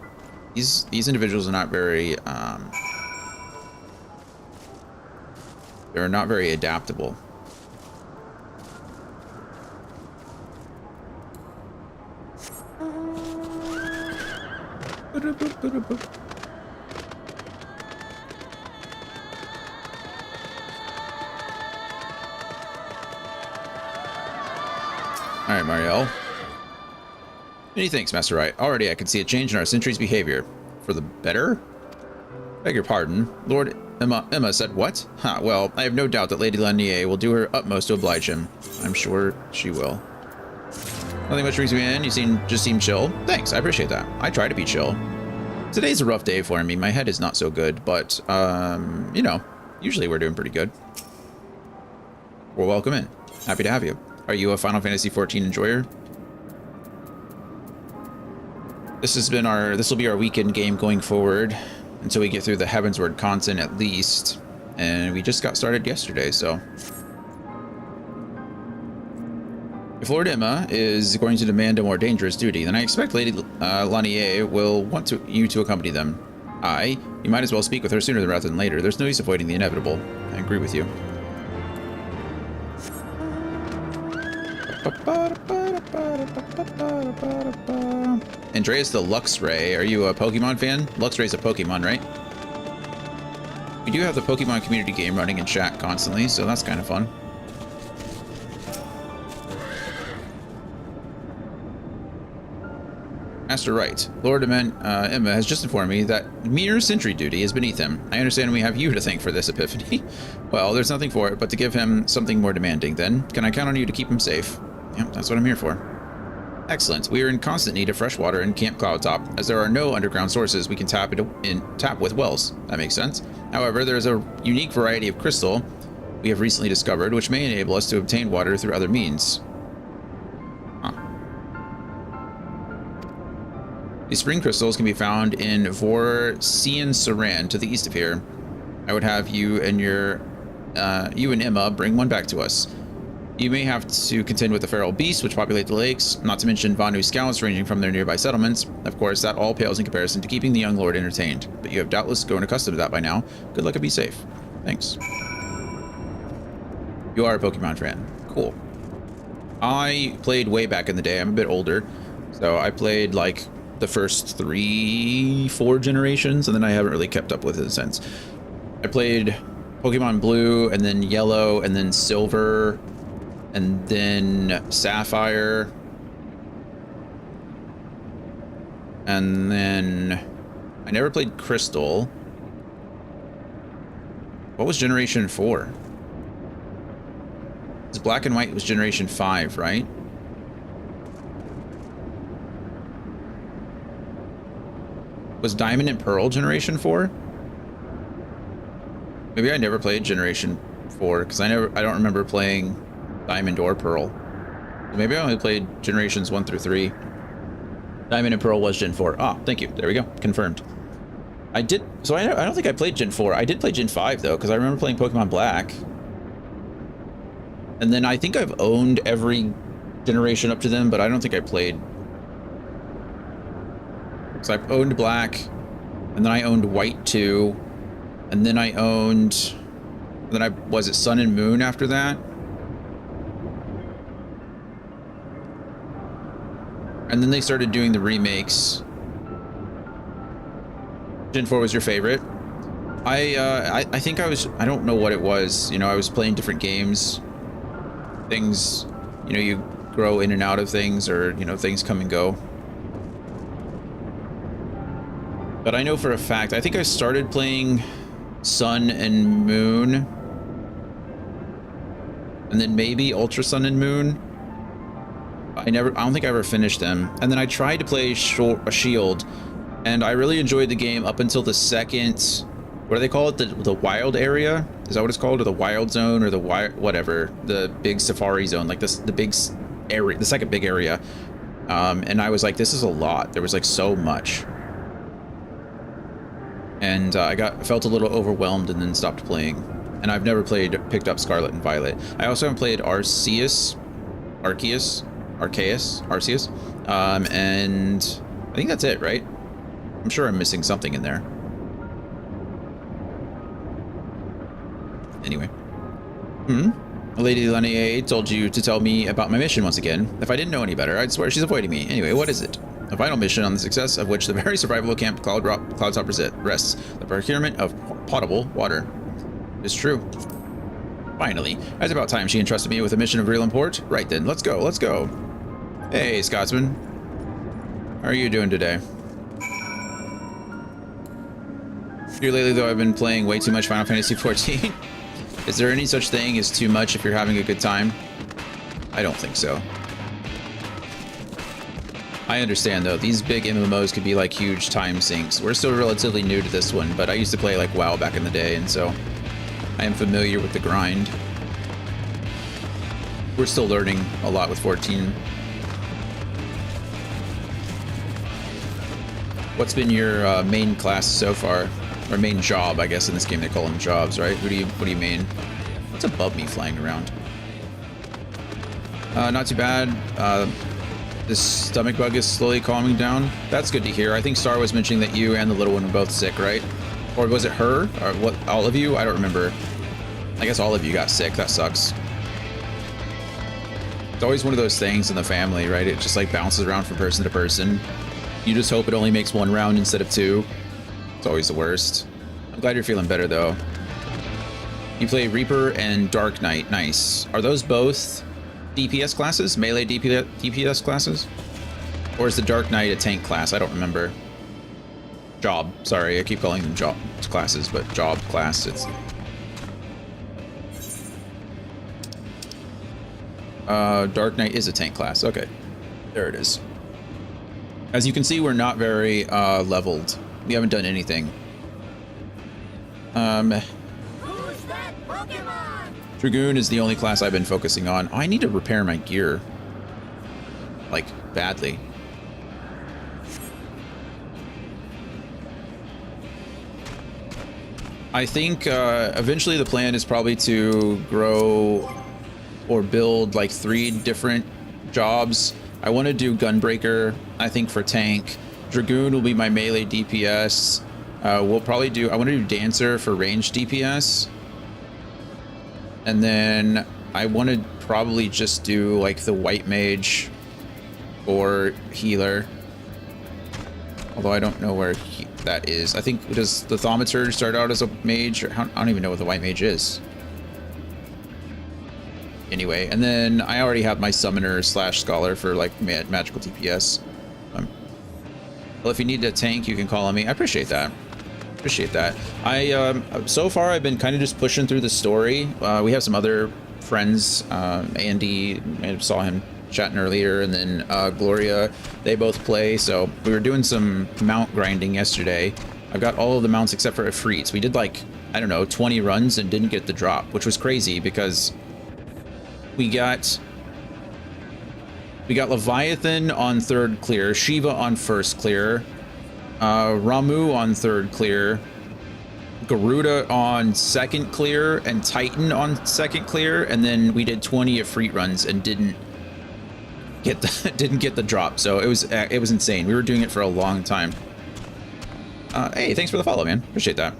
These individuals are not very, they're not very adaptable. Alright, Marielle. Many thanks, Master Wright. Already I can see a change in our sentry's behavior. For the better? Beg your pardon. Lord Emma said what? Well, I have no doubt that Lady Lanier will do her utmost to oblige him. I'm sure she will. Nothing much brings me in. You just seem chill. Thanks, I appreciate that. I try to be chill. Today's a rough day for me. My head is not so good, but, you know, usually we're doing pretty good. Well, welcome in. Happy to have you. Are you a Final Fantasy XIV enjoyer? This will be our weekend game going forward until we get through the Heavensward content at least. And we just got started yesterday, so. If Lord Emma is going to demand a more dangerous duty, then I expect Lady Lanier will want you to accompany them. You might as well speak with her sooner rather than later. There's no use avoiding the inevitable. I agree with you. Andreas the Luxray. Are you a Pokemon fan? Luxray's a Pokemon, right? We do have the Pokemon community game running in chat constantly, so that's kind of fun. Master Wright. Lord Emma has just informed me that mere sentry duty is beneath him. I understand we have you to thank for this epiphany. Well, there's nothing for it but to give him something more demanding, then. Can I count on you to keep him safe? Yep, that's what I'm here for. Excellent. We are in constant need of fresh water in Camp Cloudtop, as there are no underground sources we can tap with wells. That makes sense. However, there is a unique variety of crystal we have recently discovered, which may enable us to obtain water through other means. These spring crystals can be found in Vorcian Saran to the east of here. I would have you and Emma bring one back to us. You may have to contend with the feral beasts which populate the lakes, not to mention Vanu scouts ranging from their nearby settlements. Of course, that all pales in comparison to keeping the young lord entertained, but you have doubtless grown accustomed to that by now. Good luck and be safe. Thanks. You are a Pokemon fan. Cool. I played way back in the day. I'm a bit older, so I played like the first 3-4 generations, and then I haven't really kept up with it since. I played Pokemon Blue, and then Yellow, and then Silver, and then Sapphire, and then I never played Crystal. What was Generation 4? It's Black and White was Generation 5, right? Was Diamond and Pearl Generation 4? Maybe I never played Generation 4 because I don't remember playing Diamond or Pearl. Maybe I only played Generations 1 through 3. Diamond and Pearl was Gen 4. Ah, thank you. There we go. Confirmed. I did. So I don't think I played Gen 4. I did play Gen 5 though, because I remember playing Pokemon Black. And then I think I've owned every generation up to them, but I don't think I played. So I owned Black, and then I owned White 2, and then I owned, and then was it Sun and Moon after that? And then they started doing the remakes. Gen 4 was your favorite. I think I don't know what it was. You know, I was playing different games. Things, you know, you grow in and out of things, or, you know, things come and go. But I know for a fact, I think I started playing Sun and Moon, and then maybe Ultra Sun and Moon. I don't think I ever finished them. And then I tried to play Shield, and I really enjoyed the game up until the second, what do they call it? The wild area? Is that what it's called? Or the wild zone, or the whatever, the big safari zone, like this, the big area, the second big area. And I was like, this is a lot. There was like so much. And I felt a little overwhelmed and then stopped playing. And I've never picked up Scarlet and Violet. I also haven't played Arceus. And I think that's it, right? I'm sure I'm missing something in there. Anyway. Lady Lanier told you to tell me about my mission once again. If I didn't know any better, I'd swear she's avoiding me. Anyway, what is it? A vital mission on the success of which the very survival of Camp Cloudtop rests. The procurement of potable water. It's true. Finally. It's about time she entrusted me with a mission of real import. Right then, let's go, let's go. Hey, Scotsman. How are you doing today? Here lately, though, I've been playing way too much Final Fantasy XIV. Is there any such thing as too much if you're having a good time? I don't think so. I understand, though. These big MMOs could be like huge time sinks. We're still relatively new to this one, but I used to play like WoW back in the day, and so I am familiar with the grind. We're still learning a lot with 14. What's been your main class so far? Or main job, I guess in this game they call them jobs, right? What do you main? What's above me flying around? Not too bad. This stomach bug is slowly calming down. That's good to hear. I think Star was mentioning that you and the little one were both sick, right? Or was it her? Or what? All of you? I don't remember. I guess all of you got sick. That sucks. It's always one of those things in the family, right? It just like bounces around from person to person. You just hope it only makes one round instead of two. It's always the worst. I'm glad you're feeling better though. You play Reaper and Dark Knight. Nice. Are those both DPS classes? Melee DPS classes? Or is the Dark Knight a tank class? I don't remember. Job. Sorry, I keep calling them job classes, but job class. It's Dark Knight is a tank class. Okay. There it is. As you can see, we're not very leveled. We haven't done anything. Who's that Pokemon? Dragoon is the only class I've been focusing on. Oh, I need to repair my gear. Like, badly. I think eventually the plan is probably to grow or build like 3 different jobs. I want to do Gunbreaker, I think, for tank. Dragoon will be my melee DPS. We'll probably do, I want to do Dancer for range DPS. And then I want to probably just do like the White Mage or Healer. Although I don't know where that is. I think, does the Thaumaturge start out as a mage? Or I don't even know what the White Mage is. Anyway, and then I already have my Summoner / Scholar for like magical DPS. Well, if you need a tank, you can call on me. I appreciate that. Appreciate that. So far I've been kind of just pushing through the story. We have some other friends, Andy, I saw him chatting earlier, and then Gloria, they both play. So we were doing some mount grinding yesterday. I've got all of the mounts except for Ifrits. We did like, I don't know, 20 runs and didn't get the drop, which was crazy because we got Leviathan on 3rd clear, Shiva on 1st clear, Ramu on 3rd clear, Garuda on 2nd clear, and Titan on 2nd clear, and then we did 20 Ifrit runs and didn't get the drop. So it was insane. We were doing it for a long time. Hey, thanks for the follow, man. Appreciate that.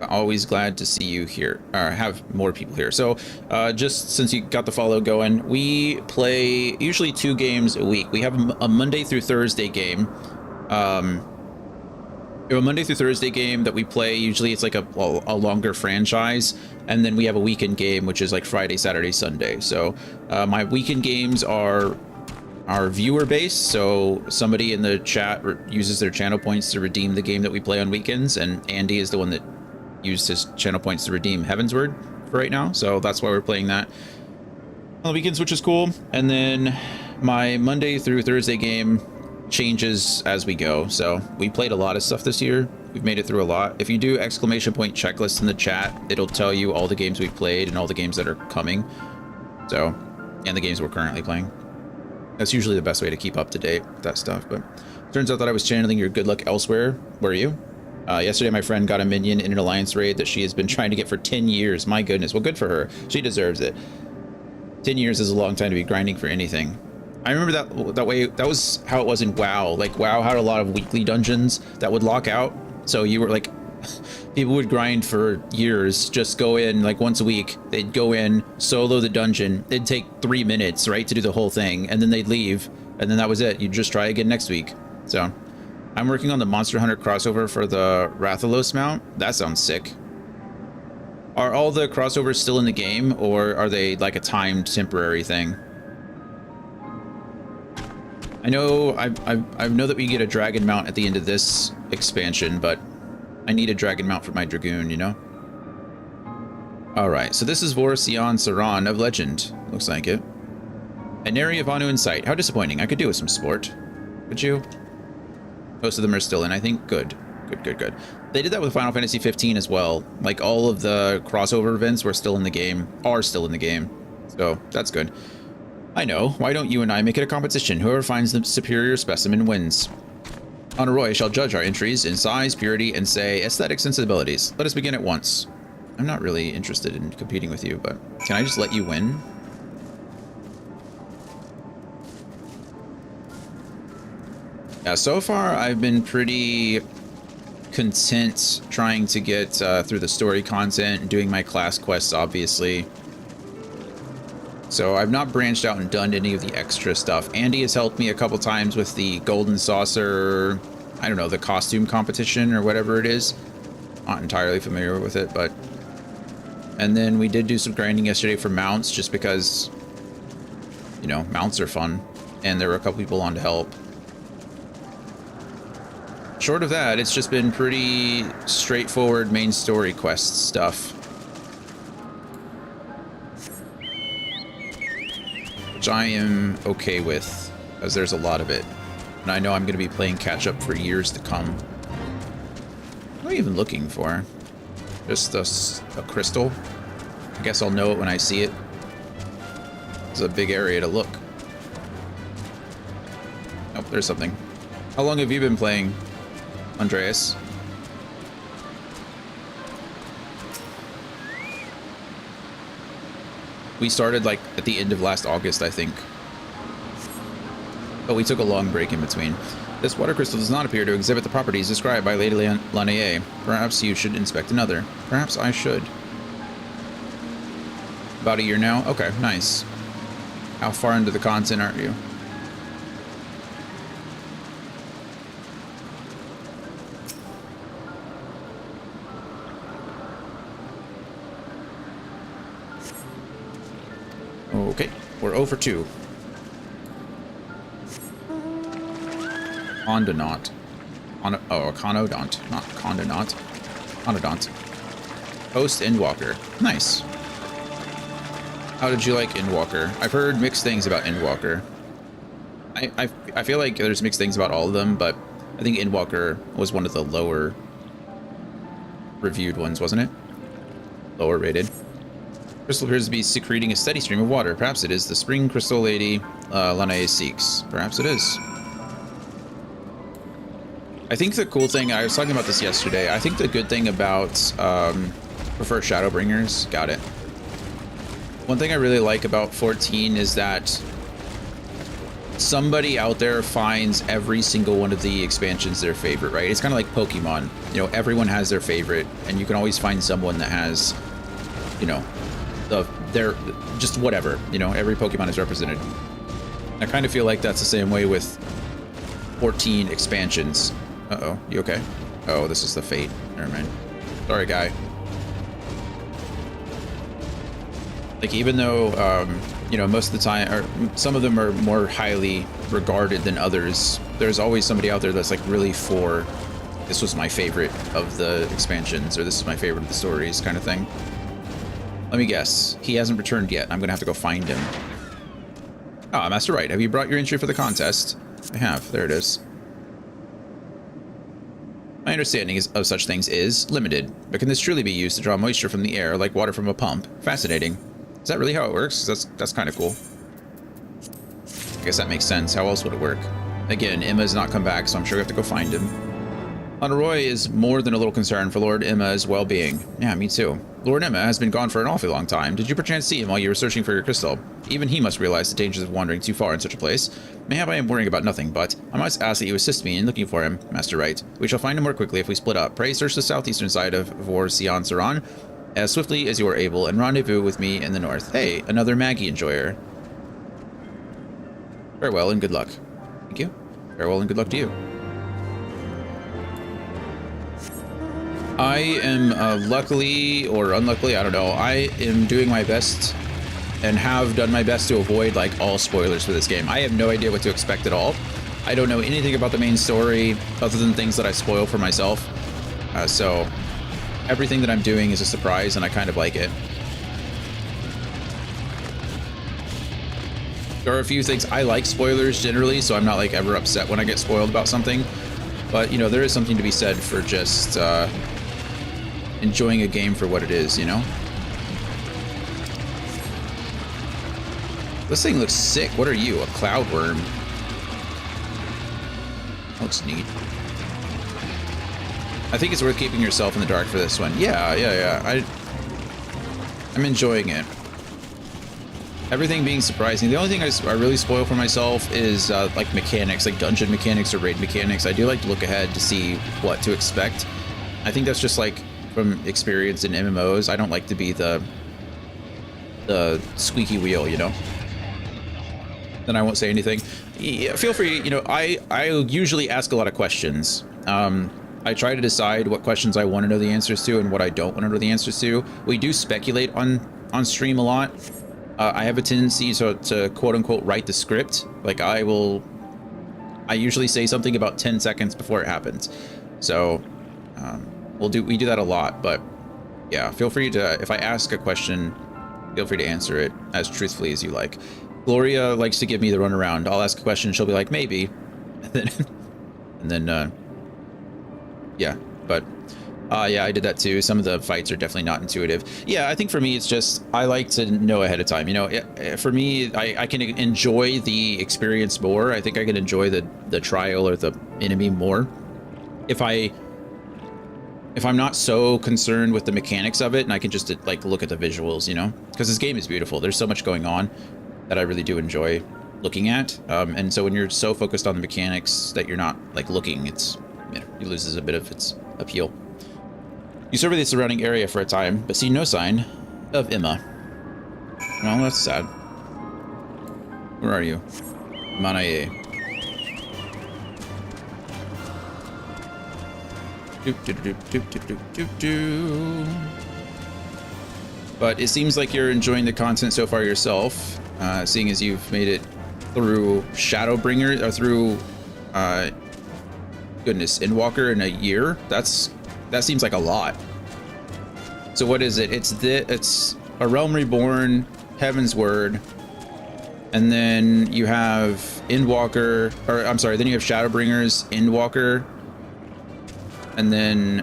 Always glad to see you here, or have more people here. So just since you got the follow going, we play usually 2 games a week. We have a Monday through Thursday game. We have a Monday through Thursday game that we play. Usually it's like a longer franchise, and then we have a weekend game, which is like Friday, Saturday, Sunday. So my weekend games are viewer based, so somebody in the chat uses their channel points to redeem the game that we play on weekends, and Andy is the one that used his channel points to redeem Heavensward for right now, so that's why we're playing that on the weekends, which is cool. And then my Monday through Thursday game changes as we go, so we played a lot of stuff this year. We've made it through a lot. If you do exclamation point checklist in the chat, it'll tell you all the games we've played and all the games that are coming, so, and the games we're currently playing. That's usually the best way to keep up to date with that stuff. But turns out that I was channeling your good luck elsewhere. Where are you? Yesterday, my friend got a minion in an alliance raid that she has been trying to get for 10 years. My goodness. Well, good for her. She deserves it. 10 years is a long time to be grinding for anything. I remember that way. That was how it was in WoW. Like, WoW had a lot of weekly dungeons that would lock out. So you were like, people would grind for years, just go in like once a week. They'd go in, solo the dungeon. It'd take 3 minutes, right, to do the whole thing. And then they'd leave. And then that was it. You'd just try again next week. So I'm working on the Monster Hunter crossover for the Rathalos mount. That sounds sick. Are all the crossovers still in the game, or are they like a timed temporary thing? I know I know that we get a dragon mount at the end of this expansion, but I need a dragon mount for my Dragoon, you know? Alright, so this is Vorsian Saran of Legend. Looks like it. An area of Anu in sight. How disappointing. I could do with some sport. Could you? Most of them are still in, I think. Good. Good. They did that with Final Fantasy 15 as well. Like, all of the crossover events were still in the game. Are still in the game. So, that's good. I know. Why don't you and I make it a competition? Whoever finds the superior specimen wins. Honoroi shall judge our entries in size, purity, and say aesthetic sensibilities. Let us begin at once. I'm not really interested in competing with you, but can I just let you win? Yeah, so far I've been pretty content trying to get through the story content and doing my class quests, obviously. So I've not branched out and done any of the extra stuff. Andy has helped me a couple times with the Golden Saucer, I don't know, the costume competition or whatever it is. Not entirely familiar with it, but... And then we did do some grinding yesterday for mounts, just because, you know, mounts are fun. And there were a couple people on to help. Short of that, it's just been pretty straightforward main story quest stuff. Which I am okay with, as there's a lot of it. And I know I'm going to be playing catch-up for years to come. What am I even looking for? Just a crystal? I guess I'll know it when I see it. It's a big area to look. Oh, there's something. How long have you been playing, Andreas? We started like at the end of last August, I think. But we took a long break in between. This water crystal does not appear to exhibit the properties described by Lady Lanae. Perhaps you should inspect another. Perhaps I should. About a year now? Okay, nice. How far into the content are you? Okay, we're 0 for 2. Condonant. Oh, a conodont, not condonant. Conodont. Post Endwalker. Nice. How did you like Endwalker? I've heard mixed things about Endwalker. I feel like there's mixed things about all of them, but I think Endwalker was one of the lower reviewed ones, wasn't it? Lower rated. Crystal appears to be secreting a steady stream of water. Perhaps it is the spring crystal Lady Lanae seeks. Perhaps it is. I think the cool thing, I was talking about this yesterday, I think the good thing about prefer Shadowbringers, got it. One thing I really like about 14 is that somebody out there finds every single one of the expansions their favorite, right? It's kind of like Pokemon. You know, everyone has their favorite, and you can always find someone that has, you know, their just whatever, you know, every Pokemon is represented. I kind of feel like that's the same way with 14 expansions. Uh-oh, you okay? Oh, this is the fate. Never mind. Sorry, guy. Like, even though, you know, most of the time, or some of them are more highly regarded than others, there's always somebody out there that's like really for, this was my favorite of the expansions, or this is my favorite of the stories, kind of thing. Let me guess. He hasn't returned yet. I'm going to have to go find him. Ah, Master Wright, have you brought your entry for the contest? I have. There it is. My understanding of such things is limited, but can this truly be used to draw moisture from the air like water from a pump? Fascinating. Is that really how it works? That's kind of cool. I guess that makes sense. How else would it work? Again, Emma's not come back, so I'm sure we have to go find him. Honoroi is more than a little concerned for Lord Emma's well-being. Yeah, me too. Lord Emma has been gone for an awfully long time. Did you perchance see him while you were searching for your crystal? Even he must realize the dangers of wandering too far in such a place. Mayhap I am worrying about nothing, but I must ask that you assist me in looking for him, Master Wright. We shall find him more quickly if we split up. Pray search the southeastern side of Vor-Sian-Saran as swiftly as you are able, and rendezvous with me in the north. Hey, another Maggie enjoyer. Farewell and good luck. Thank you. Farewell and good luck to you. I am, luckily or unluckily, I don't know, I am doing my best and have done my best to avoid, like, all spoilers for this game. I have no idea what to expect at all. I don't know anything about the main story other than things that I spoil for myself. So everything that I'm doing is a surprise, and I kind of like it. There are a few things, I like spoilers generally, so I'm not, like, ever upset when I get spoiled about something. But, you know, there is something to be said for just, enjoying a game for what it is, you know? This thing looks sick. What are you? A cloud worm. Looks neat. I think it's worth keeping yourself in the dark for this one. Yeah. I'm enjoying it. Everything being surprising. The only thing I really spoil for myself is like mechanics, like dungeon mechanics or raid mechanics. I do like to look ahead to see what to expect. I think that's just like from experience in MMOs. I don't like to be the squeaky wheel, you know? Then I won't say anything. Yeah, feel free, you know, I usually ask a lot of questions. I try to decide what questions I want to know the answers to and what I don't want to know the answers to. We do speculate on stream a lot. I have a tendency to quote unquote write the script. Like I usually say something about 10 seconds before it happens. So we do that a lot, but yeah, feel free to, if I ask a question, feel free to answer it as truthfully as you like. Gloria likes to give me the runaround. I'll ask a question, she'll be like, maybe. And then yeah, but yeah, I did that too. Some of the fights are definitely not intuitive. Yeah, I think for me, it's just, I like to know ahead of time. You know, for me, I can enjoy the experience more. I think I can enjoy the trial or the enemy more if I'm not so concerned with the mechanics of it, and I can just like look at the visuals, you know, because this game is beautiful. There's so much going on that I really do enjoy looking at. And so when you're so focused on the mechanics that you're not like looking, it's, you know, it loses a bit of its appeal. You survey the surrounding area for a time, but see no sign of Emma. Well, that's sad. Where are you? Manaye. But it seems like you're enjoying the content so far yourself, seeing as you've made it through Shadowbringer, or through, goodness, Endwalker in a year. That seems like a lot. So what is it? It's A Realm Reborn, Heavensward, and then you have Endwalker, or I'm sorry, then you have Shadowbringers, Endwalker, and then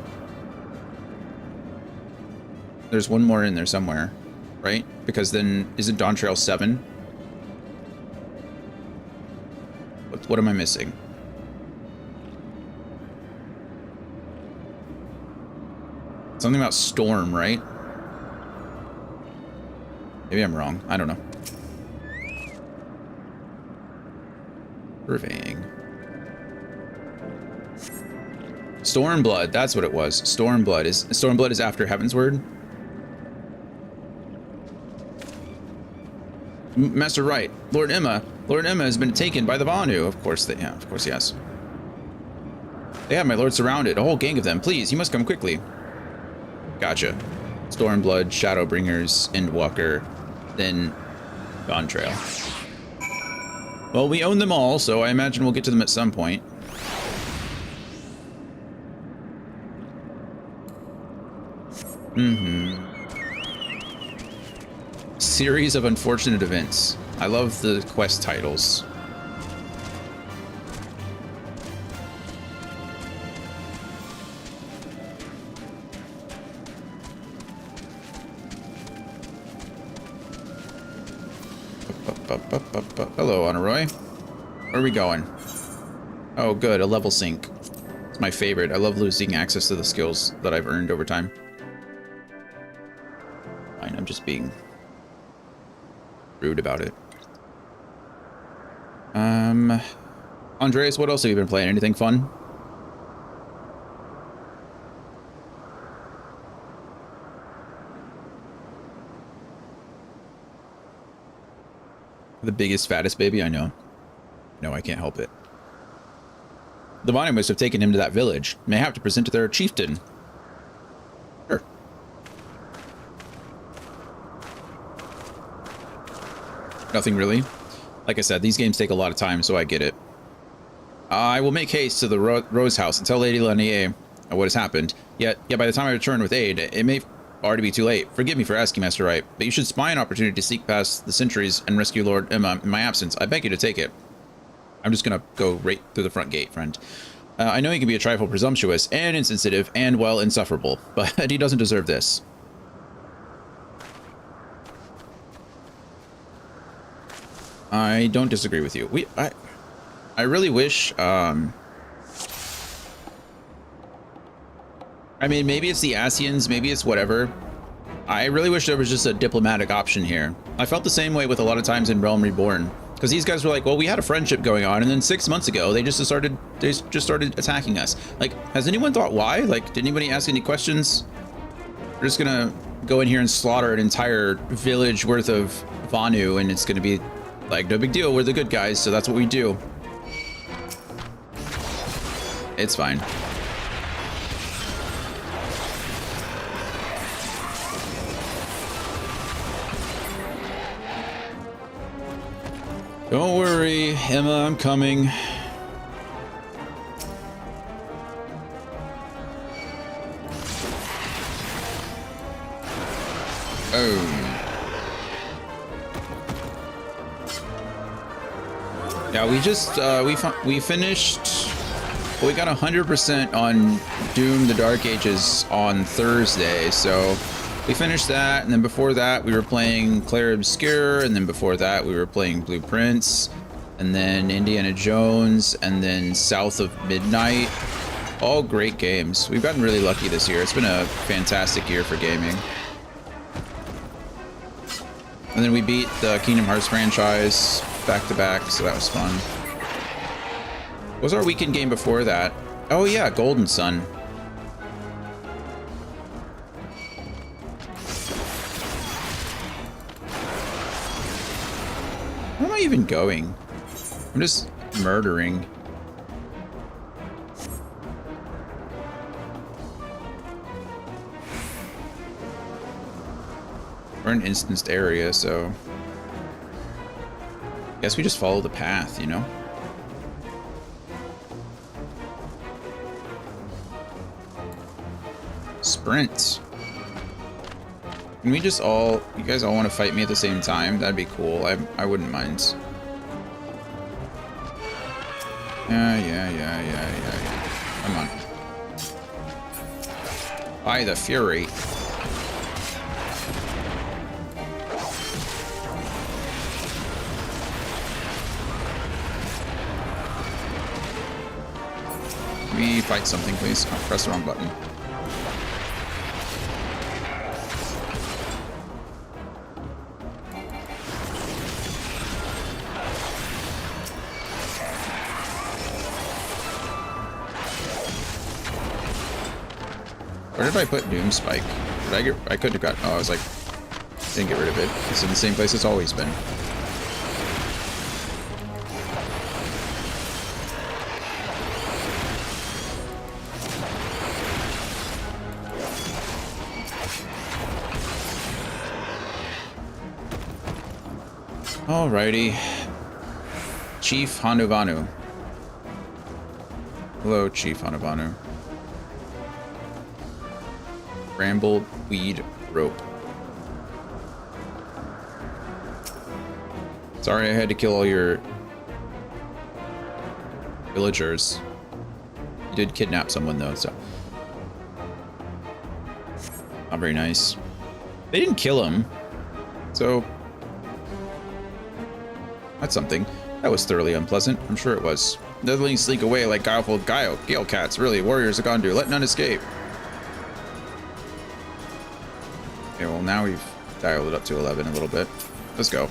there's one more in there somewhere, right? Because then isn't Dawn Trail 7? What am I missing? Something about Storm, right? Maybe I'm wrong. I don't know. Surveying. Stormblood, that's what it was. Stormblood is after Heavensward. Master Wright, Lord Emma has been taken by the Vanu. Of course, yes. They have my lord surrounded, a whole gang of them. Please, you must come quickly. Gotcha. Stormblood, Shadowbringers, Endwalker, then Dawn Trail. Well, we own them all, so I imagine we'll get to them at some point. Series of unfortunate events. I love the quest titles. Hello, Honoroi. Where are we going? Oh, good, a level sync. It's my favorite. I love losing access to the skills that I've earned over time. Fine, I'm just being rude about it. Andreas, what else have you been playing? Anything fun? The biggest, fattest baby, I know. No, I can't help it. The Vanu must have taken him to that village. May have to present to their chieftain. Sure. Nothing really. Like I said, these games take a lot of time, so I get it. I will make haste to the Rose House and tell Lady Lanier what has happened. Yet by the time I return with aid, it may already be too late. Forgive me for asking, Master Wright, but you should spy an opportunity to sneak past the sentries and rescue Lord Emma in my absence. I beg you to take it. I'm just gonna go right through the front gate, friend. I know he can be a trifle presumptuous and insensitive and, well, insufferable, but he doesn't deserve this. I don't disagree with you. I really wish, I mean, maybe it's the Asians, maybe it's whatever. I really wish there was just a diplomatic option here. I felt the same way with a lot of times in Realm Reborn. Because these guys were like, well, we had a friendship going on, and then 6 months ago, they just started attacking us. Like, has anyone thought why? Like, did anybody ask any questions? We're just gonna go in here and slaughter an entire village worth of Vanu, and it's gonna be like, no big deal, we're the good guys, so that's what we do. It's fine. Don't worry, Emma, I'm coming. Oh. Yeah, we just, we finished, well, we got 100% on Doom the Dark Ages on Thursday, so we finished that, and then before that we were playing Clair Obscure, and then before that we were playing Blueprints, and then Indiana Jones, and then South of Midnight. All great games. We've gotten really lucky this year. It's been a fantastic year for gaming. And then we beat the Kingdom Hearts franchise back to back, so that was fun. What was our weekend game before that? Oh yeah, Golden Sun. Where am I even going? I'm just murdering. We're in an instanced area, so I guess we just follow the path, you know? Sprint. Can we just all, you guys all want to fight me at the same time? That'd be cool. I wouldn't mind. Yeah. Come on. By the Fury. Can we fight something, please? Oh, press the wrong button. Where did I put Doom Spike? I couldn't have got, oh, I was like, didn't get rid of it. It's in the same place it's always been. Alrighty. Chief Hanuvanu. Hello, Chief Hanuvanu. Bramble weed rope. Sorry I had to kill all your villagers. You did kidnap someone though, so not very nice. They didn't kill him, so that's something. That was thoroughly unpleasant. I'm sure it was. Netherlings slink away like guileful gale cats. Really, warriors are gone to let none escape. Okay, well now we've dialed it up to 11 a little bit. Let's go.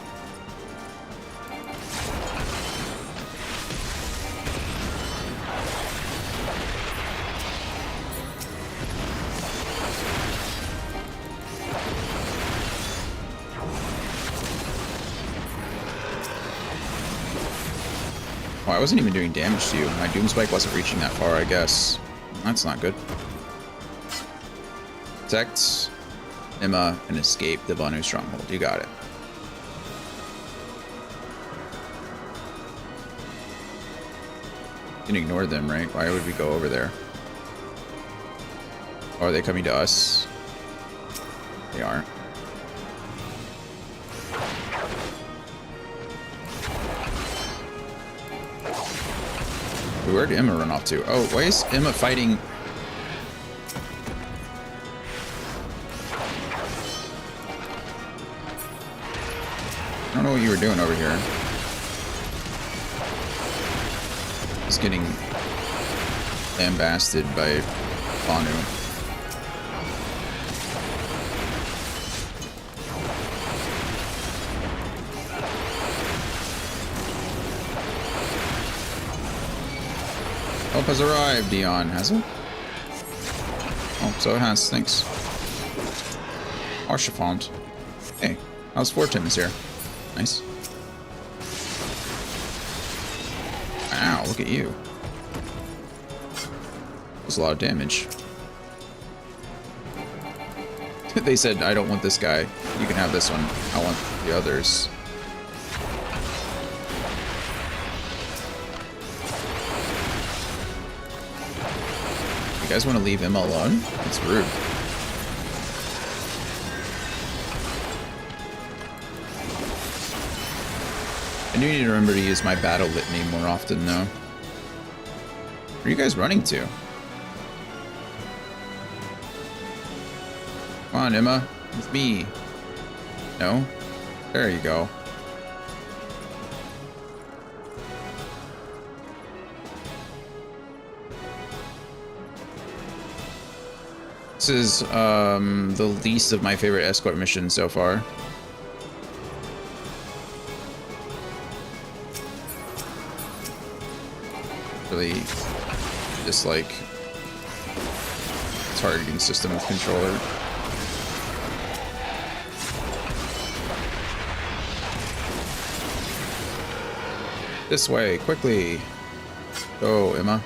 Oh, I wasn't even doing damage to you. My Doom Spike wasn't reaching that far, I guess. That's not good. Protect Emma and escape the Vanu stronghold. You got it. You can ignore them, right? Why would we go over there? Or are they coming to us? They aren't. Where'd Emma run off to? Oh, why is Emma fighting? I don't know what you were doing over here. getting lambasted by Banu. Help has arrived, Dion. Has it? Oh, so it has. Thanks. Archifant. Hey, how's Fortims here? Nice. Wow, look at you. That's a lot of damage. They said, I don't want this guy. You can have this one. I want the others. You guys want to leave him alone? It's rude. I do need to remember to use my battle litany more often, though. Where are you guys running to? Come on, Emma. With me. No? There you go. This is the least of my favorite escort missions so far. Really dislike targeting system with controller. This way, quickly. Go, Emma.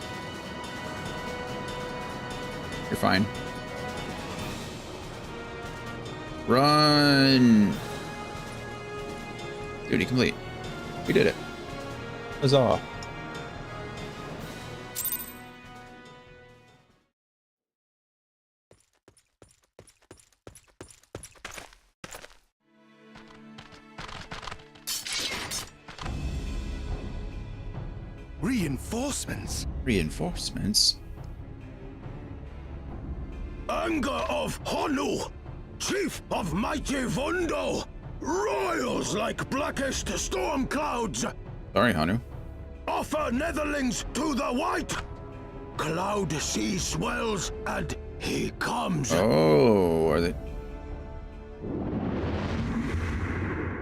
You're fine. Run! Duty complete. We did it. Huzzah. Reinforcements? Reinforcements? Anger of Honu, chief of mighty Vondo, royals like blackest storm clouds. Sorry, Hanu. Offer netherlings to the white. Cloud sea swells and he comes. Oh, are they?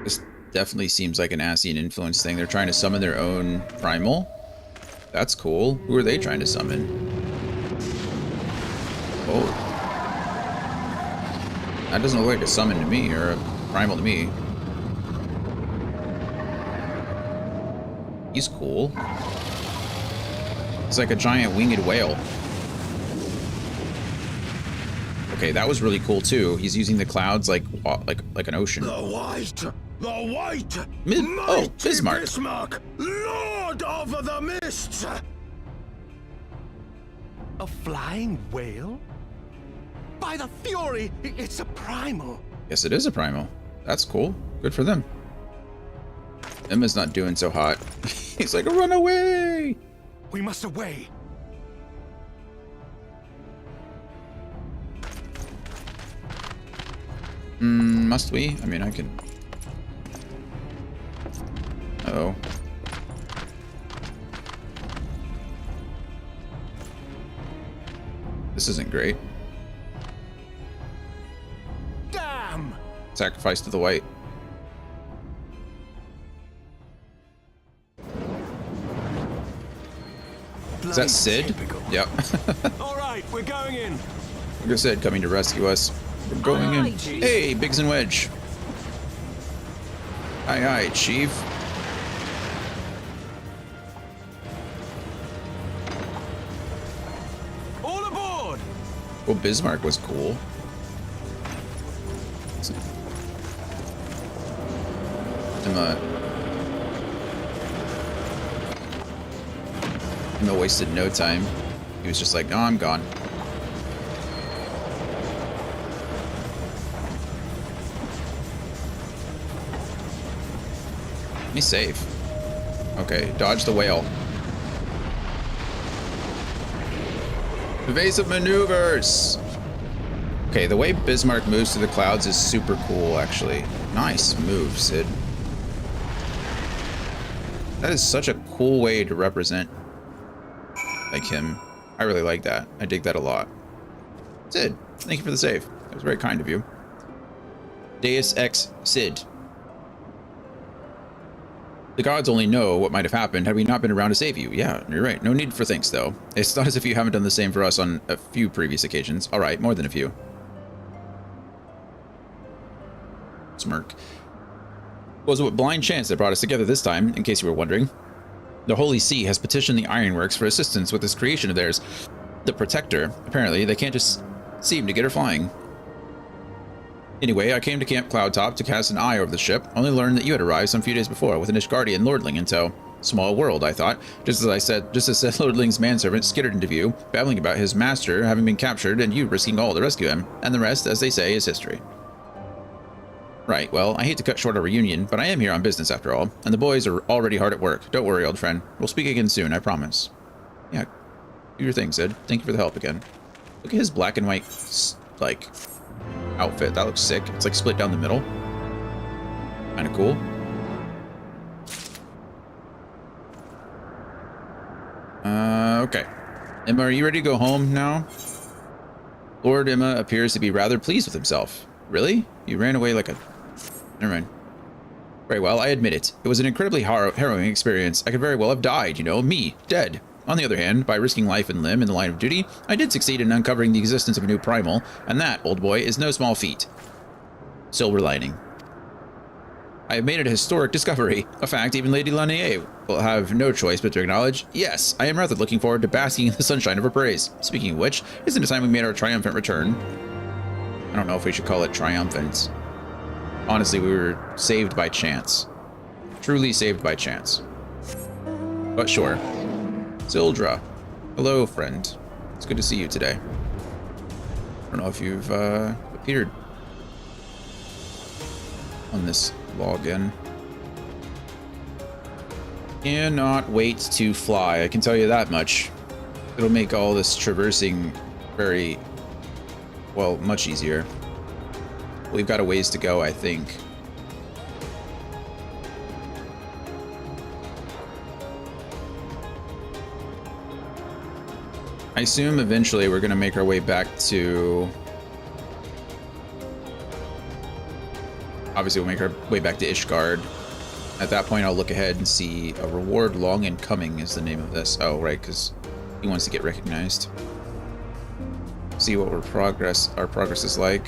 This definitely seems like an Ascian influence thing. They're trying to summon their own primal. That's cool. Who are they trying to summon? Oh. That doesn't look like a summon to me, or a primal to me. He's cool. He's like a giant winged whale. Okay, that was really cool too. He's using the clouds like an ocean. The white, Oh, Bismarck. Bismarck, Lord of the Mists. A flying whale? By the Fury, it's a primal. Yes, it is a primal. That's cool. Good for them. Emma's not doing so hot. He's like, run away! We must away. Must we? I mean, I can... Uh-oh. This isn't great. Damn! Sacrifice to the white. Is that Sid? Typical. Yep. All right, we're going in. Like I said, coming to rescue us. We're going in. Hey, Biggs and Wedge. Aye, aye, Chief. All aboard! Well, Bismarck was cool. Emma wasted no time. He was just like, oh, I'm gone. Let me save. Okay, dodge the whale. Evasive maneuvers! Okay, the way Bismarck moves through the clouds is super cool, actually. Nice move, Sid. That is such a cool way to represent like him. I really like that. I dig that a lot. Sid, thank you for the save. That was very kind of you. Deus Ex Sid. The gods only know what might have happened had we not been around to save you. Yeah, you're right. No need for thanks, though. It's not as if you haven't done the same for us on a few previous occasions. All right, more than a few. Smirk. It was a blind chance that brought us together this time, in case you were wondering. The Holy See has petitioned the Ironworks for assistance with this creation of theirs. The Protector. Apparently, they can't just seem to get her flying. Anyway, I came to Camp Cloudtop to cast an eye over the ship, only learned that you had arrived some few days before with an Ishgardian lordling in tow. Small world, I thought. Just as said Lordling's manservant skittered into view, babbling about his master having been captured and you risking all to rescue him. And the rest, as they say, is history. Right, well, I hate to cut short our reunion, but I am here on business after all, and the boys are already hard at work. Don't worry, old friend. We'll speak again soon, I promise. Yeah, do your thing, Sid. Thank you for the help again. Look at his black and white, like, outfit. That looks sick. It's like split down the middle. Kind of cool. Okay. Emma, are you ready to go home now? Lord Emma appears to be rather pleased with himself. Really? You ran away like a... Never mind. Very well, I admit it. It was an incredibly harrowing experience. I could very well have died, you know, me, dead. On the other hand, by risking life and limb in the line of duty, I did succeed in uncovering the existence of a new primal, and that, old boy, is no small feat. Silver lining. I have made it a historic discovery, a fact even Lady Lanier will have no choice but to acknowledge. Yes, I am rather looking forward to basking in the sunshine of her praise. Speaking of which, isn't it time we made our triumphant return? I don't know if we should call it triumphant. Honestly, we were saved by chance. Truly saved by chance. But sure. Sildra. Hello, friend. It's good to see you today. I don't know if you've appeared on this login. Cannot wait to fly, I can tell you that much. It'll make all this traversing very, well, much easier. We've got a ways to go, I think. I assume eventually we're going to make our way back to... Obviously, we'll make our way back to Ishgard. At that point, I'll look ahead and see a reward long in coming is the name of this. Oh, right, because he wants to get recognized. See what our progress is like.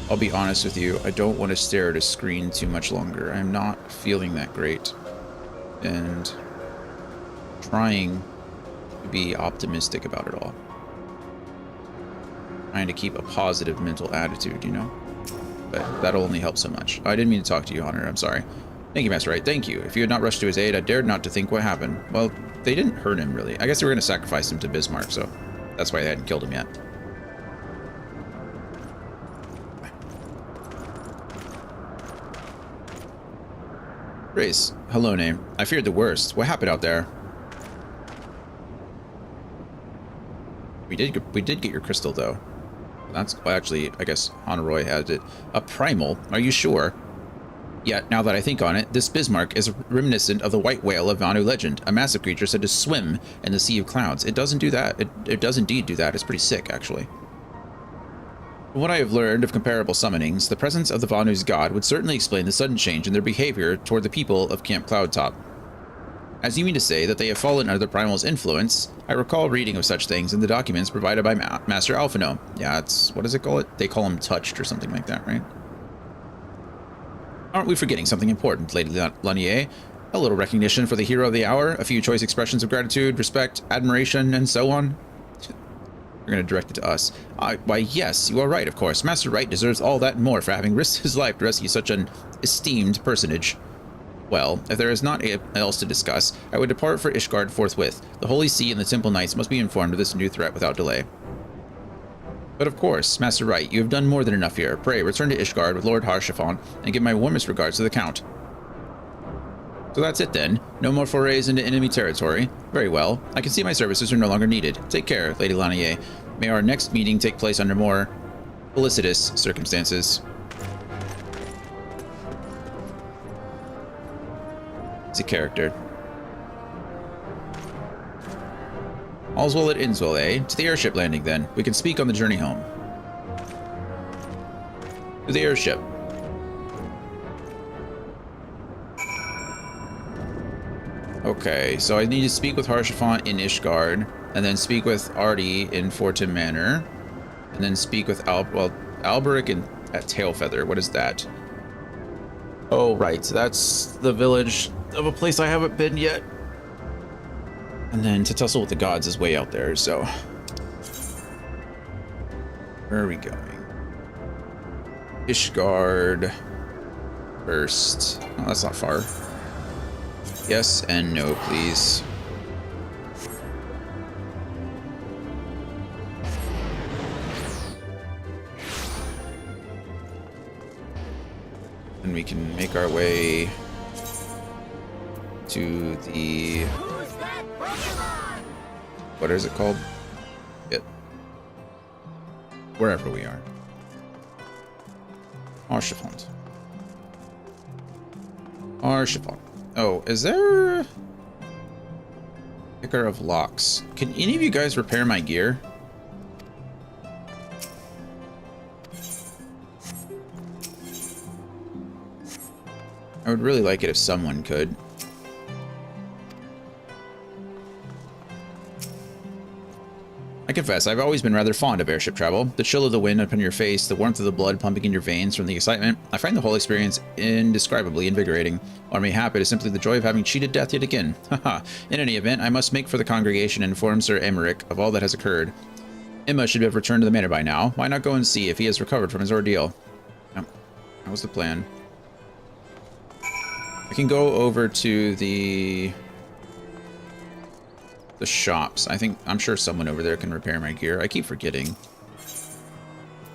I'll be honest with you, I don't want to stare at a screen too much longer. I'm not feeling that great. And trying to be optimistic about it all. Trying to keep a positive mental attitude, you know? But that'll only help so much. I didn't mean to talk to you, Hunter. I'm sorry. Thank you, Master Wright. Thank you. If you had not rushed to his aid, I dared not to think what happened. Well, they didn't hurt him, really. I guess they were going to sacrifice him to Bismarck, so that's why they hadn't killed him yet. Grace, hello, name. I feared the worst. What happened out there? We did get your crystal, though. That's, well, actually, I guess Honoroi had it. A primal? Are you sure? Yet, now that I think on it, this Bismarck is reminiscent of the white whale of Vanu legend, a massive creature said to swim in the sea of clouds. It doesn't do that. It does indeed do that. It's pretty sick, actually. From what I have learned of comparable summonings, the presence of the Vanu's god would certainly explain the sudden change in their behavior toward the people of Camp Cloudtop. As you mean to say that they have fallen under the primal's influence, I recall reading of such things in the documents provided by Master Alphino. Yeah, it's, what does it call it? They call him touched or something like that, right? Aren't we forgetting something important, Lady Lanier? A little recognition for the hero of the hour, a few choice expressions of gratitude, respect, admiration, and so on? You're going to direct it to us. Why, yes, you are right, of course. Master Wright deserves all that and more for having risked his life to rescue such an esteemed personage. Well, if there is not else to discuss, I would depart for Ishgard forthwith. The Holy See and the Temple Knights must be informed of this new threat without delay. But of course, Master Wright, you have done more than enough here. Pray, return to Ishgard with Lord Harshaphon and give my warmest regards to the Count. So that's it then. No more forays into enemy territory. Very well. I can see my services are no longer needed. Take care, Lady Lanier. May our next meeting take place under more felicitous circumstances. He's a character. All's well that ends well, eh? To the airship landing, then. We can speak on the journey home. To the airship. Okay, so I need to speak with Haurchefant in Ishgard, and then speak with Artie in Fortin Manor, and then speak with Alberic at Tailfeather. What is that? Oh, right. So that's the village of a place I haven't been yet. And then to tussle with the gods is way out there, so... Where are we going? Ishgard first. Oh, that's not far. Yes and no, please. And we can make our way to the... Who's that Pokemon? What is it called? It. Wherever we are. Haurchefant. Haurchefant. Oh, is there... Picker of locks. Can any of you guys repair my gear? I would really like it if someone could. I confess, I've always been rather fond of airship travel. The chill of the wind upon your face, the warmth of the blood pumping in your veins from the excitement. I find the whole experience indescribably invigorating. Or mayhap it is simply the joy of having cheated death yet again. Haha. In any event, I must make for the congregation and inform Sir Emmerich of all that has occurred. Emma should have returned to the manor by now. Why not go and see if he has recovered from his ordeal? Yep. That was the plan. I can go over to the shops. I'm sure someone over there can repair my gear. I keep forgetting.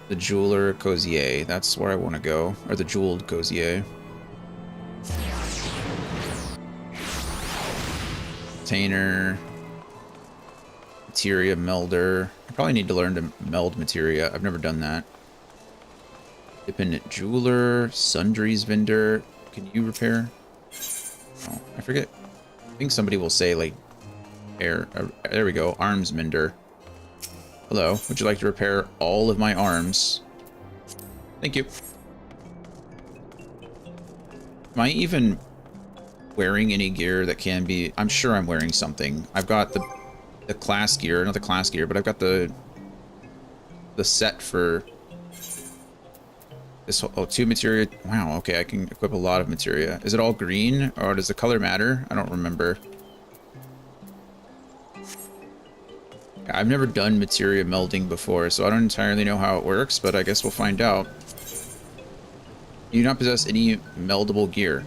The jeweler Cozier. That's where I want to go. Or the jeweled Cozier. Container. Materia melder. I probably need to learn to meld materia. I've never done that. Dependent jeweler. Sundries vendor. Can you repair? Oh, I forget. I think somebody will say like there we go. Arms mender. Hello. Would you like to repair all of my arms? Thank you. Am I even wearing any gear that can be... I'm sure I'm wearing something. I've got the class gear. Not the class gear, but I've got the set for... This whole... Oh, 2 materia. Wow, okay. I can equip a lot of materia. Is it all green? Or does the color matter? I don't remember. I've never done materia melding before, so I don't entirely know how it works, but I guess we'll find out. You do not possess any meldable gear.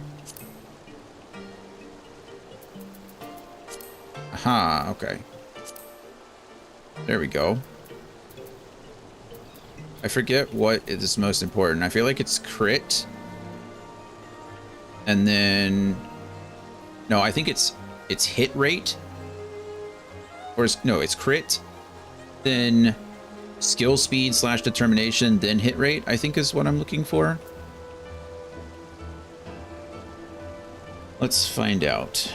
Aha, okay. There we go. I forget what is most important. I feel like it's crit. And then... No, I think it's hit rate. Or no, it's crit, then skill speed / determination, then hit rate, I think is what I'm looking for. Let's find out.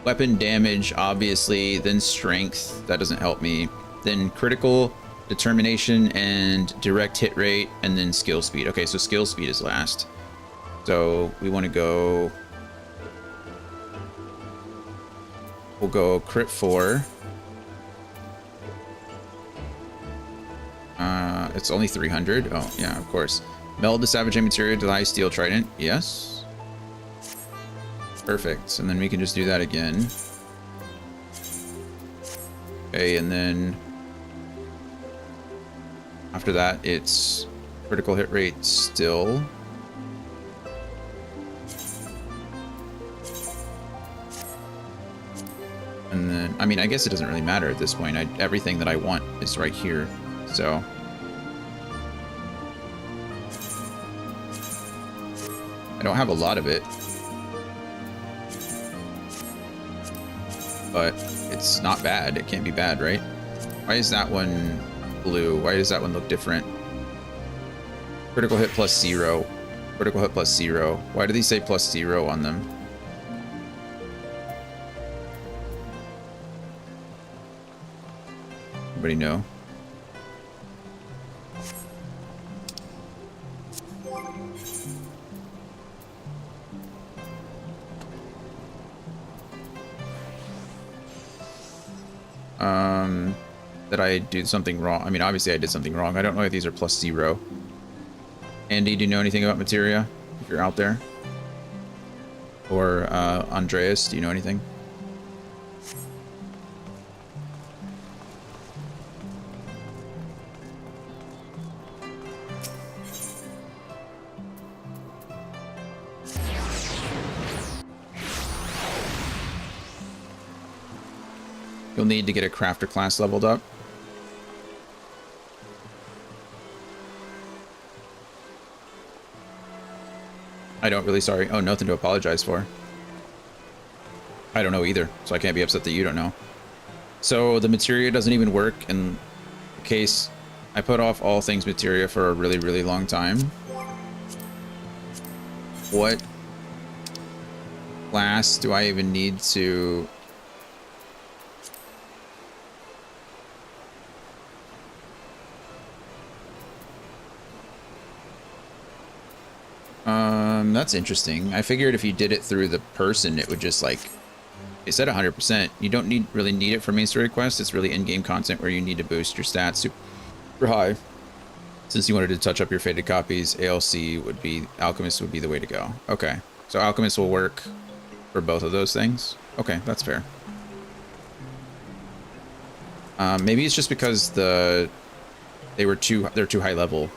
Weapon damage, obviously, then strength, that doesn't help me. Then critical, determination, and direct hit rate, and then skill speed. Okay, so skill speed is last. So we want to go... We'll go crit 4. It's only 300. Oh, yeah, of course. Meld the Savage Materia to the High Steel Trident. Yes. Perfect. And then we can just do that again. Okay, and then... After that, it's critical hit rate still. And then, I mean, I guess it doesn't really matter at this point. Everything that I want is right here, so. I don't have a lot of it. But it's not bad. It can't be bad, right? Why is that one blue? Why does that one look different? Critical hit plus 0. Critical hit plus 0. Why do these say plus 0 on them? Anybody know? That I did something wrong. I mean, obviously I did something wrong. I don't know if these are plus 0. Andy, do you know anything about materia? If you're out there? Or Andreas, do you know anything? You'll need to get a crafter class leveled up. I don't really, sorry. Oh, nothing to apologize for. I don't know either, so I can't be upset that you don't know. So the materia doesn't even work in case I put off all things materia for a really, really long time. What class do I even need to... That's interesting. I figured if you did it through the person, it would just like, it said 100%. You don't really need it for main story quests. It's really in-game content where you need to boost your stats super high. Since you wanted to touch up your faded copies, Alchemist would be the way to go. Okay, so Alchemist will work for both of those things. Okay, that's fair. Maybe it's just because they're too high level.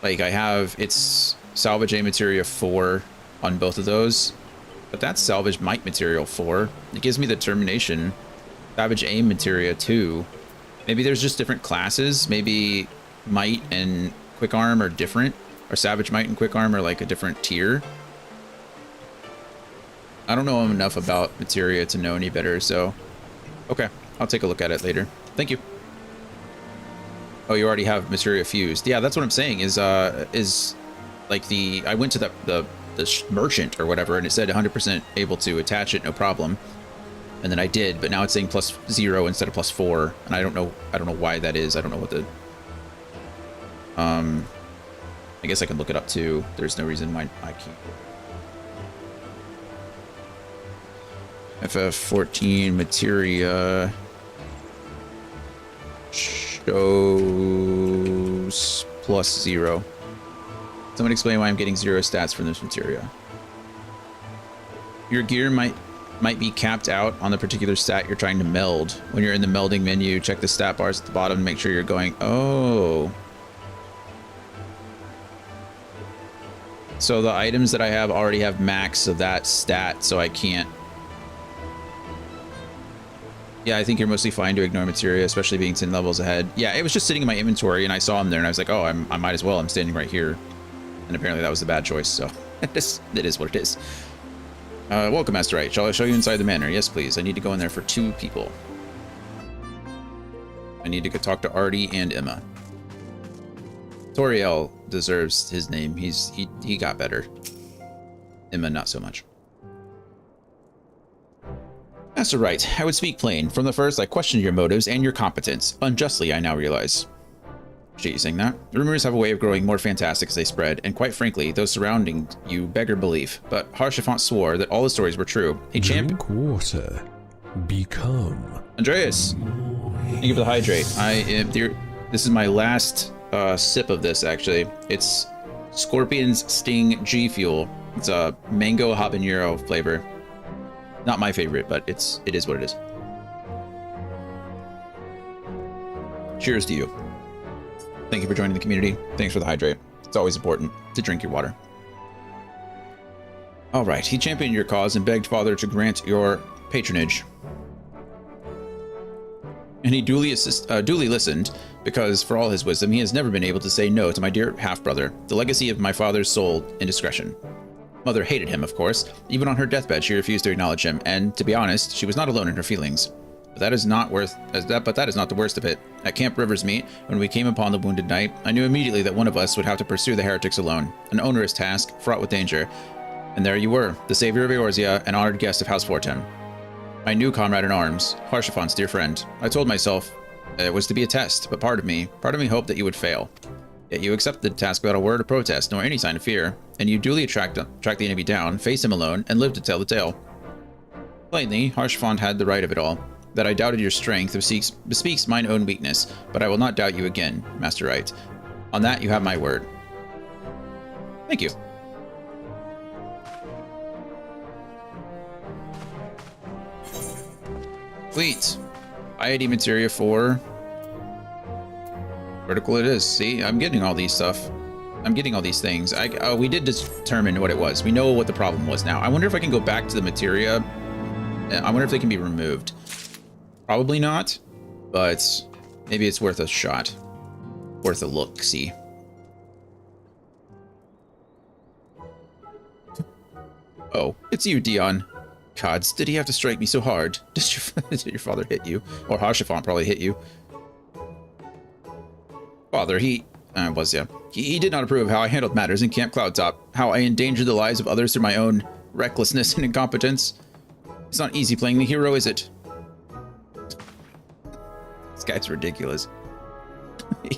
Like it's salvage A materia 4 on both of those, but that's salvage might material 4. It gives me the termination salvage A materia 2. Maybe there's just different classes. Maybe might and quick arm are different, or savage might and quick arm are like a different tier. I don't know enough about materia to know any better, so okay, I'll take a look at it later. Thank you. Oh, you already have materia fused. Yeah, that's what I'm saying. Is like I went to the merchant or whatever, and it said 100% able to attach it, no problem. And then I did, but now it's saying plus 0 instead of plus 4, and I don't know why that is. I don't know what the. I guess I can look it up too. There's no reason why I can't. FF14 materia. Shows plus 0. Someone explain why I'm getting 0 stats from this materia. Your gear might be capped out on the particular stat you're trying to meld. When you're in the melding menu, check the stat bars at the bottom and make sure you're going, oh. So the items that I have already have max of that stat, so I can't. Yeah, I think you're mostly fine to ignore materia, especially being 10 levels ahead. Yeah, it was just sitting in my inventory, and I saw them there, and I was like, oh, I might as well. I'm standing right here. And apparently that was the bad choice, so it is what it is. Welcome, Master Right. Shall I show you inside the manor? Yes, please. I need to go in there for 2 people. I need to go talk to Artie and Emma. Toriel deserves his name. He got better. Emma, not so much. Master Right, I would speak plain. From the first, I questioned your motives and your competence. Unjustly, I now realize. Appreciate you saying that. Rumors have a way of growing more fantastic as they spread, and quite frankly, those surrounding you beggar belief. But Harshafont swore that all the stories were true. A champion. Drink water. Become. Andreas, thank you for the hydrate. This is my last sip of this, actually. It's Scorpion's Sting G Fuel. It's a mango habanero flavor. Not my favorite, but it is what it is. Cheers to you. Thank you for joining the community. Thanks for the hydrate. It's always important to drink your water. All right, he championed your cause and begged Father to grant your patronage. And he duly listened, because for all his wisdom, he has never been able to say no to my dear half-brother, the legacy of my father's sole indiscretion. Mother hated him, of course. Even on her deathbed, she refused to acknowledge him, and, to be honest, she was not alone in her feelings. But that is not the worst of it. At Camp River's Meet, when we came upon the wounded knight, I knew immediately that one of us would have to pursue the heretics alone. An onerous task, fraught with danger. And there you were, the savior of Eorzea, an honored guest of House Fortem. My new comrade in arms, Harshafon's dear friend. I told myself it was to be a test, but part of me hoped that you would fail. Yet you accepted the task without a word of protest, nor any sign of fear, and you duly tracked the enemy down, faced him alone, and lived to tell the tale. Plainly, Harshfond had the right of it all. That I doubted your strength bespeaks mine own weakness, but I will not doubt you again, Master Wright. On that you have my word. Thank you. Fleet. Piety materia 4. Vertical it is. See, I'm getting all these stuff. I'm getting all these things. We did determine what it was. We know what the problem was now. I wonder if I can go back to the materia. I wonder if they can be removed. Probably not, but maybe it's worth a shot. Worth a look, see. Oh, it's you, Dion. Gods, did he have to strike me so hard? Did your father hit you? Or Harshafon probably hit you. Father, he did not approve of how I handled matters in Camp Cloudtop, how I endangered the lives of others through my own recklessness and incompetence. It's not easy playing the hero, is it? This guy's ridiculous.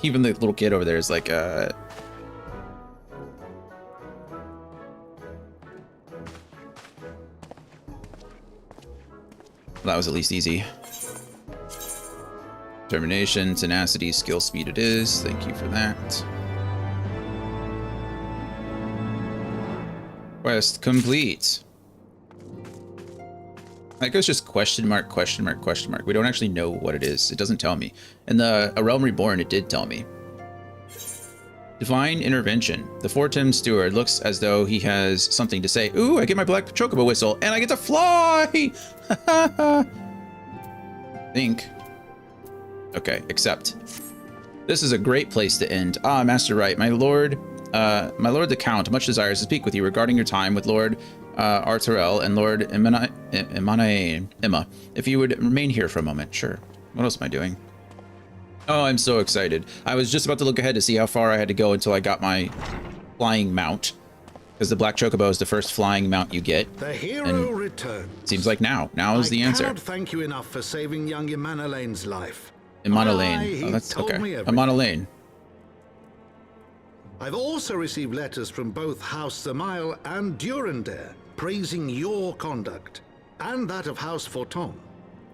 Even the little kid over there is like, that was at least easy. Determination, tenacity, skill, speed it is. Thank you for that. Quest complete. That goes just question mark, question mark, question mark. We don't actually know what it is. It doesn't tell me. In A Realm Reborn, it did tell me. Divine Intervention. The Fortem Steward looks as though he has something to say. Ooh, I get my black chocobo whistle, and I get to fly! Think. Okay, accept. This is a great place to end. Ah, Master Wright, my lord the Count much desires to speak with you regarding your time with Lord Arturel and Lord Emma. If you would remain here for a moment. Sure. What else am I doing? Oh, I'm so excited. I was just about to look ahead to see how far I had to go until I got my flying mount. Because the Black Chocobo is the first flying mount you get. The hero returns. Seems like now. Now is the answer. I cannot thank you enough for saving young Imanolane's life. Imanolane. Oh, that's okay. Imanolane. I've also received letters from both House Zamail and Durandare praising your conduct and that of House Fortem.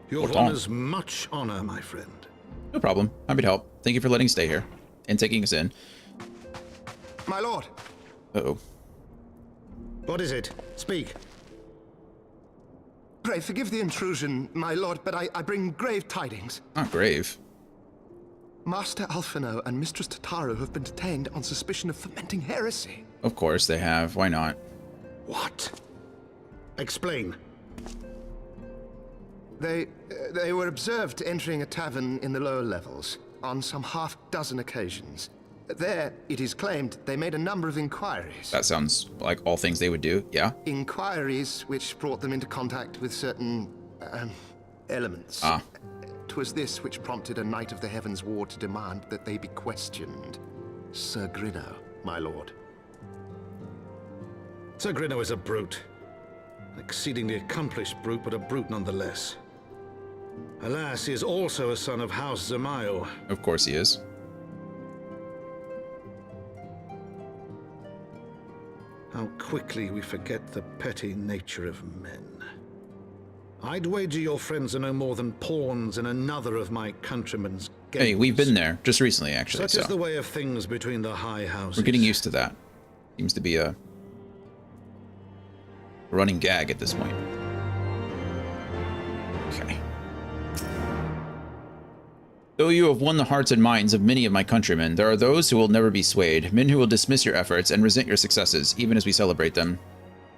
Your honors much honor, my friend. No problem. Happy to help. Thank you for letting us stay here and taking us in. My lord. Uh-oh. What is it? Speak. Pray forgive the intrusion, my lord, but I bring grave tidings. Not grave. Master Alphino and Mistress Tataru have been detained on suspicion of fomenting heresy. Of course they have. Why not? What? Explain. They were observed entering a tavern in the lower levels on some half-dozen occasions. There, it is claimed, they made a number of inquiries. That sounds like all things they would do, yeah? Inquiries which brought them into contact with certain elements. Ah. 'Twas this which prompted a Knight of the Heavensward to demand that they be questioned. Sir Grinno, my lord. Sir Grinno is a brute. An exceedingly accomplished brute, but a brute nonetheless. Alas, he is also a son of House Zamail. Of course he is. How quickly we forget the petty nature of men. I'd wager your friends are no more than pawns in another of my countrymen's games. Hey, we've been there just recently, actually. Such is the way of things between the high houses. We're getting used to that. Seems to be a running gag at this point. Okay. Though you have won the hearts and minds of many of my countrymen, there are those who will never be swayed, men who will dismiss your efforts and resent your successes, even as we celebrate them.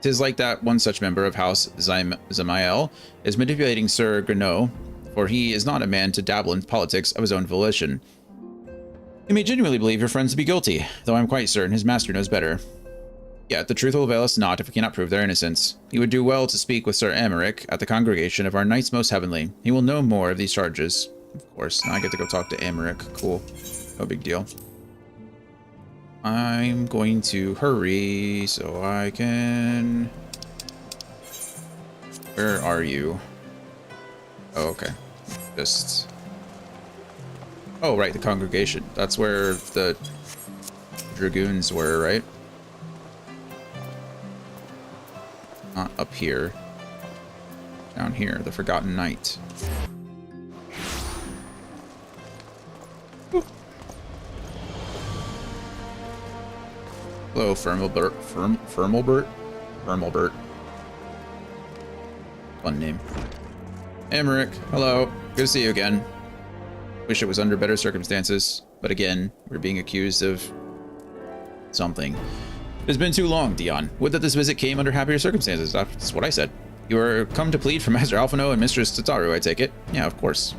'Tis like that one such member of House Zamail is manipulating Sir Grinno, for he is not a man to dabble in politics of his own volition. You may genuinely believe your friends to be guilty, though I'm quite certain his master knows better. Yet the truth will avail us not if we cannot prove their innocence. You would do well to speak with Sir Emmerich at the congregation of our Knights Most Heavenly. He will know more of these charges. Of course, now I get to go talk to Emmerich. Cool. No big deal. I'm going to hurry so I can... Where are you? Oh, okay. Just... Oh, right, the congregation. That's where the Dragoons were, right? Not up here. Down here, the Forgotten Knight. Ooh. Hello, Firmalbert. Firmalbert. Fun name. Emmerich, hello. Good to see you again. Wish it was under better circumstances, but again, we're being accused of something. It has been too long, Dion. Would that this visit came under happier circumstances. That's what I said. You are come to plead for Master Alphino and Mistress Tataru, I take it. Yeah, of course.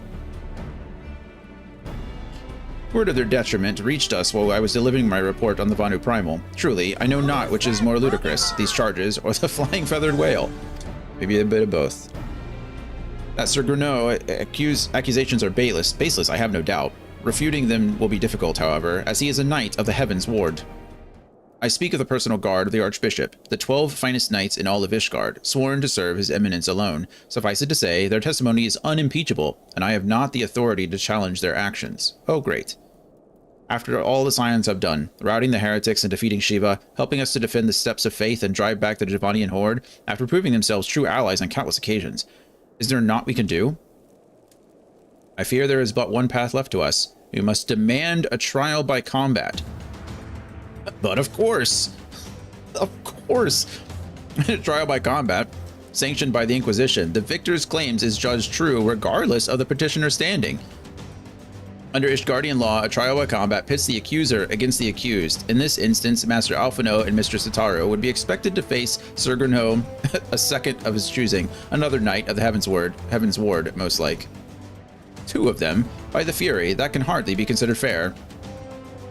Word of their detriment reached us while I was delivering my report on the Vanu Primal. Truly, I know not which is more ludicrous, these charges or the flying feathered whale. Maybe a bit of both. That Sir Gruneau accusations are baseless, I have no doubt. Refuting them will be difficult, however, as he is a knight of the Heavensward. I speak of the personal guard of the Archbishop, the 12 finest knights in all of Ishgard, sworn to serve his eminence alone. Suffice it to say, their testimony is unimpeachable, and I have not the authority to challenge their actions. Oh, great. After all the Scions have done, routing the heretics and defeating Shiva, helping us to defend the steps of faith and drive back the Javanian horde, after proving themselves true allies on countless occasions, is there naught we can do? I fear there is but one path left to us. We must demand a trial by combat. But of course, trial by combat, sanctioned by the Inquisition, the victor's claims is judged true regardless of the petitioner's standing. Under Ishgardian law, a trial by combat pits the accuser against the accused. In this instance, Master Alphino and Mistress Tataru would be expected to face Sir Gruneau, a second of his choosing, another knight of the Heavensward, most like. Two of them, by the Fury, that can hardly be considered fair.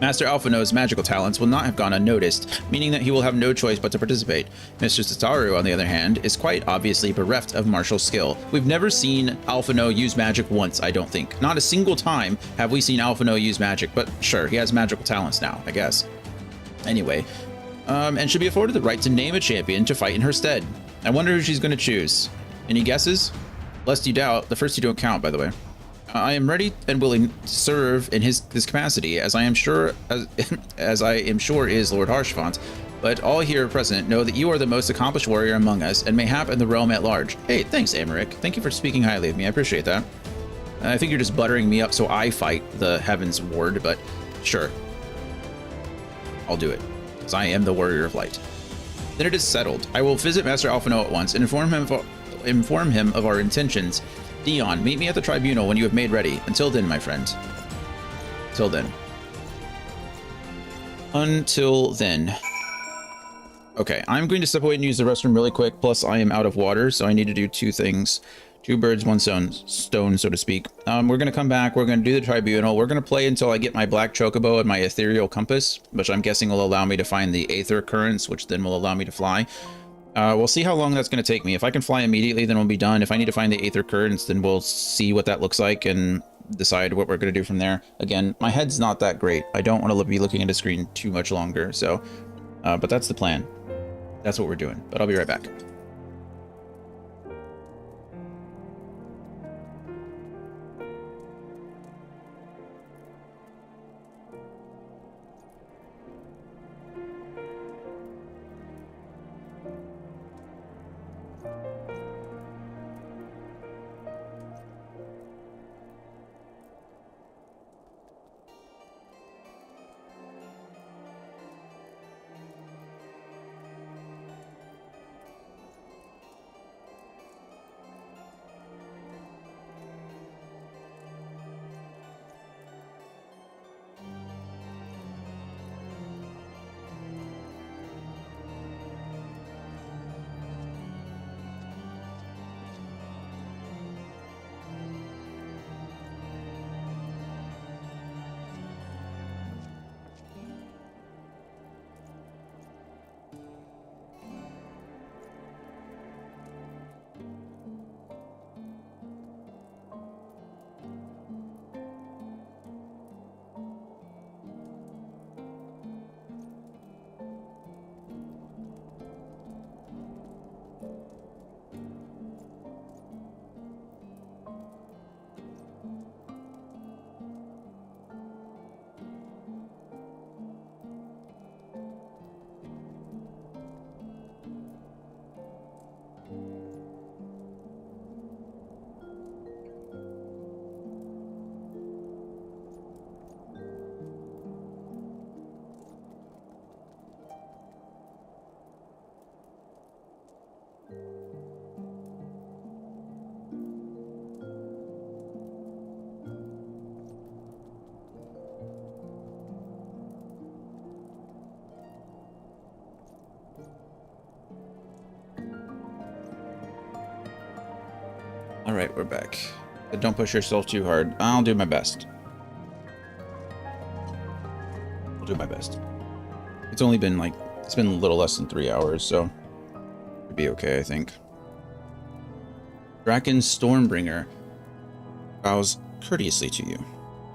Master Alphino's magical talents will not have gone unnoticed, meaning that he will have no choice but to participate. Mistress Tataru, on the other hand, is quite obviously bereft of martial skill. We've never seen Alphino use magic once, I don't think. Not a single time have we seen Alphino use magic, but sure, he has magical talents now, I guess. Anyway, and should be afforded the right to name a champion to fight in her stead. I wonder who she's going to choose. Any guesses? Lest you doubt, the first two don't count, by the way. I am ready and willing to serve in this capacity, as I am sure is Lord Harshfont, but all here present know that you are the most accomplished warrior among us, and mayhap in the realm at large. Hey, thanks, Emmerich. Thank you for speaking highly of me. I appreciate that. I think you're just buttering me up so I fight the Heavensward, but sure. I'll do it, because I am the warrior of light. Then it is settled. I will visit Master Alphino at once and inform him of our intentions. Dion, meet me at the tribunal when you have made ready. Until then, my friend. Till then. Until then. Okay, I'm going to step away and use the restroom really quick. Plus, I am out of water, so I need to do two things. Two birds, one stone, so to speak. We're going to come back. We're going to do the tribunal. We're going to play until I get my black chocobo and my ethereal compass, which I'm guessing will allow me to find the aether currents, which then will allow me to fly. We'll see how long that's going to take me. If I can fly immediately, then we'll be done. If I need to find the aether currents, then we'll see what that looks like and decide what we're going to do from there. Again, my head's not that great. I don't want to be looking at a screen too much longer. So, but that's the plan. That's what we're doing. But I'll be right back. Alright, we're back. But don't push yourself too hard. I'll do my best. I'll do my best. It's only been like, it's been a little less than 3 hours, so it'll be okay, I think. Draken Stormbringer bows courteously to you.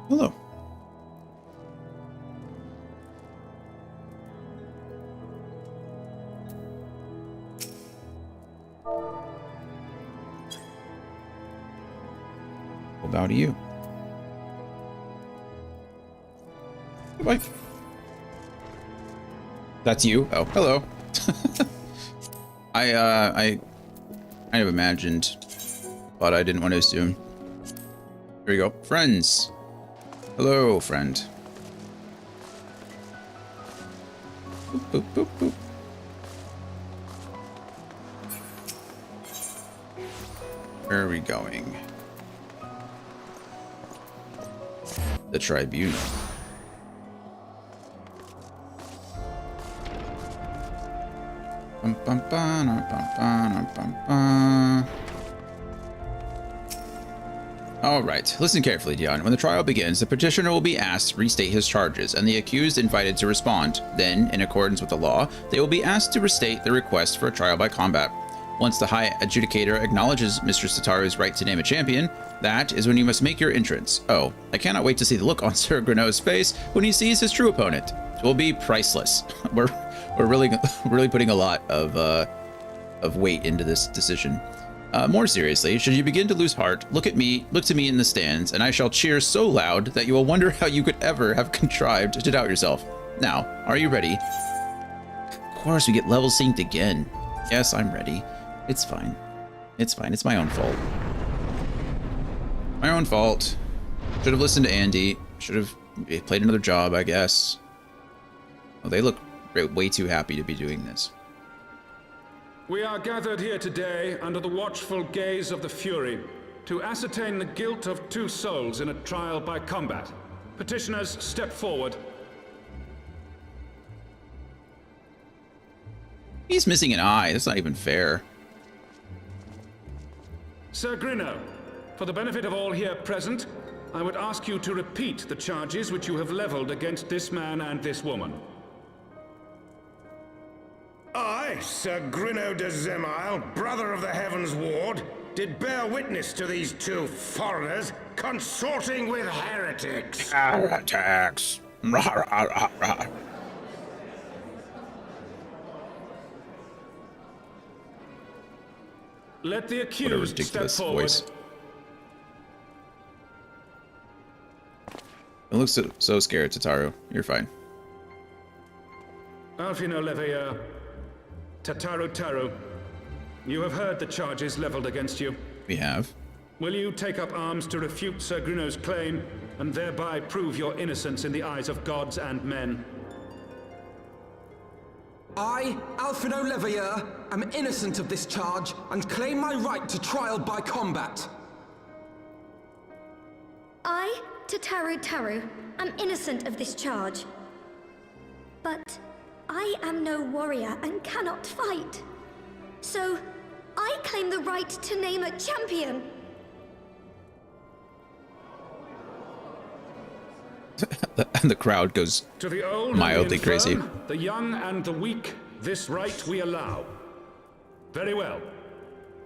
Hello. We'll bow to you. Goodbye. That's you? Oh, hello. I kind of imagined, but I didn't want to assume. Here we go. Friends. Hello, friend. Boop, boop, boop, boop. Where are we going? The Tribunal. Bum, bum, bum, bum, bum, bum, bum. All right, listen carefully, Dion. When the trial begins, the petitioner will be asked to restate his charges, and the accused invited to respond. Then, in accordance with the law, they will be asked to restate the request for a trial by combat. Once the High Adjudicator acknowledges Mr. Sataru's right to name a champion, that is when you must make your entrance. Oh, I cannot wait to see the look on Sir Greneaux's face when he sees his true opponent. It will be priceless. We're really putting a lot of weight into this decision. More seriously, should you begin to lose heart, look to me in the stands, and I shall cheer so loud that you will wonder how you could ever have contrived to doubt yourself. Now, are you ready? Of course, we get level synced again. Yes, I'm ready. It's fine. It's fine. It's my own fault. My own fault. Should have listened to Andy. Should have played another job, I guess. Oh, they look way too happy to be doing this. We are gathered here today under the watchful gaze of the Fury to ascertain the guilt of 2 souls in a trial by combat. Petitioners, step forward. He's missing an eye. That's not even fair. Sir Greneaux, for the benefit of all here present, I would ask you to repeat the charges which you have leveled against this man and this woman. I, Sir Greneaux de Zemile, brother of the Heavensward, did bear witness to these 2 foreigners consorting with heretics. Heretics. Let the What a accused step ridiculous forward. voice. Don't look so scared, Tataru. You're fine. Alfino Leveilleur, Tataru Taru, you have heard the charges leveled against you. We have. Will you take up arms to refute Sir Greneaux's claim, and thereby prove your innocence in the eyes of gods and men? I, Alfino Leveilleur, am innocent of this charge, and claim my right to trial by combat. I, Tataru Taru, am innocent of this charge. But I am no warrior and cannot fight. So, I claim the right to name a champion. And the crowd goes To the old mildly and the crazy. infirm, the young and the weak, this right we allow. Very well.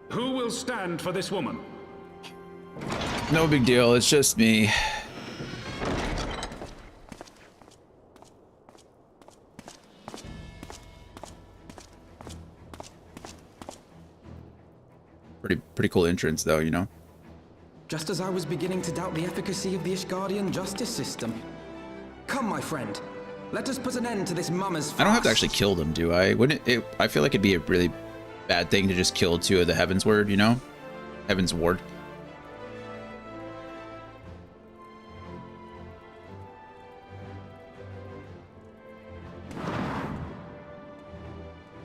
Who will stand for this woman? No big deal. It's just me. Pretty cool entrance, though, you know? Just as I was beginning to doubt the efficacy of the Ishgardian justice system. Come, my friend. Let us put an end to this mummer's farce. I don't have to actually kill them, do I? Wouldn't it? I feel like it'd be a really bad thing to just kill 2 of the Heavensward, you know? Heavensward.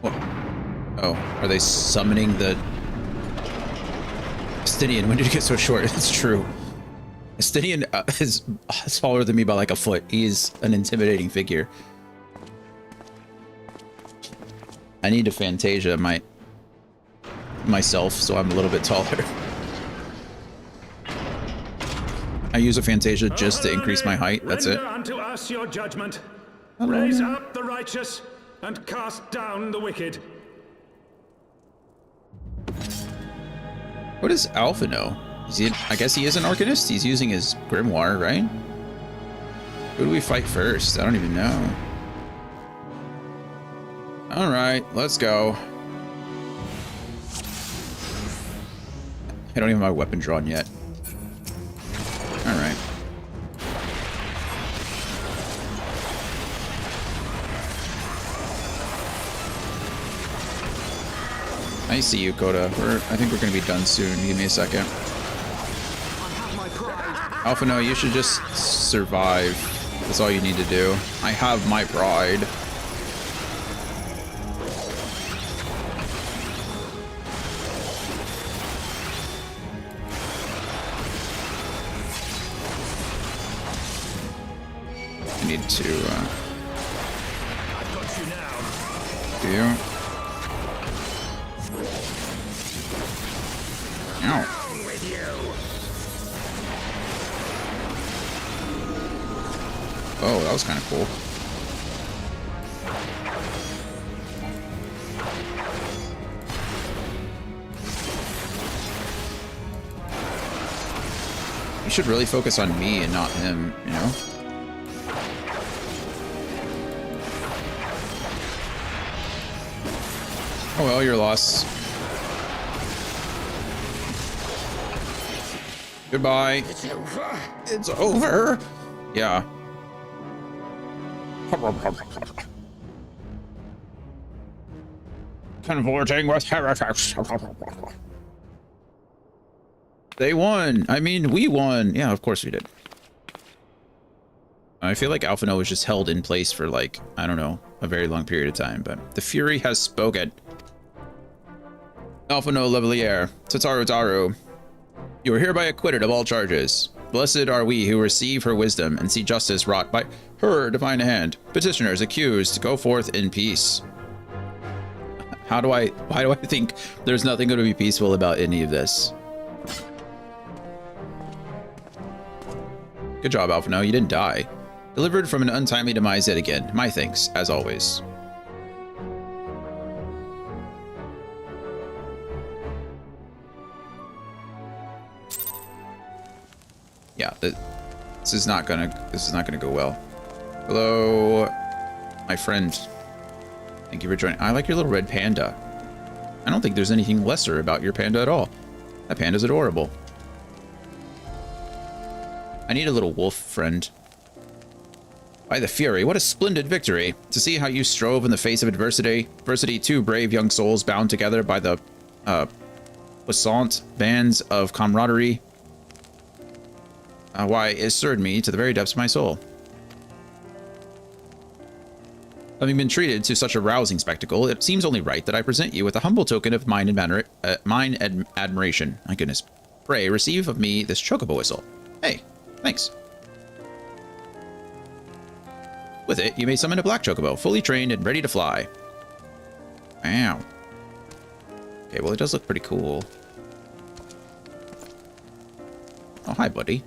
What? Oh, are they summoning the Estinian? When did he get so short? It's true. Estinian is taller than me by like a foot. He is an intimidating figure. I need to Fantasia myself so I'm a little bit taller. I use a Fantasia just to increase my height. That's it. Render unto us your judgment. Hello. Raise up the righteous and cast down the wicked. What does Alpha know? Is he? I guess he is an Arcanist. He's using his Grimoire, right? Who do we fight first? I don't even know. All right, let's go. I don't even have my weapon drawn yet. All right. I see you, Coda. I think we're gonna be done soon. Give me a second. Alpha, no, you should just survive. That's all you need to do. I have my pride. I need to, I've got you now. do you? Ow. Oh, that was kind of cool. You should really focus on me and not him, you know? Oh well, your loss. Goodbye. It's over. It's over. Yeah. Converting with heretics. They won. I mean, we won. Yeah, of course we did. I feel like Alphino was just held in place for, like, I don't know, a very long period of time, but the Fury has spoken. Alphino Levelier, Tataru Taru, you are hereby acquitted of all charges. Blessed are we who receive her wisdom and see justice wrought by her divine hand. Petitioners accused, go forth in peace. Why do I think there's nothing going to be peaceful about any of this? Good job, Alphino. You didn't die. Delivered from an untimely demise yet again. My thanks, as always. Yeah, this is not gonna go well. Hello, my friend. Thank you for joining. I like your little red panda. I don't think there's anything lesser about your panda at all. That panda's adorable. I need a little wolf friend. By the Fury, what a splendid victory! To see how you strove in the face of adversity. Two brave young souls bound together by the puissant bands of camaraderie. Why, it stirred me to the very depths of my soul. Having been treated to such a rousing spectacle, it seems only right that I present you with a humble token of mine admiration. My goodness. Pray, receive of me this chocobo whistle. Hey, thanks. With it, you may summon a black chocobo, fully trained and ready to fly. Wow. Okay, well, it does look pretty cool. Oh, hi, buddy.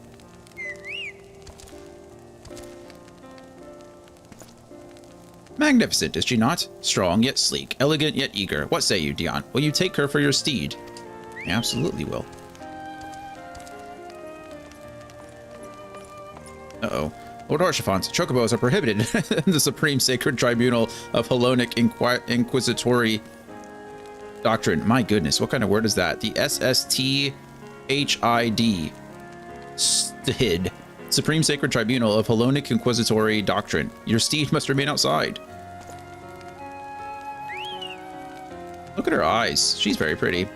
Magnificent, is she not? Strong yet sleek, elegant yet eager. What say you, Dion? Will you take her for your steed? I absolutely will. Uh-oh. Lord Archifant, chocobos are prohibited in the Supreme Sacred Tribunal of Hellenic Inquisitory Doctrine. My goodness, what kind of word is that? The SSTHID. STID. Supreme Sacred Tribunal of Hellenic Inquisitory Doctrine. Your steed must remain outside. Look at her eyes. She's very pretty.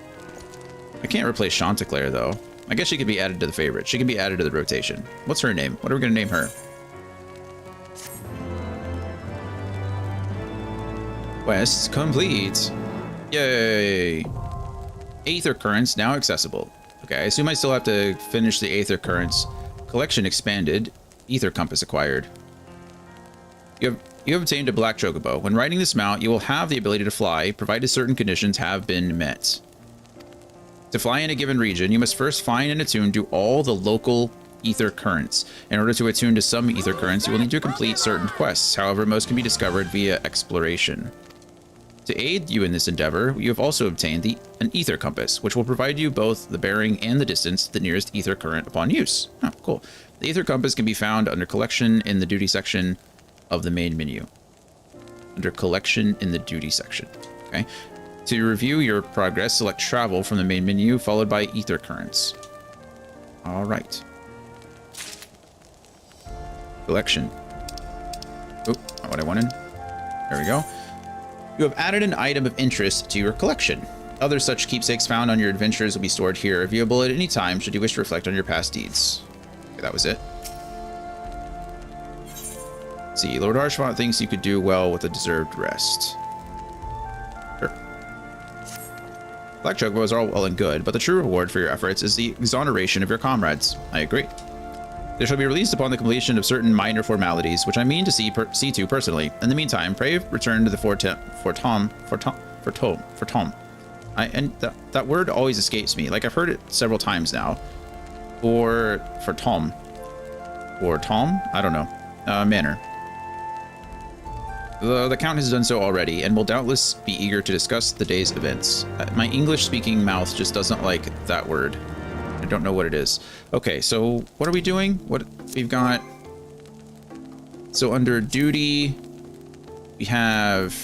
I can't replace Chanticleer, though. I guess she could be added to the favorite. She can be added to the rotation. What's her name? What are we going to name her? Quest complete. Yay. Aether Currents now accessible. Okay, I assume I still have to finish the Aether Currents. Collection expanded. Ether Compass acquired. You have obtained a black chocobo. When riding this mount, you will have the ability to fly, provided certain conditions have been met. To fly in a given region, you must first find and attune to all the local ether currents. In order to attune to some ether currents, you will need to complete certain quests. However, most can be discovered via exploration. To aid you in this endeavor, you have also obtained an ether compass, which will provide you both the bearing and the distance to the nearest ether current upon use. Oh, cool. The ether compass can be found under collection in the duty section of the main menu. Under collection in the duty section. Okay. To review your progress, select travel from the main menu, followed by ether currents. All right. Collection. Oop, not what I wanted. There we go. You have added an item of interest to your collection. Other such keepsakes found on your adventures will be stored here, viewable at any time should you wish to reflect on your past deeds. Okay, that was it. Let's see, Lord Archfont thinks you could do well with a deserved rest. Sure. Black chocobos are all well and good, but the true reward for your efforts is the exoneration of your comrades. I agree. They shall be released upon the completion of certain minor formalities, which I mean to see to personally. In the meantime, pray return to the for Tom. And that word always escapes me. Like I've heard it several times now. For Tom. Or Tom? I don't know. Manor. The Count has done so already, and will doubtless be eager to discuss the day's events. My English-speaking mouth just doesn't like that word. I don't know what it is. Okay, so what are we doing? What we've got? So under duty, we have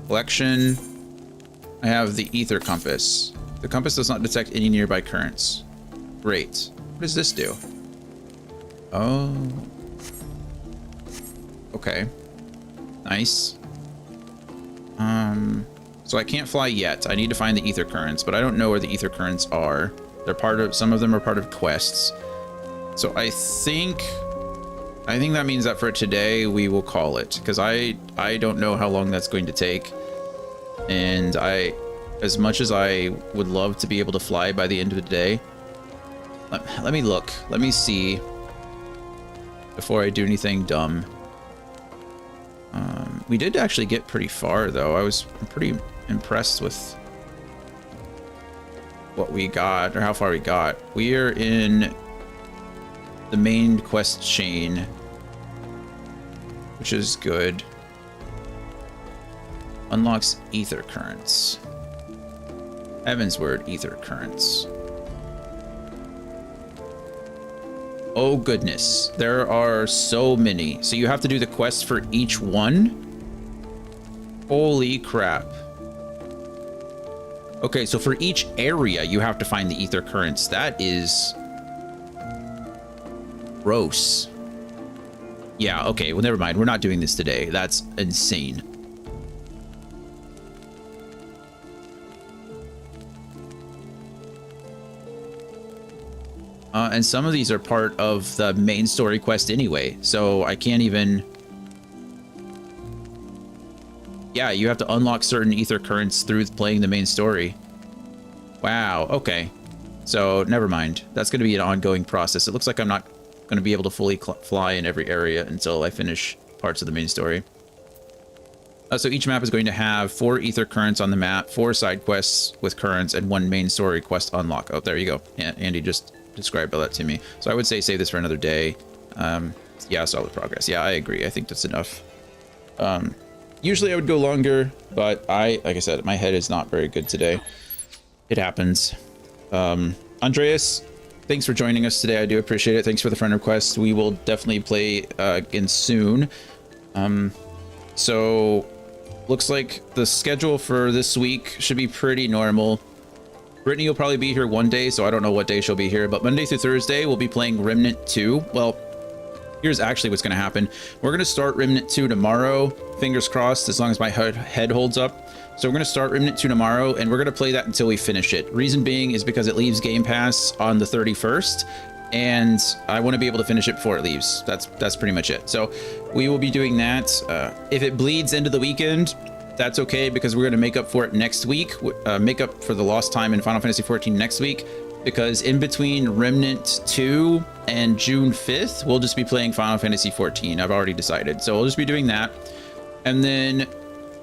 collection. I have the ether compass. The compass does not detect any nearby currents. Great. What does this do? Oh. Okay. Nice. So I can't fly yet. I need to find the ether currents, but I don't know where the ether currents are. They're part of, some of them are part of quests. So I think that means that for today we will call it, because I don't know how long that's going to take. And as much as I would love to be able to fly by the end of the day, let me look. Let me see before I do anything dumb. We did actually get pretty far, though. I'm pretty impressed with what we got, or how far we got. We are in the main quest chain, which is good. Unlocks ether currents. Heavensward ether currents. Oh goodness, there are so many. So you have to do the quest for each one? Holy crap. Okay, so for each area you have to find the ether currents. That is gross. Yeah, okay, well never mind. We're not doing this today. That's insane. And some of these are part of the main story quest anyway, so I can't even... Yeah, you have to unlock certain ether currents through playing the main story. Wow, okay. So, never mind. That's going to be an ongoing process. It looks like I'm not going to be able to fully fly in every area until I finish parts of the main story. So each map is going to have 4 ether currents on the map, 4 side quests with currents, and 1 main story quest unlock. Oh, there you go. Yeah, Andy just described all that to me. So I would say save this for another day. Yeah, solid progress. Yeah, I agree. I think that's enough. Usually I would go longer, but like I said, my head is not very good today. It happens. Andreas, thanks for joining us today. I do appreciate it. Thanks for the friend request. We will definitely play again soon. So looks like the schedule for this week should be pretty normal. Brittany will probably be here one day, so I don't know what day she'll be here, but Monday through Thursday we'll be playing Remnant 2. Well, here's actually what's going to happen. We're going to start Remnant 2 tomorrow, fingers crossed, as long as my head holds up. So we're going to start Remnant 2 tomorrow, and we're going to play that until we finish it. Reason being is because it leaves Game Pass on the 31st, and I want to be able to finish it before it leaves. That's pretty much it. So we will be doing that. If it bleeds into the weekend, that's okay, because we're going to make up for it next week, make up for the lost time in Final Fantasy XIV next week, because in between Remnant 2 and June 5th, we'll just be playing Final Fantasy XIV. I've already decided. So we'll just be doing that. And then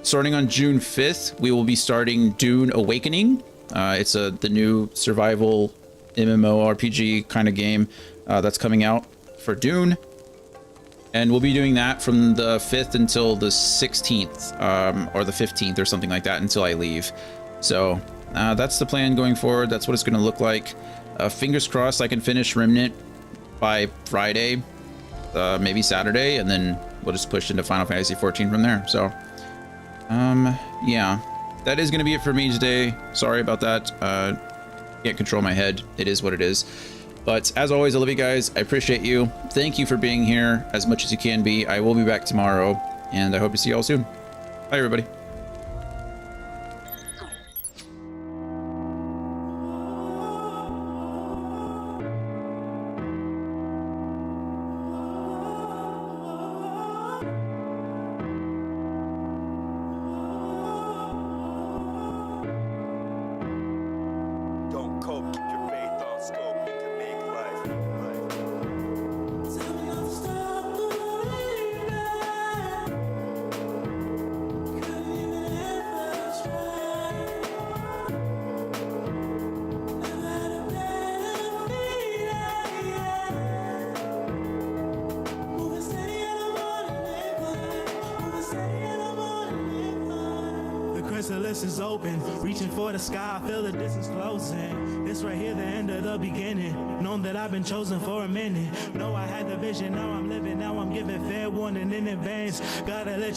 starting on June 5th, we will be starting Dune Awakening. It's the new survival MMORPG kind of game. that's coming out for Dune. And we'll be doing that from the 5th until the 16th, or the 15th or something like that until I leave. So that's the plan going forward. That's what it's going to look like. Fingers crossed I can finish Remnant by Friday, maybe Saturday, and then we'll just push into Final Fantasy XIV from there. So, yeah, that is going to be it for me today. Sorry about that. Can't control my head. It is what it is. But as always, I love you guys. I appreciate you. Thank you for being here as much as you can be. I will be back tomorrow, and I hope to see you all soon. Bye, everybody. Don't cope, keep your faith on scope. You can make life. Chrysalis is open, reaching for the sky, I feel the distance closing. This right here, the end of the beginning. Known that I've been chosen for a minute. Know I had the vision, now I'm living, now I'm giving fair warning in advance. Gotta let you